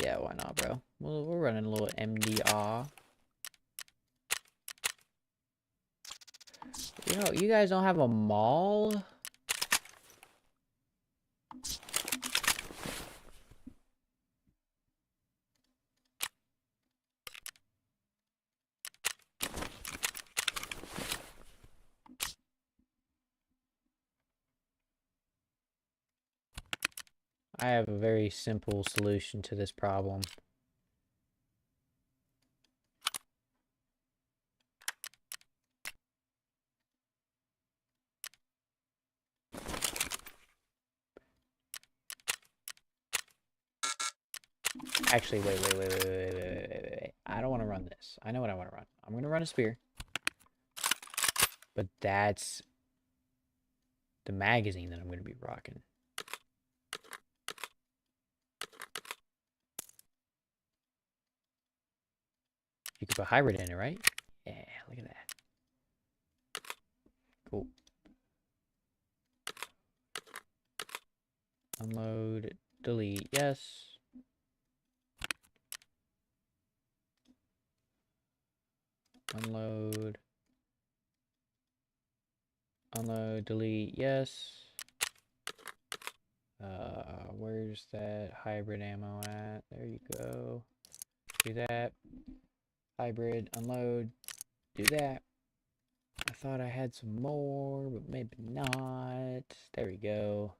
Yeah, why not, bro? We're running a little MDR. You know, you guys don't have a mall? I have a very simple solution to this problem. Actually, wait. I don't want to run this. I know what I want to run. I'm going to run a spear. But that's the magazine that I'm going to be rocking. You could put hybrid in it, right? Yeah, look at that. Cool. Unload, delete, yes. Unload. Unload, delete, yes. Where's that hybrid ammo at? There you go. Do that. Hybrid, unload, do that. I thought I had some more, but maybe not. There we go.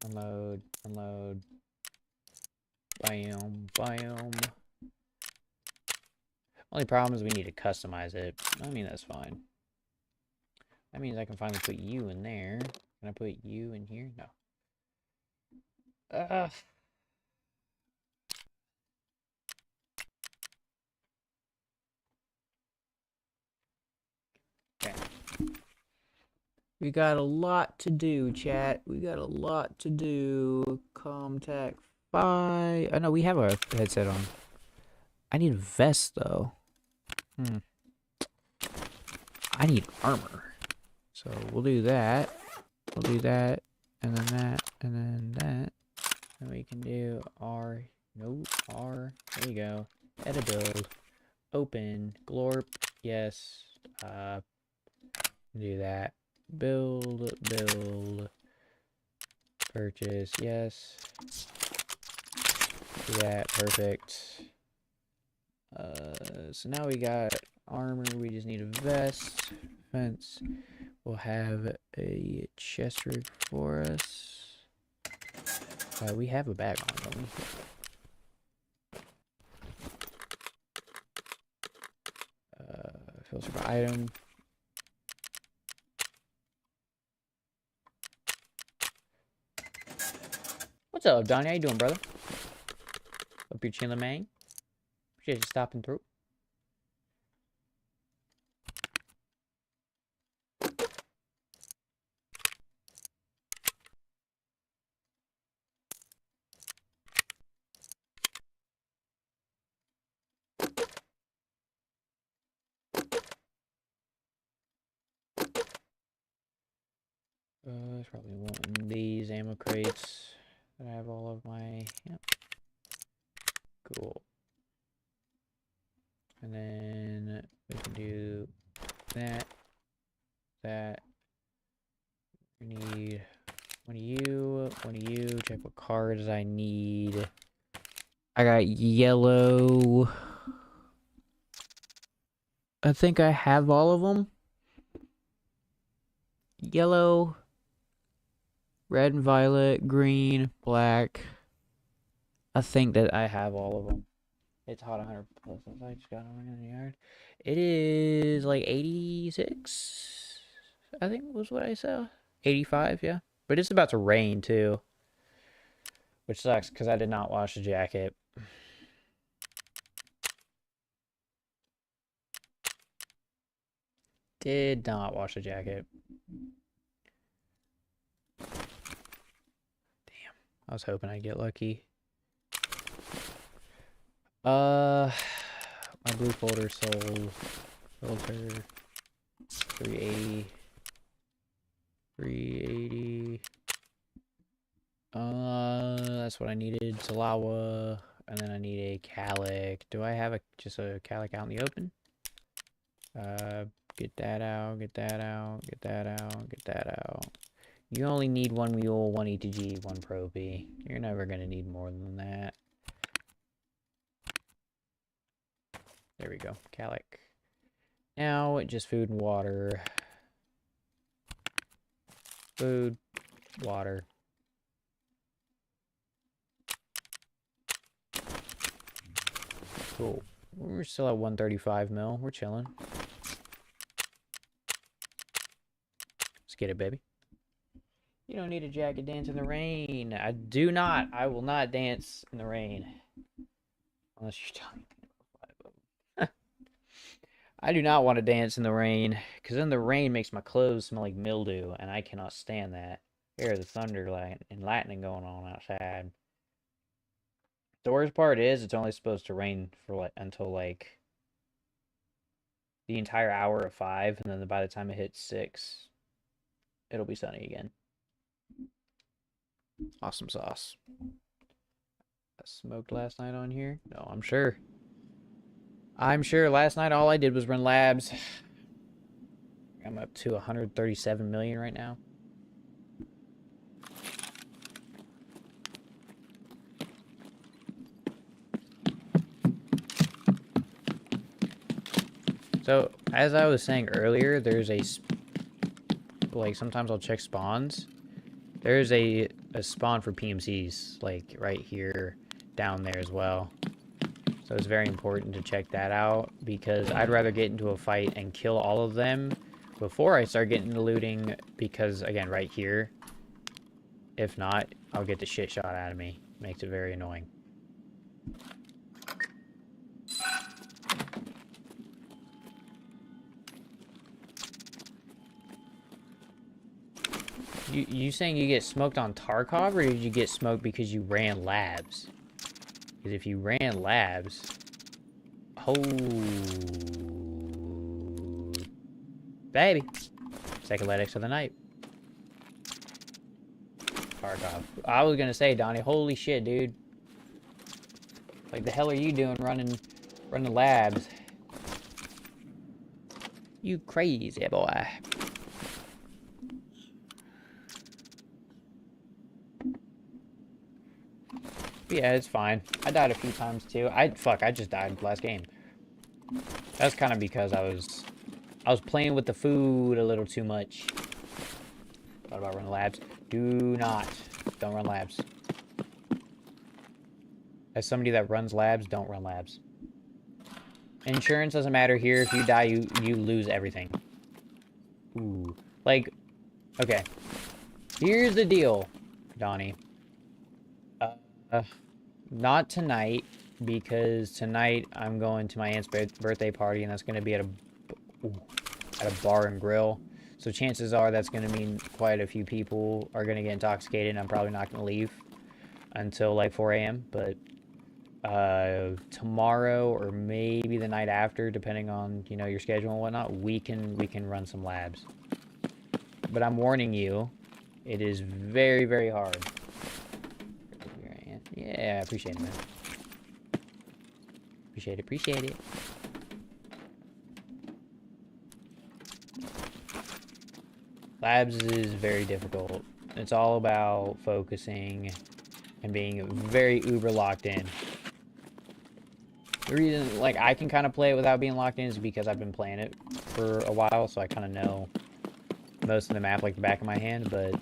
Unload, unload. Bam, bam. Only problem is we need to customize it. I mean, that's fine. That means I can finally put you in there. Can I put you in here? No. Okay. We got a lot to do, chat. We got a lot to do. Contact 5. I know we have our headset on. I need a vest, though. I need armor. So we'll do that. We'll do that. And then that. And then that. And we can do R. No, R. There you go. Edit build. Open. Glorp. Yes. Do that. Build. Build. Purchase. Yes. Do that. Perfect. So now we got armor. We just need a vest. Fence. We'll have a chest rig for us. We have a bag on, don't we? Filter by item. What's up, Donnie? How you doing, brother? Hope you're chilling, man. Appreciate you stopping through. It's probably one of these ammo crates that I have all of my. Yep. Cool. And then we can do that. That. We need one of you. One of you. Check what cards I need. I got yellow. I think I have all of them. Yellow, red and violet, green, black. I think that I have all of them. It's hot 100 plus. I just got them in the yard. It is like 86, I think was what I saw. 85, yeah. But it's about to rain too. Which sucks because I did not wash the jacket. Did not wash the jacket. Damn. I was hoping I'd get lucky. My blue folder sold. Filter. 380. 380. That's what I needed. Salawa. And then I need a calic. Do I have just a calic out in the open? Get that out, get that out, get that out, get that out. You only need 1 mule, 1 ETG, 1 propy. You're never gonna need more than that. There we go. Calic. Now, just food and water. Food, water. Cool. We're still at 135 mil. We're chilling. Let's get it, baby. You don't need a jacket, dance in the rain. I do not. I will not dance in the rain. Unless you're telling me. I do not want to dance in the rain, because then the rain makes my clothes smell like mildew, and I cannot stand that. Hear the thunder and lightning going on outside. The worst part is it's only supposed to rain for until like the entire hour of 5, and then by the time it hits 6, it'll be sunny again. Awesome sauce. I smoked last night on here? No, I'm sure. I'm sure last night all I did was run labs. I'm up to 137 million right now. So, as I was saying earlier, there's a... Like, sometimes I'll check spawns. There's a spawn for PMCs, like, right here, down there as well. So it's very important to check that out, because I'd rather get into a fight and kill all of them before I start getting into looting, because, again, right here, if not, I'll get the shit shot out of me. Makes it very annoying. You saying you get smoked on Tarkov, or did you get smoked because you ran labs? Because if you ran labs... Oh... Baby. Second Letics of the night. Tarkov. I was gonna say, Donnie, holy shit, dude. Like, the hell are you doing running labs? You crazy boy. Yeah, it's fine. I died a few times too. I just died last game. That's kind of because I was playing with the food a little too much. Thought about running labs. Don't run labs. As somebody that runs labs, don't run labs. Insurance doesn't matter here. If you die, you lose everything. Ooh. Like, okay. Here's the deal, Donnie. Not tonight, because tonight I'm going to my aunt's birthday party, and that's going to be at a bar and grill. So chances are that's going to mean quite a few people are going to get intoxicated, and I'm probably not going to leave until like 4 a.m. But tomorrow or maybe the night after, depending on, you know, your schedule and whatnot, we can run some labs. But I'm warning you, it is very, very hard. Yeah, I appreciate it, man. Appreciate it. Labs is very difficult. It's all about focusing and being very uber locked in. The reason, like, I can kind of play it without being locked in is because I've been playing it for a while, so I kind of know most of the map like the back of my hand, but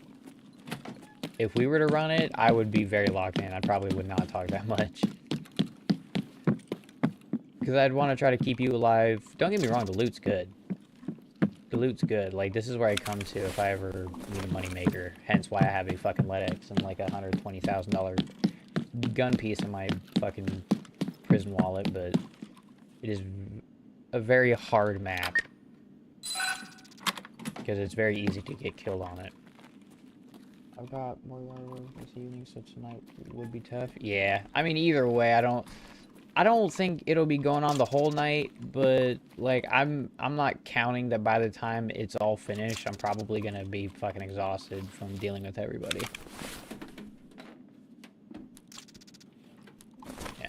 if we were to run it, I would be very locked in. I probably would not talk that much. Because I'd want to try to keep you alive. Don't get me wrong, the loot's good. The loot's good. Like, this is where I come to if I ever need a moneymaker. Hence why I have a fucking Ledex and like a $120,000 gun piece in my fucking prison wallet. But it is a very hard map. Because it's very easy to get killed on it. I've got more water this evening, so tonight would be tough. Yeah, I mean, either way, I don't think it'll be going on the whole night, but like I'm not counting that by the time it's all finished, I'm probably gonna be fucking exhausted from dealing with everybody. Yeah,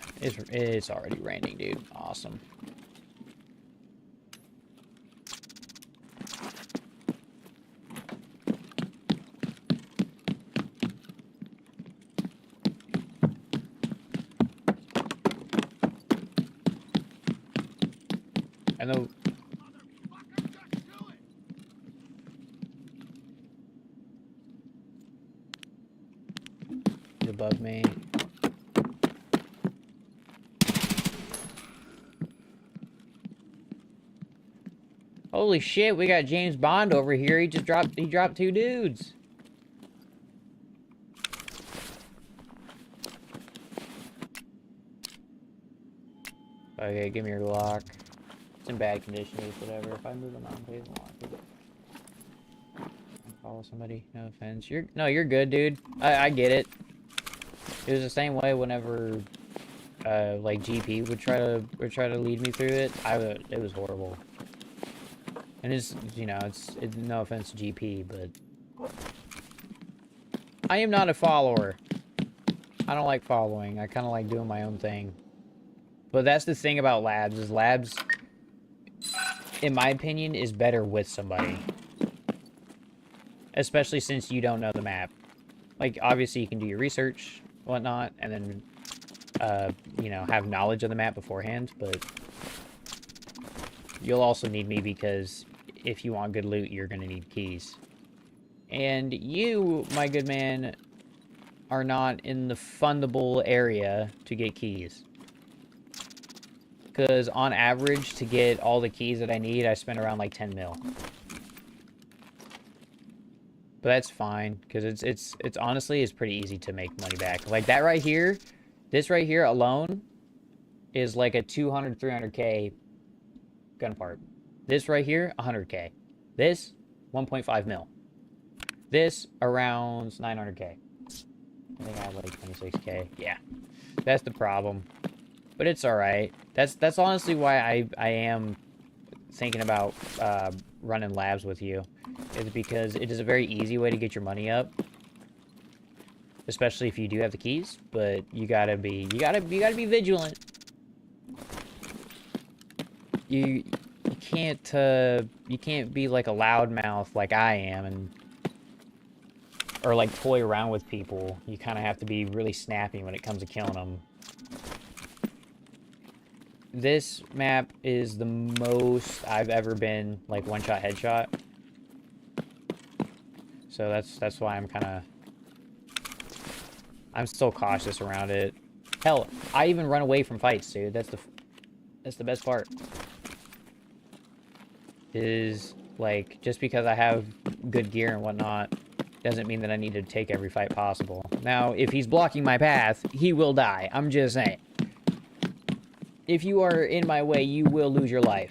it's already raining, dude. Awesome. I know. Motherfucker, just do it! He's above me. Holy shit, we got James Bond over here. He dropped 2 dudes. Okay, give me your lock. It's in bad condition, it's whatever. If I move the mountain, please lock it. Follow somebody, no offense. You're good, dude. I get it. It was the same way whenever like GP would try to lead me through it. It was horrible. And it's, you know, it's no offense to GP, but I am not a follower. I don't like following. I kind of like doing my own thing. But that's the thing about labs, is labs, in my opinion, is better with somebody. Especially since you don't know the map. Like, obviously you can do your research, whatnot, and then, you know, have knowledge of the map beforehand, but you'll also need me because if you want good loot, you're gonna need keys. And you, my good man, are not in the fundable area to get keys. Because on average, to get all the keys that I need, I spend around like 10 mil. But that's fine, because it's honestly, it's pretty easy to make money back. Like that right here, this right here alone is like a 200, 300k gun part. This right here, 100k. This, 1.5 mil. This, around 900k. I think I have like 26k. Yeah, that's the problem. But it's alright. That's honestly why I am thinking about running labs with you. Is because it is a very easy way to get your money up. Especially if you do have the keys, but you gotta be vigilant. You can't be like a loudmouth like I am and or like toy around with people. You kind of have to be really snappy when it comes to killing them. This map is the most I've ever been like one-shot headshot. So that's why I'm still cautious around it. Hell, I even run away from fights, dude. That's the best part. Is like just because I have good gear and whatnot doesn't mean that I need to take every fight possible. Now, if he's blocking my path, he will die. I'm just saying. If you are in my way, you will lose your life.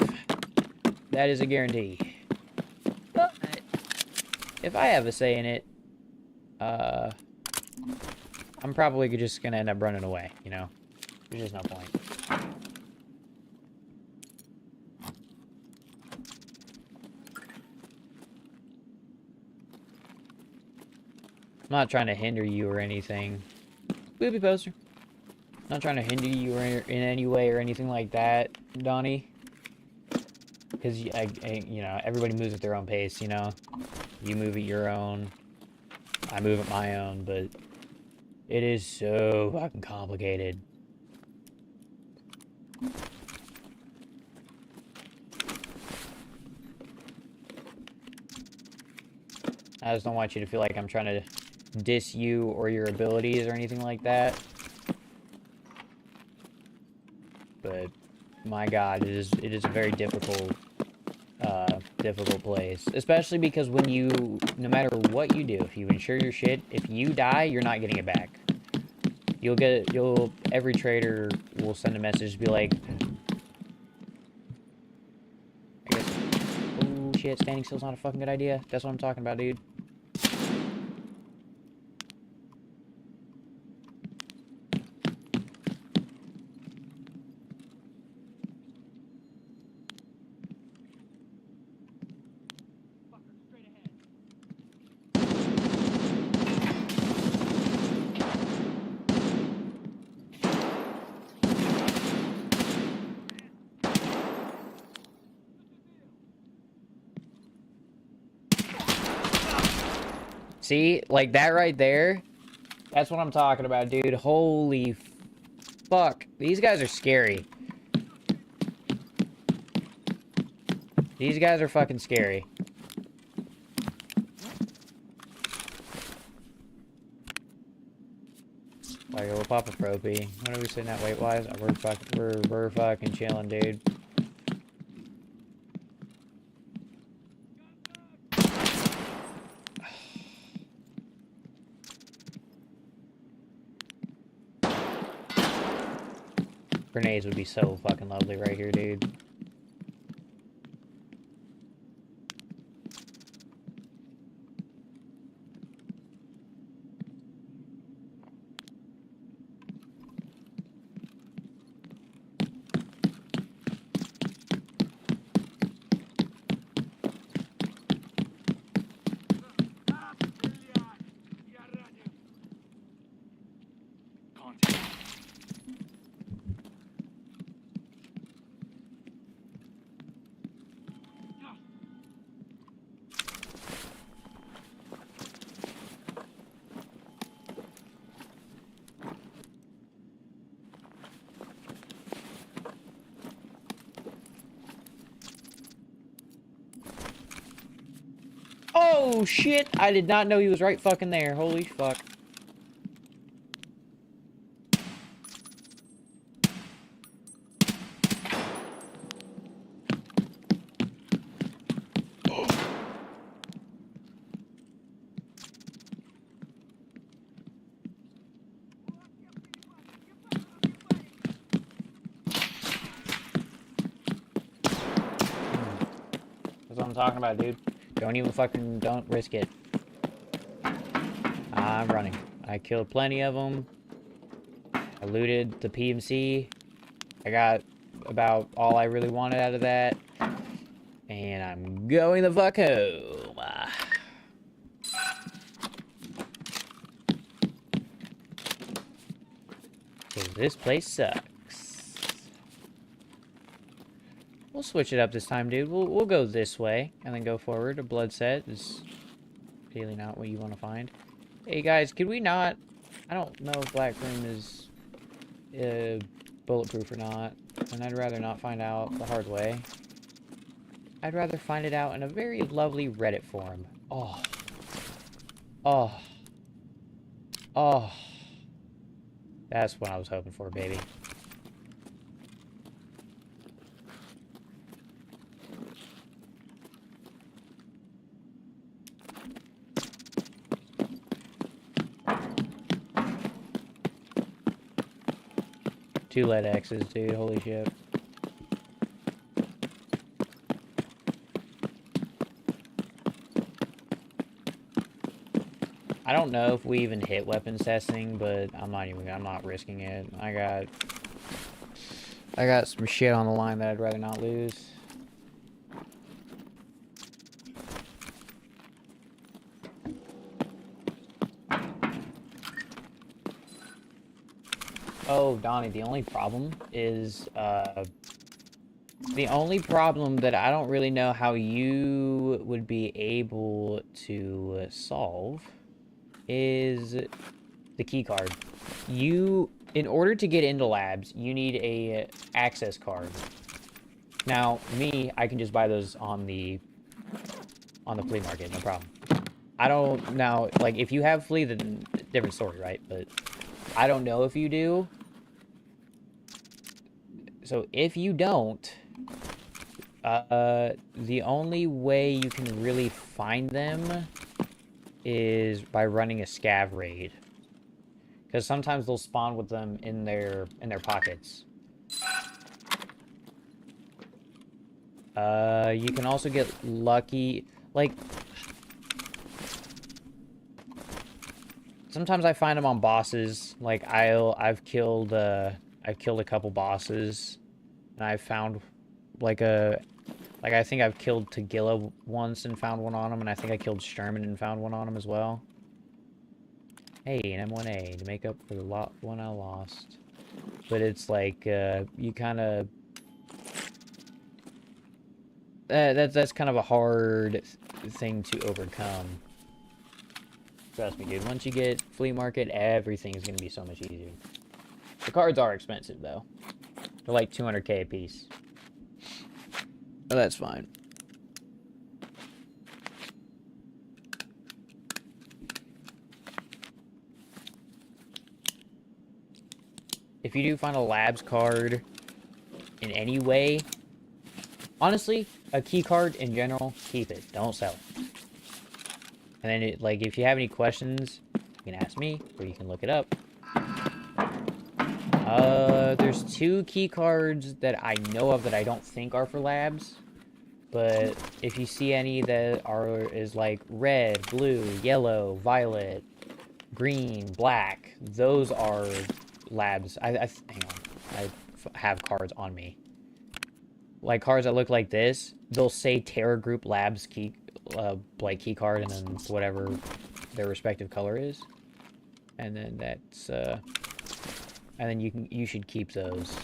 That is a guarantee. But if I have a say in it, I'm probably just gonna end up running away, you know? There's just no point. I'm not trying to hinder you or anything. Booby poster. Not trying to hinder you in any way or anything like that, Donnie. Because, you know, everybody moves at their own pace, you know? You move at your own. I move at my own, but it is so fucking complicated. I just don't want you to feel like I'm trying to diss you or your abilities or anything like that. But my God, it is a very difficult place, especially because when no matter what you do, if you insure your shit, if you die, you're not getting it back. Every trader will send a message to be like, I guess, oh shit, standing still's not a fucking good idea. That's what I'm talking about, dude. See, like that right there, that's what I'm talking about, dude. Holy fuck. These guys are scary. These guys are fucking scary. Like, we'll pop a propy. What are we sitting at weight-wise? We're fucking chilling, dude. Grenades would be so fucking lovely right here, dude. Oh, shit! I did not know he was right fucking there. Holy fuck. That's what I'm talking about, dude. Don't risk it. I'm running. I killed plenty of them. I looted the PMC. I got about all I really wanted out of that. And I'm going the fuck home. Cause this place sucks. We'll switch it up this time, dude. We'll go this way and then go forward. A blood set is really not what you want to find. Hey guys, could we not? I don't know if Black Room is bulletproof or not, and I'd rather not find out the hard way. I'd rather find it out in a very lovely Reddit forum. Oh. Oh. Oh. That's what I was hoping for, baby. Two lead X's, dude. Holy shit. I don't know if we even hit weapons testing, but I'm not risking it. I got some shit on the line that I'd rather not lose. Oh, Donnie, the only problem is, the only problem that I don't really know how you would be able to solve is the key card. In order to get into labs, you need a access card. Now, I can just buy those on the flea market, no problem. Now, like, if you have flea, then different story, right? But I don't know if you do. So if you don't, the only way you can really find them is by running a scav raid. Because sometimes they'll spawn with them in their pockets. You can also get lucky, like, sometimes I find them on bosses. Like, I've killed a couple bosses, and I've found, like, I think I've killed Tagilla once and found one on him, and I think I killed Sherman and found one on him as well. Hey, an M1A to make up for the one I lost. But it's like, you kind of... that's kind of a hard thing to overcome. Trust me, dude. Once you get flea market, everything's going to be so much easier. The cards are expensive, though. They're like 200k a piece. But that's fine. if you do find a labs card in any way, honestly, a key card in general, keep it. Don't sell it. And then, like, if you have any questions, you can ask me, or you can look it up. There's 2 key cards that I know of that I don't think are for labs. But if you see any that is like red, blue, yellow, violet, green, black, those are labs. Hang on. I have cards on me. Like cards that look like this, they'll say Terror Group Labs like key card, and then whatever their respective color is, and then and then you should keep those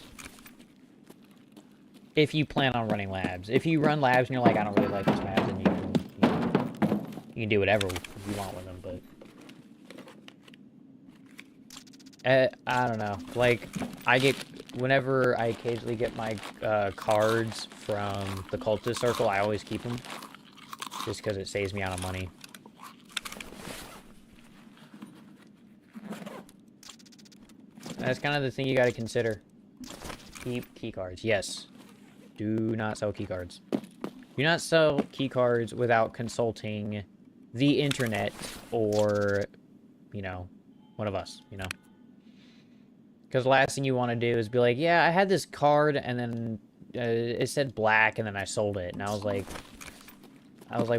if you plan on running labs. If you run labs and you're like, I don't really like this map, then you can do whatever you want with them. But I don't know. Like whenever I occasionally get my cards from the cultist circle, I always keep them just because it saves me out of money. That's kind of the thing you got to consider. Keep key cards. Yes. Do not sell key cards. Do not sell key cards without consulting the internet or, you know, one of us, you know. Because the last thing you want to do is be like, yeah, I had this card, and then it said black, and then I sold it. And I was like,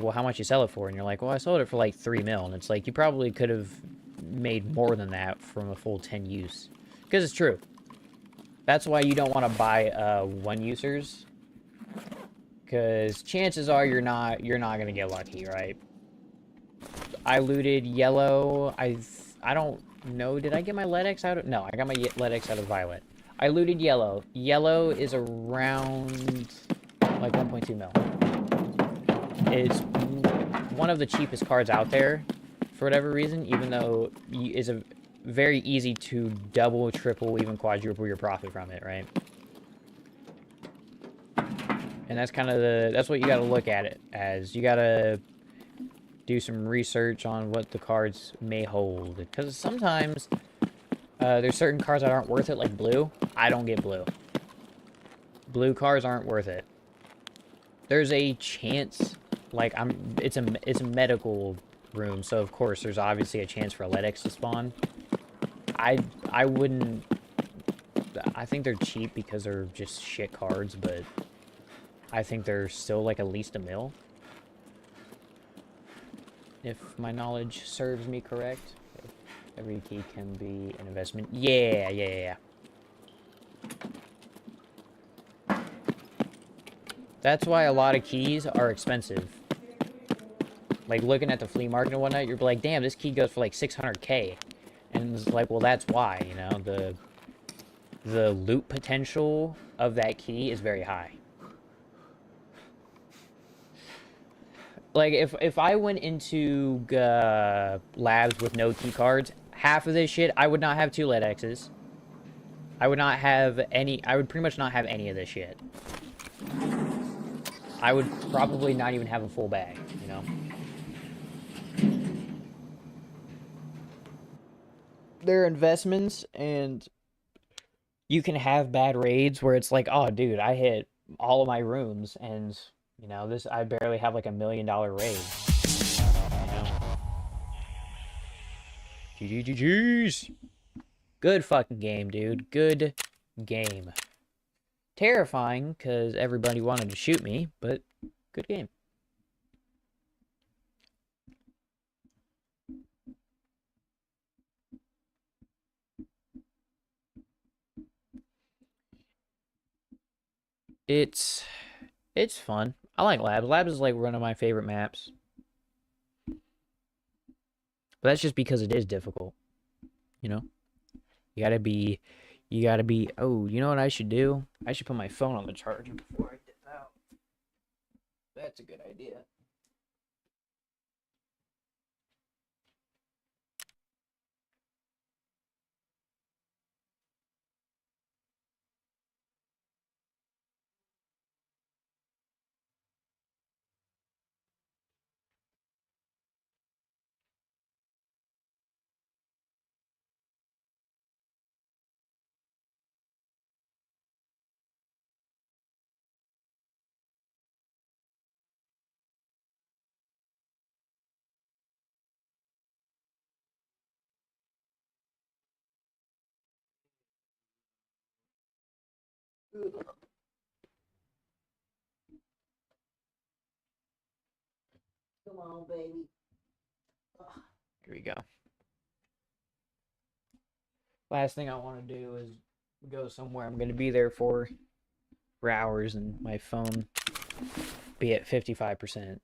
well, how much you sell it for? And you're like, well, I sold it for like 3 mil. And it's like, you probably could have made more than that from a full 10 use. Because it's true. That's why you don't want to buy one users. Because chances are you're not gonna get lucky, right? I looted yellow. I don't know. Did I get my LEDX out of? No, I got my LEDX out of violet. I looted yellow. Yellow is around like 1.2 mil. It's one of the cheapest cards out there for whatever reason, even though it's a very easy to double, triple, even quadruple your profit from it, right? And that's kind of that's what you got to look at it as. You got to do some research on what the cards may hold, because sometimes there's certain cards that aren't worth it, like blue. I don't get blue. Blue cards aren't worth it. There's a chance, like it's a medical room, so of course there's obviously a chance for Athletics to spawn. I wouldn't. I think they're cheap because they're just shit cards, but I think they're still like at least a mil. If my knowledge serves me correct. Every key can be an investment. Yeah. That's why a lot of keys are expensive. Like, looking at the flea market and whatnot, you're like, damn, this key goes for like 600K. And it's like, well, that's why, you know, the loot potential of that key is very high. Like, if I went into labs with no key cards, half of this shit, I would not have 2 lead X's. I would not have any, I would pretty much not have any of this shit. I would probably not even have a full bag, you know? They're investments, and you can have bad raids where it's like, oh, dude, I hit all of my rooms, and, you know, I barely have like $1 million raid. You know? GGGG's. Good fucking game, dude. Good game. Terrifying, because everybody wanted to shoot me, but good game. It's fun. I like Labs. Labs is like one of my favorite maps. But that's just because it is difficult. You know? You gotta be, oh, you know what I should do? I should put my phone on the charger before I dip out. That's a good idea. Come on, baby. Here we go. Last thing I want to do is go somewhere I'm going to be there for hours and my phone be at 55%.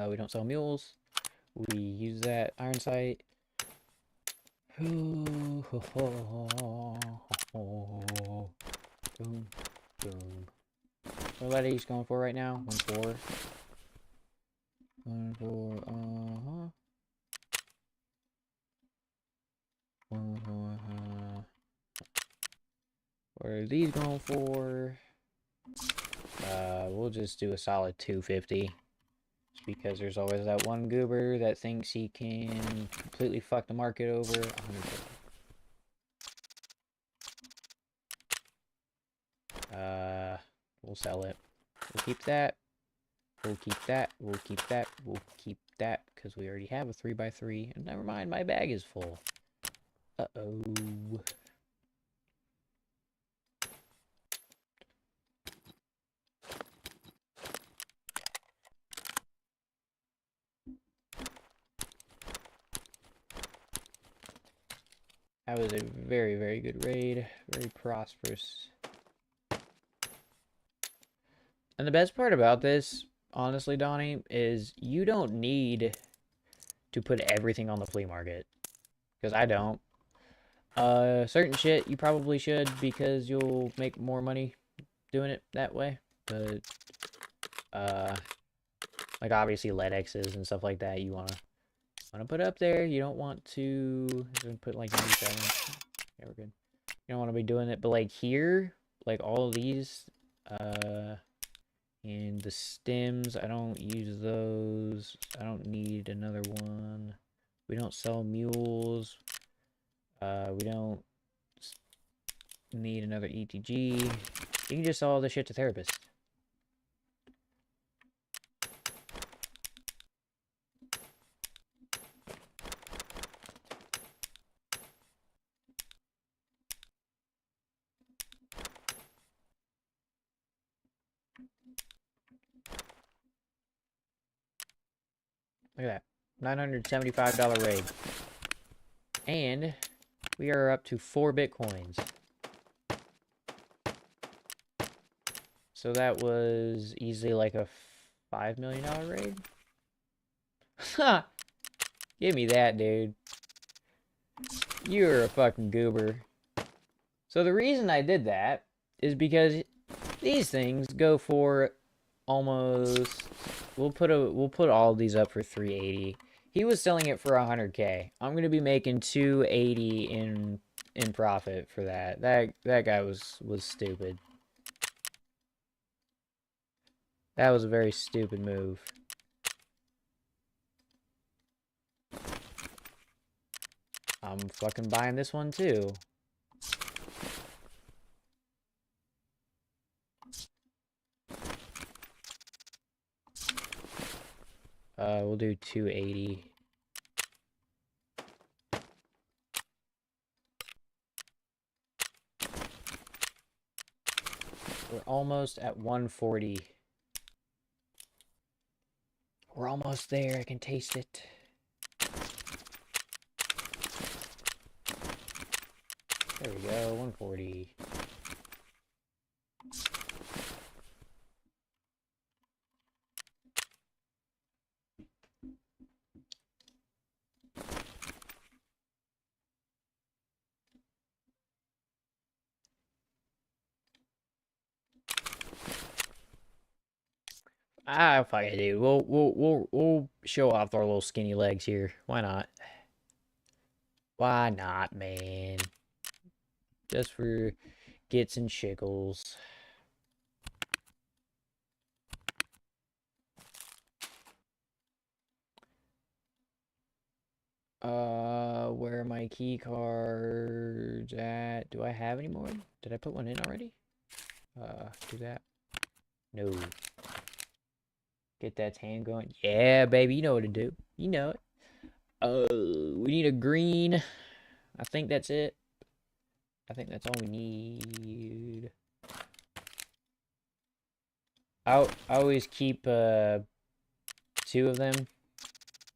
We don't sell mules. We use that iron sight. Boom, boom. What letter he's going for right now? 1-4. 1-4. 1-4. What are these going for? We'll just do a solid 250. Just because there's always that one goober that thinks he can completely fuck the market over. 150. We'll sell it. We'll keep that. We'll keep that. We'll keep that. We'll keep that because we already have a 3x3. And never mind, my bag is full. Uh-oh. That was a very, very good raid. Very prosperous. And the best part about this, honestly, Donnie, is you don't need to put everything on the flea market. Because I don't. Certain shit you probably should because you'll make more money doing it that way. But, like obviously LEDXs and stuff like that you wanna put up there. You don't want to put like 97. Yeah, we're good. You don't want to be doing it, but like here, like all of these, and the stems, I don't use those. I don't need another one. We don't sell mules. We don't need another ETG. You can just sell all this shit to therapists. Look at that. $975 raid. And we are up to 4 bitcoins. So that was easily like a $5 million raid. Ha! Give me that, dude. You're a fucking goober. So the reason I did that is because these things go for almost. We'll put all of these up for 380. He was selling it for 100K. I'm gonna be making 280 in profit for that. That guy was stupid. That was a very stupid move. I'm fucking buying this one too. We'll do 280. We're almost at 140. We're almost there. I can taste it. There we go. 140. Ah, fuck it, dude. We'll show off our little skinny legs here. Why not? Why not, man? Just for gits and shiggles. Where are my key cards at? Do I have any more? Did I put one in already? Do that. No. Get that tan going. Yeah, baby, you know what to do. You know it. We need a green. I think that's it. I think that's all we need. I always keep 2 of them.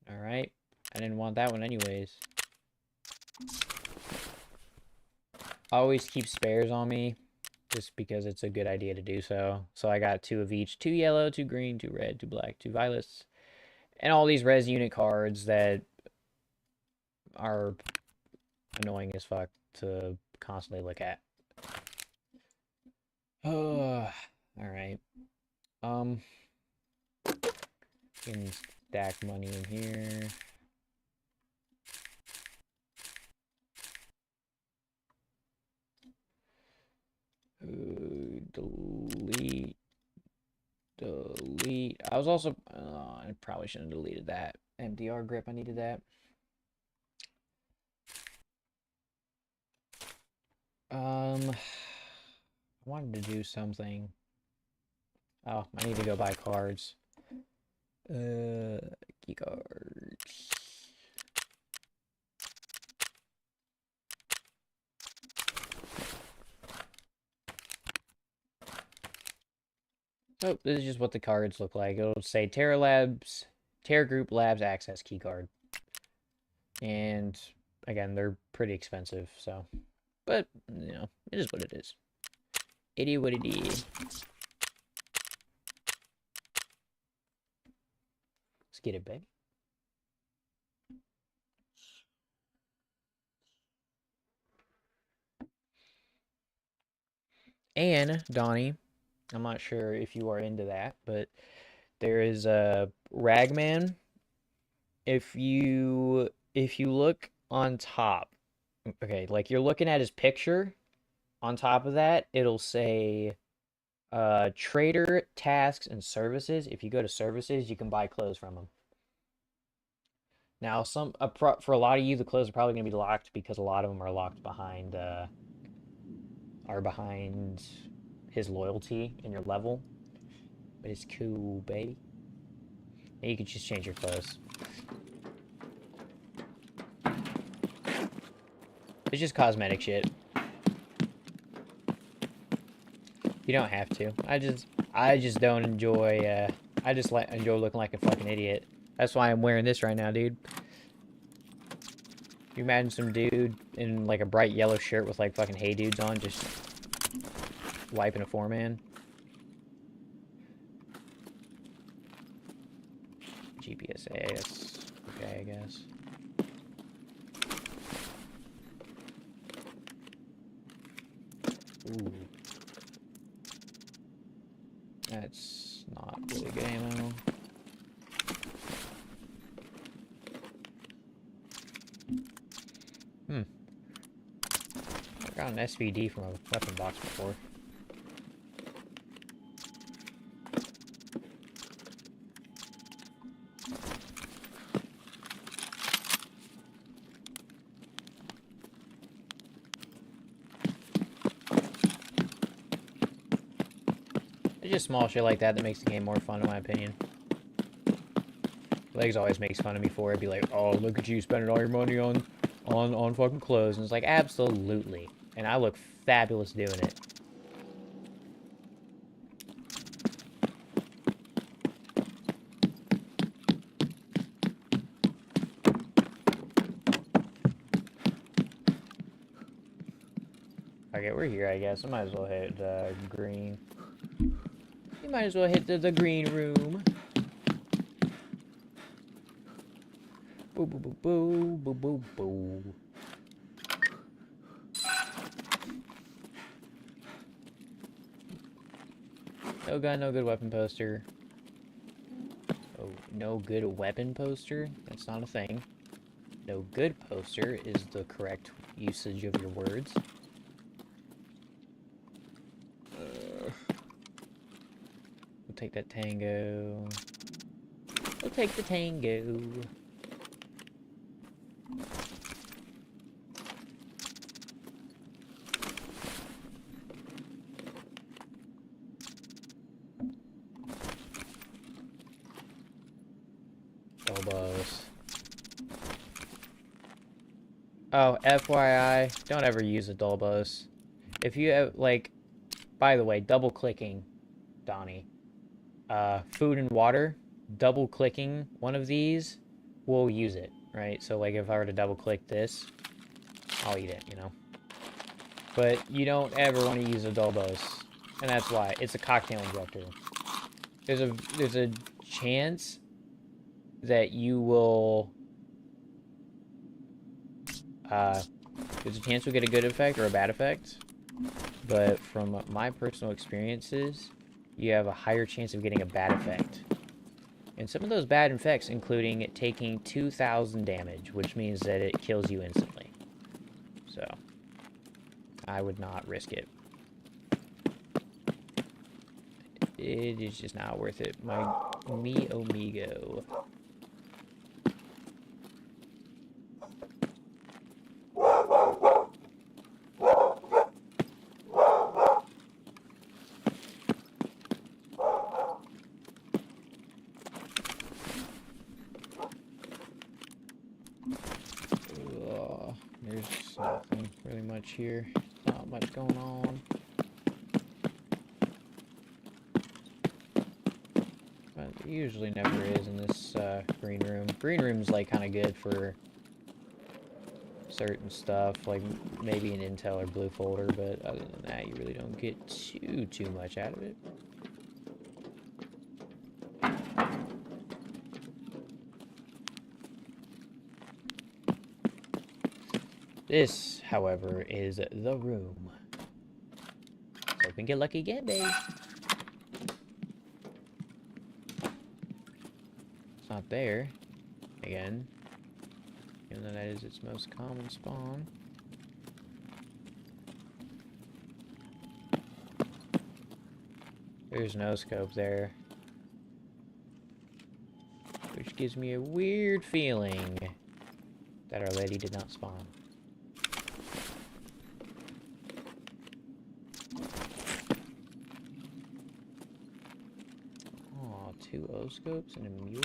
Alright. I didn't want that one anyways. I always keep spares on me, just because it's a good idea to do so. So I got 2 of each. 2 yellow, 2 green, 2 red, 2 black, 2 violets. And all these res unit cards that are annoying as fuck to constantly look at. Oh, alright. Can stack money in here. Delete. Delete. I was also... I probably shouldn't have deleted that. MDR grip, I needed that. I wanted to do something. Oh, I need to go buy cards. Key cards. Oh, this is just what the cards look like. It'll say Terra Labs, Terra Group Labs Access Key Card. And, again, they're pretty expensive, so. But, you know, it is what it is. It is what it is. Let's get it, baby. And, Donnie, I'm not sure if you are into that, but there is a Ragman. If you look on top, okay, like you're looking at his picture, on top of that, it'll say trader, tasks, and services. If you go to services, you can buy clothes from him. Now, for a lot of you, the clothes are probably going to be locked because a lot of them are locked behind his loyalty in your level. But it's cool, baby. And you can just change your clothes. It's just cosmetic shit. You don't have to. I just don't enjoy. I just enjoy looking like a fucking idiot. That's why I'm wearing this right now, dude. You imagine some dude in like a bright yellow shirt with like fucking Hey Dudes on, just wiping a 4-man. GPSA, okay, I guess. Ooh. That's not really good ammo. I got an SVD from a weapon box before. It's just small shit like that that makes the game more fun, in my opinion. Legs always makes fun of me for it. Be like, oh, look at you spending all your money on fucking clothes. And it's like, absolutely. And I look fabulous doing it. Okay, we're here, I guess. I might as well hit green. You might as well hit the green room. Boo, boo, boo, boo, boo, boo, boo. No gun, no good weapon poster. Oh, no good weapon poster? That's not a thing. No good poster is the correct usage of your words. We'll take that tango. We'll take the tango. Elbows. Oh, FYI, don't ever use a Dulbos. If you have, like, by the way, double clicking, Donnie, food and water, double clicking one of these will use it, right? So, like, if I were to double click this, I'll eat it, you know? But you don't ever want to use a Dulbos, and that's why. It's a cocktail injector. There's a chance that you will, there's a chance you'll get a good effect or a bad effect. But from my personal experiences, you have a higher chance of getting a bad effect. And some of those bad effects including taking 2,000 damage, which means that it kills you instantly. So, I would not risk it. It is just not worth it. Me amigo. There's nothing really much here. Not much going on. But there usually never is in this green room. Green room's like kind of good for certain stuff, like maybe an intel or blue folder, but other than that, you really don't get too much out of it. This, however, is the room. So we can get lucky again, babe. It's not there. Again. Even though that is its most common spawn. There's no scope there. Which gives me a weird feeling that Our Lady did not spawn. Oh, 2 O-scopes and a mule?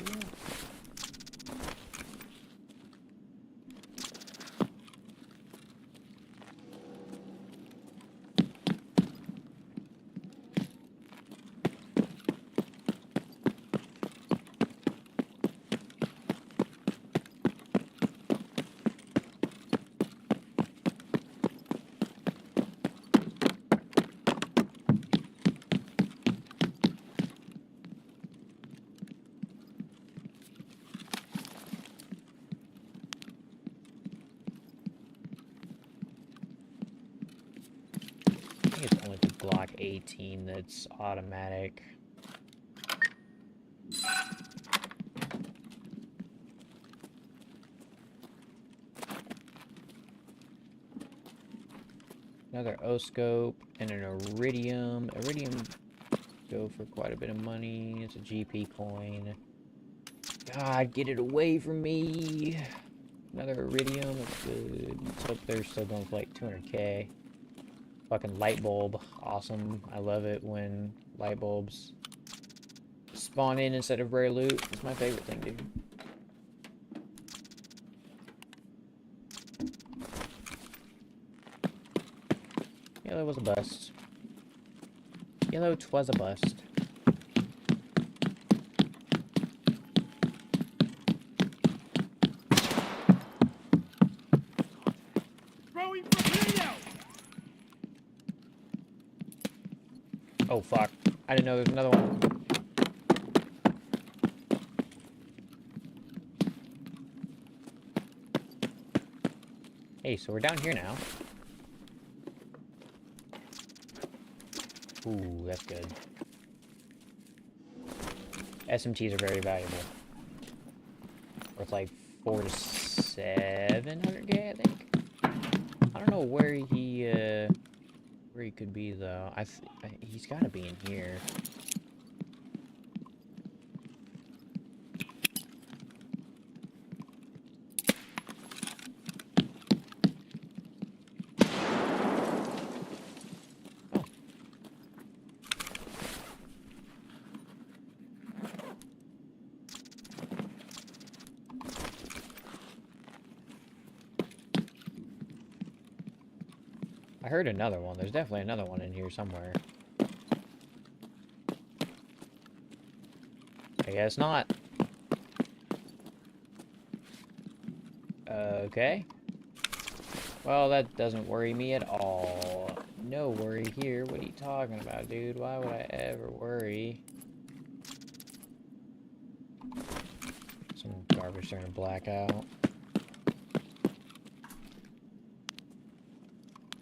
I think it's only the Glock 18 that's automatic. Another O-scope and an iridium. Iridium go for quite a bit of money. It's a GP coin. God, get it away from me. Another iridium. That's good. Let's hope they're still going for like 200k. Fucking light bulb. Awesome. I love it when light bulbs spawn in instead of rare loot. It's my favorite thing, dude. Yellow was a bust. Yellow twas a bust. Throwing torpedo! Oh fuck. I didn't know there was another one. Hey, so we're down here now. Ooh, that's good. SMTs are very valuable. Worth like 400 to 700k, I think. I don't know where he could be though. He's got to be in here. I heard another one. There's definitely another one in here somewhere. I guess not. Okay. Well, that doesn't worry me at all. No worry here. What are you talking about, dude? Why would I ever worry? Some garbage starting to black out.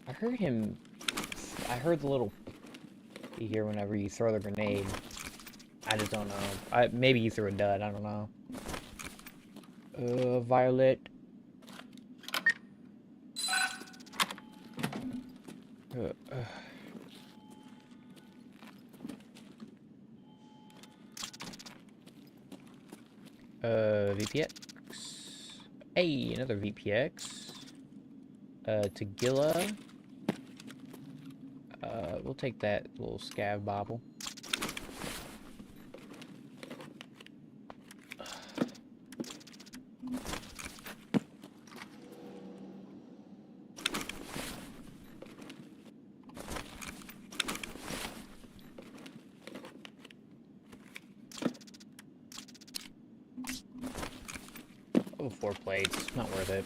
I heard him... I heard the little... You hear whenever you throw the grenade. I just don't know. Maybe you threw a dud. I don't know. Violet. VPX. Hey, another VPX. Tagilla. We'll take that little scav bobble. Oh, 4 plates. Not worth it.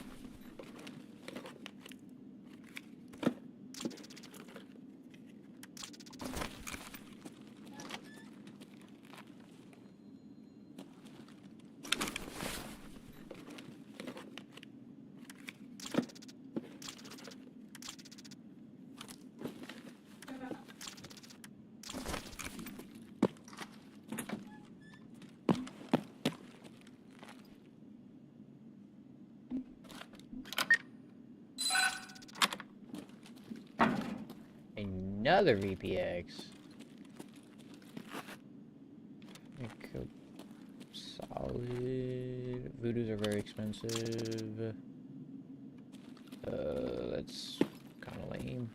Another VPX. Solid. Voodoos are very expensive. That's kind of lame.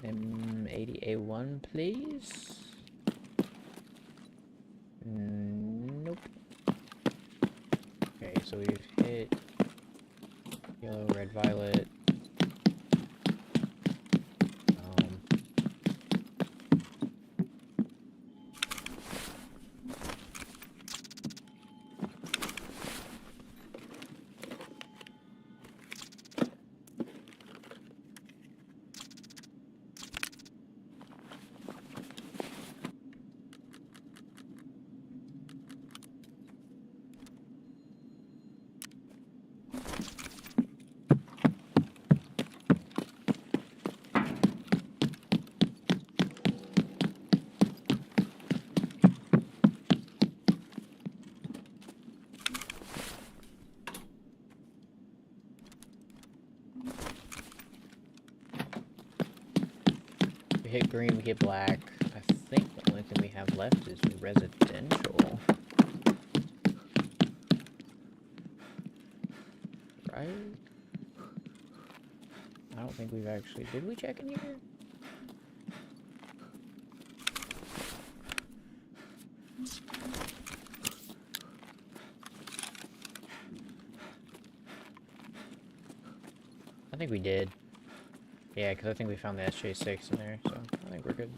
M80A1, please. Nope. Okay, so we've hit yellow, red, violet. We hit green, we hit black. I think the only thing we have left is residential. Right? I don't think we've actually... Did we check in here? I think we did. Yeah, because I think we found the SJ6 in there, so I think we're good.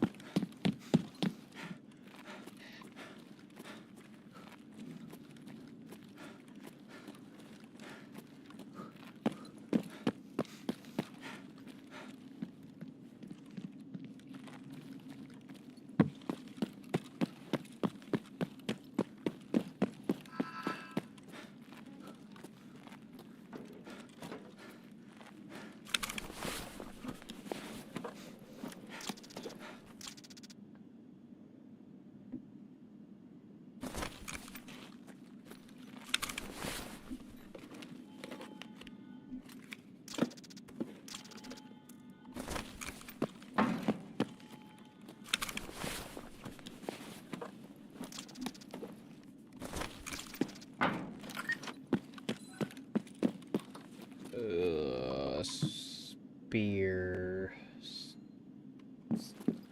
Spear.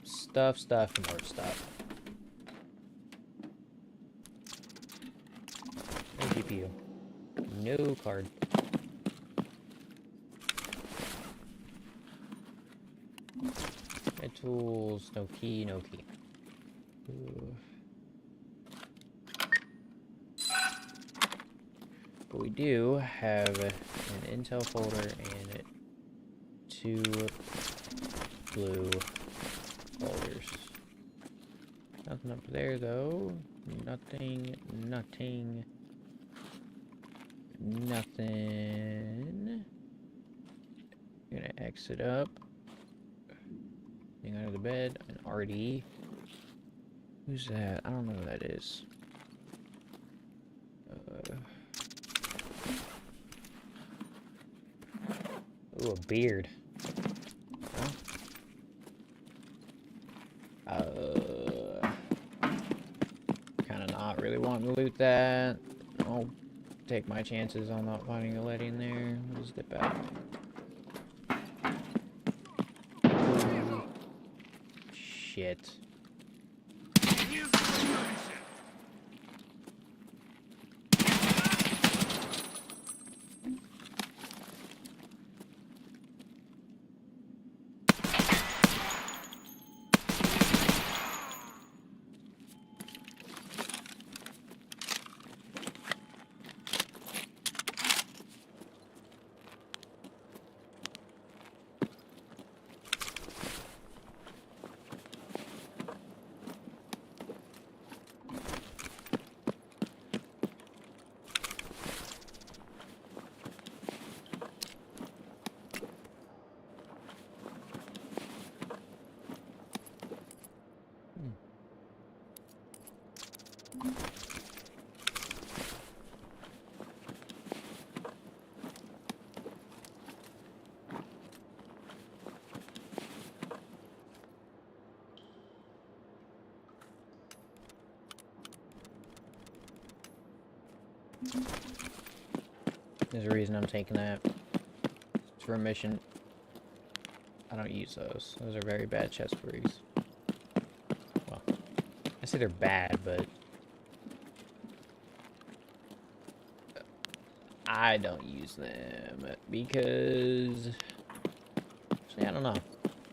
Stuff, and more stuff. No GPU. No card. tools, no key, no key. Ooh. But we do have an intel folder and 2 blue folders. Nothing up there though. Nothing. I'm gonna exit up. Getting out of the bed. An RD. Who's that? I don't know who that is. Ooh, a beard. Kinda not really wanting to loot that. I'll take my chances on not finding a lead in there. Let's dip out. Shit. There's a reason I'm taking that. It's for a mission. I don't use those. Those are very bad chest frees. Well, I say they're bad, but I don't use them because actually, I don't know.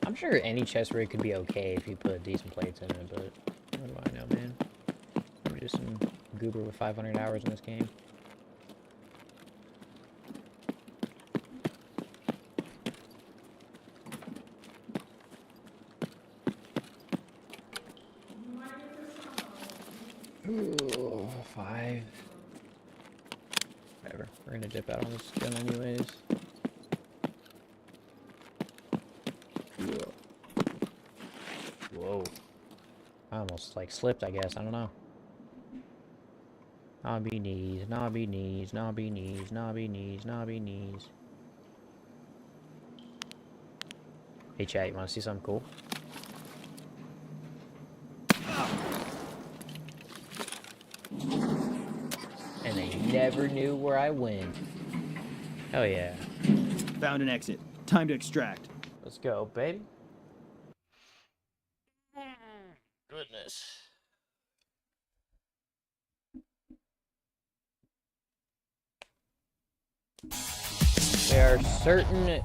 I'm sure any chest rig could be okay if you put decent plates in it, but what do I know, man? I'm just some goober with 500 hours in this game. Ooh, 5. Whatever. We're gonna dip out on this gun anyways. Whoa. I almost like slipped, I guess. I don't know. Knobby knees, knobby knees, knobby knees, knobby knees, knobby knees. Hey chat, you wanna see something cool? And they never knew where I went. Hell yeah. Found an exit. Time to extract. Let's go, baby. Goodness. There are certain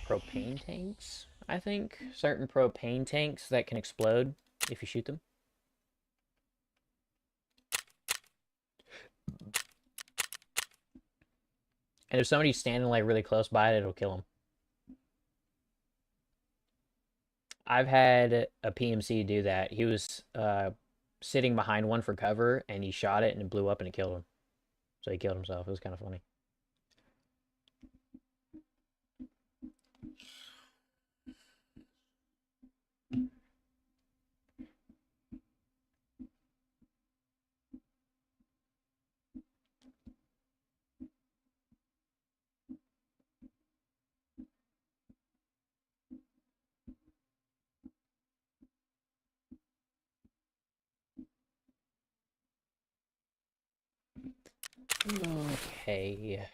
propane tanks, I think. Certain propane tanks that can explode if you shoot them. And if somebody's standing like really close by it, it'll kill them. I've had a PMC do that. He was sitting behind one for cover, and he shot it, and it blew up, and it killed him. So he killed himself. It was kind of funny. Okay.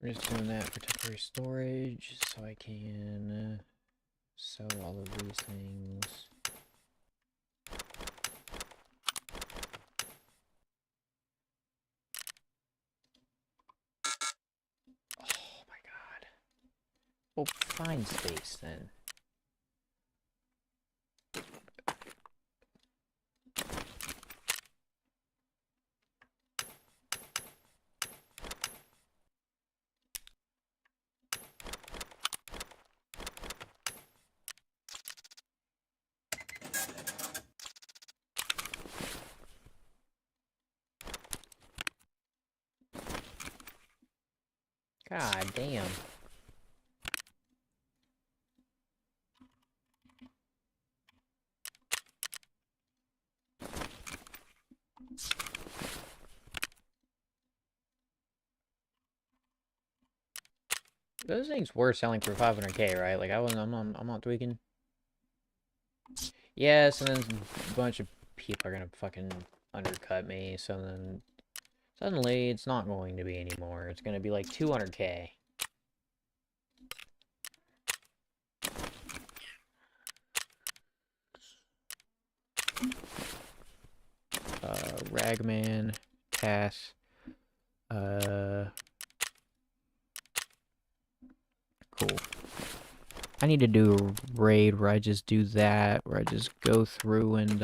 We're just doing that for temporary storage so I can sell all of these things. Oh my god. Well, find space then. God damn. Those things were selling for 500k, right? Like I'm not tweaking. Yes, and then a bunch of people are gonna fucking undercut me, so then suddenly it's not going to be anymore. It's gonna be like 200k. Ragman, Cass, cool. I need to do a raid where I just do that, where I just go through and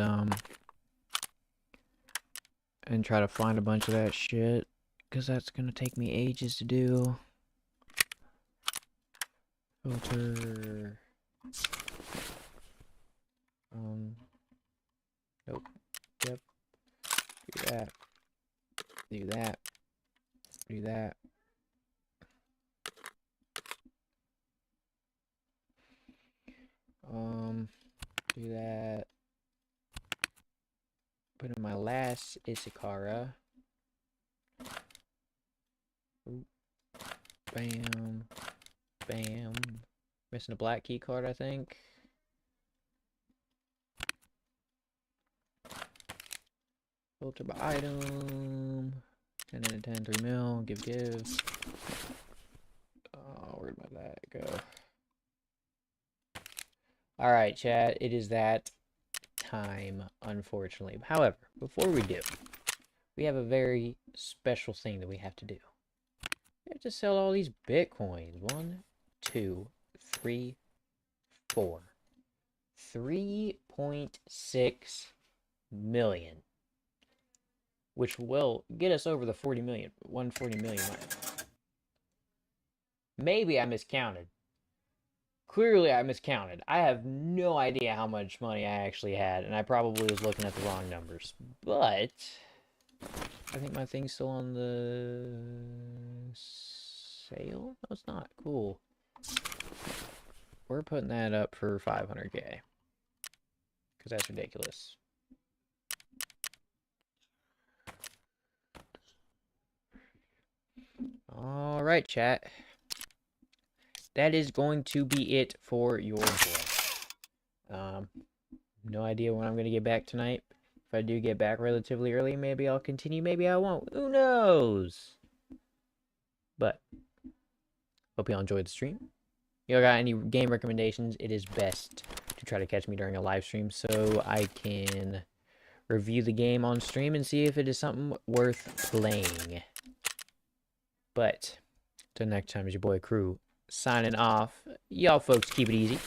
try to find a bunch of that shit, because that's gonna take me ages to do. Filter. Nope. Yep. Do that. Do that. Do that. Do that. Put in my last Isakara. Oop. Bam. Bam. Missing a black key card, I think. Filter by item. 10 out of 10, 3 mil. Give. Oh, where'd my that go? Alright, chat. It is that time, unfortunately. However, before we do, we have a very special thing that we have to do. We have to sell all these bitcoins. 1, 2, 3, 4. 3.6 million. Which will get us over the 40 million. 140 million mark. Maybe I miscounted. Clearly I miscounted. I have no idea how much money I actually had, and I probably was looking at the wrong numbers. But I think my thing's still on the sale? No, it's not. Cool. We're putting that up for 500k. Because that's ridiculous. Alright, chat. That is going to be it for your boy. No idea when I'm going to get back tonight. If I do get back relatively early, maybe I'll continue, maybe I won't. Who knows? But, hope y'all enjoyed the stream. Y'all got any game recommendations? It is best to try to catch me during a live stream so I can review the game on stream and see if it is something worth playing. But, till next time, it's your boy Crew signing off. Y'all folks keep it easy.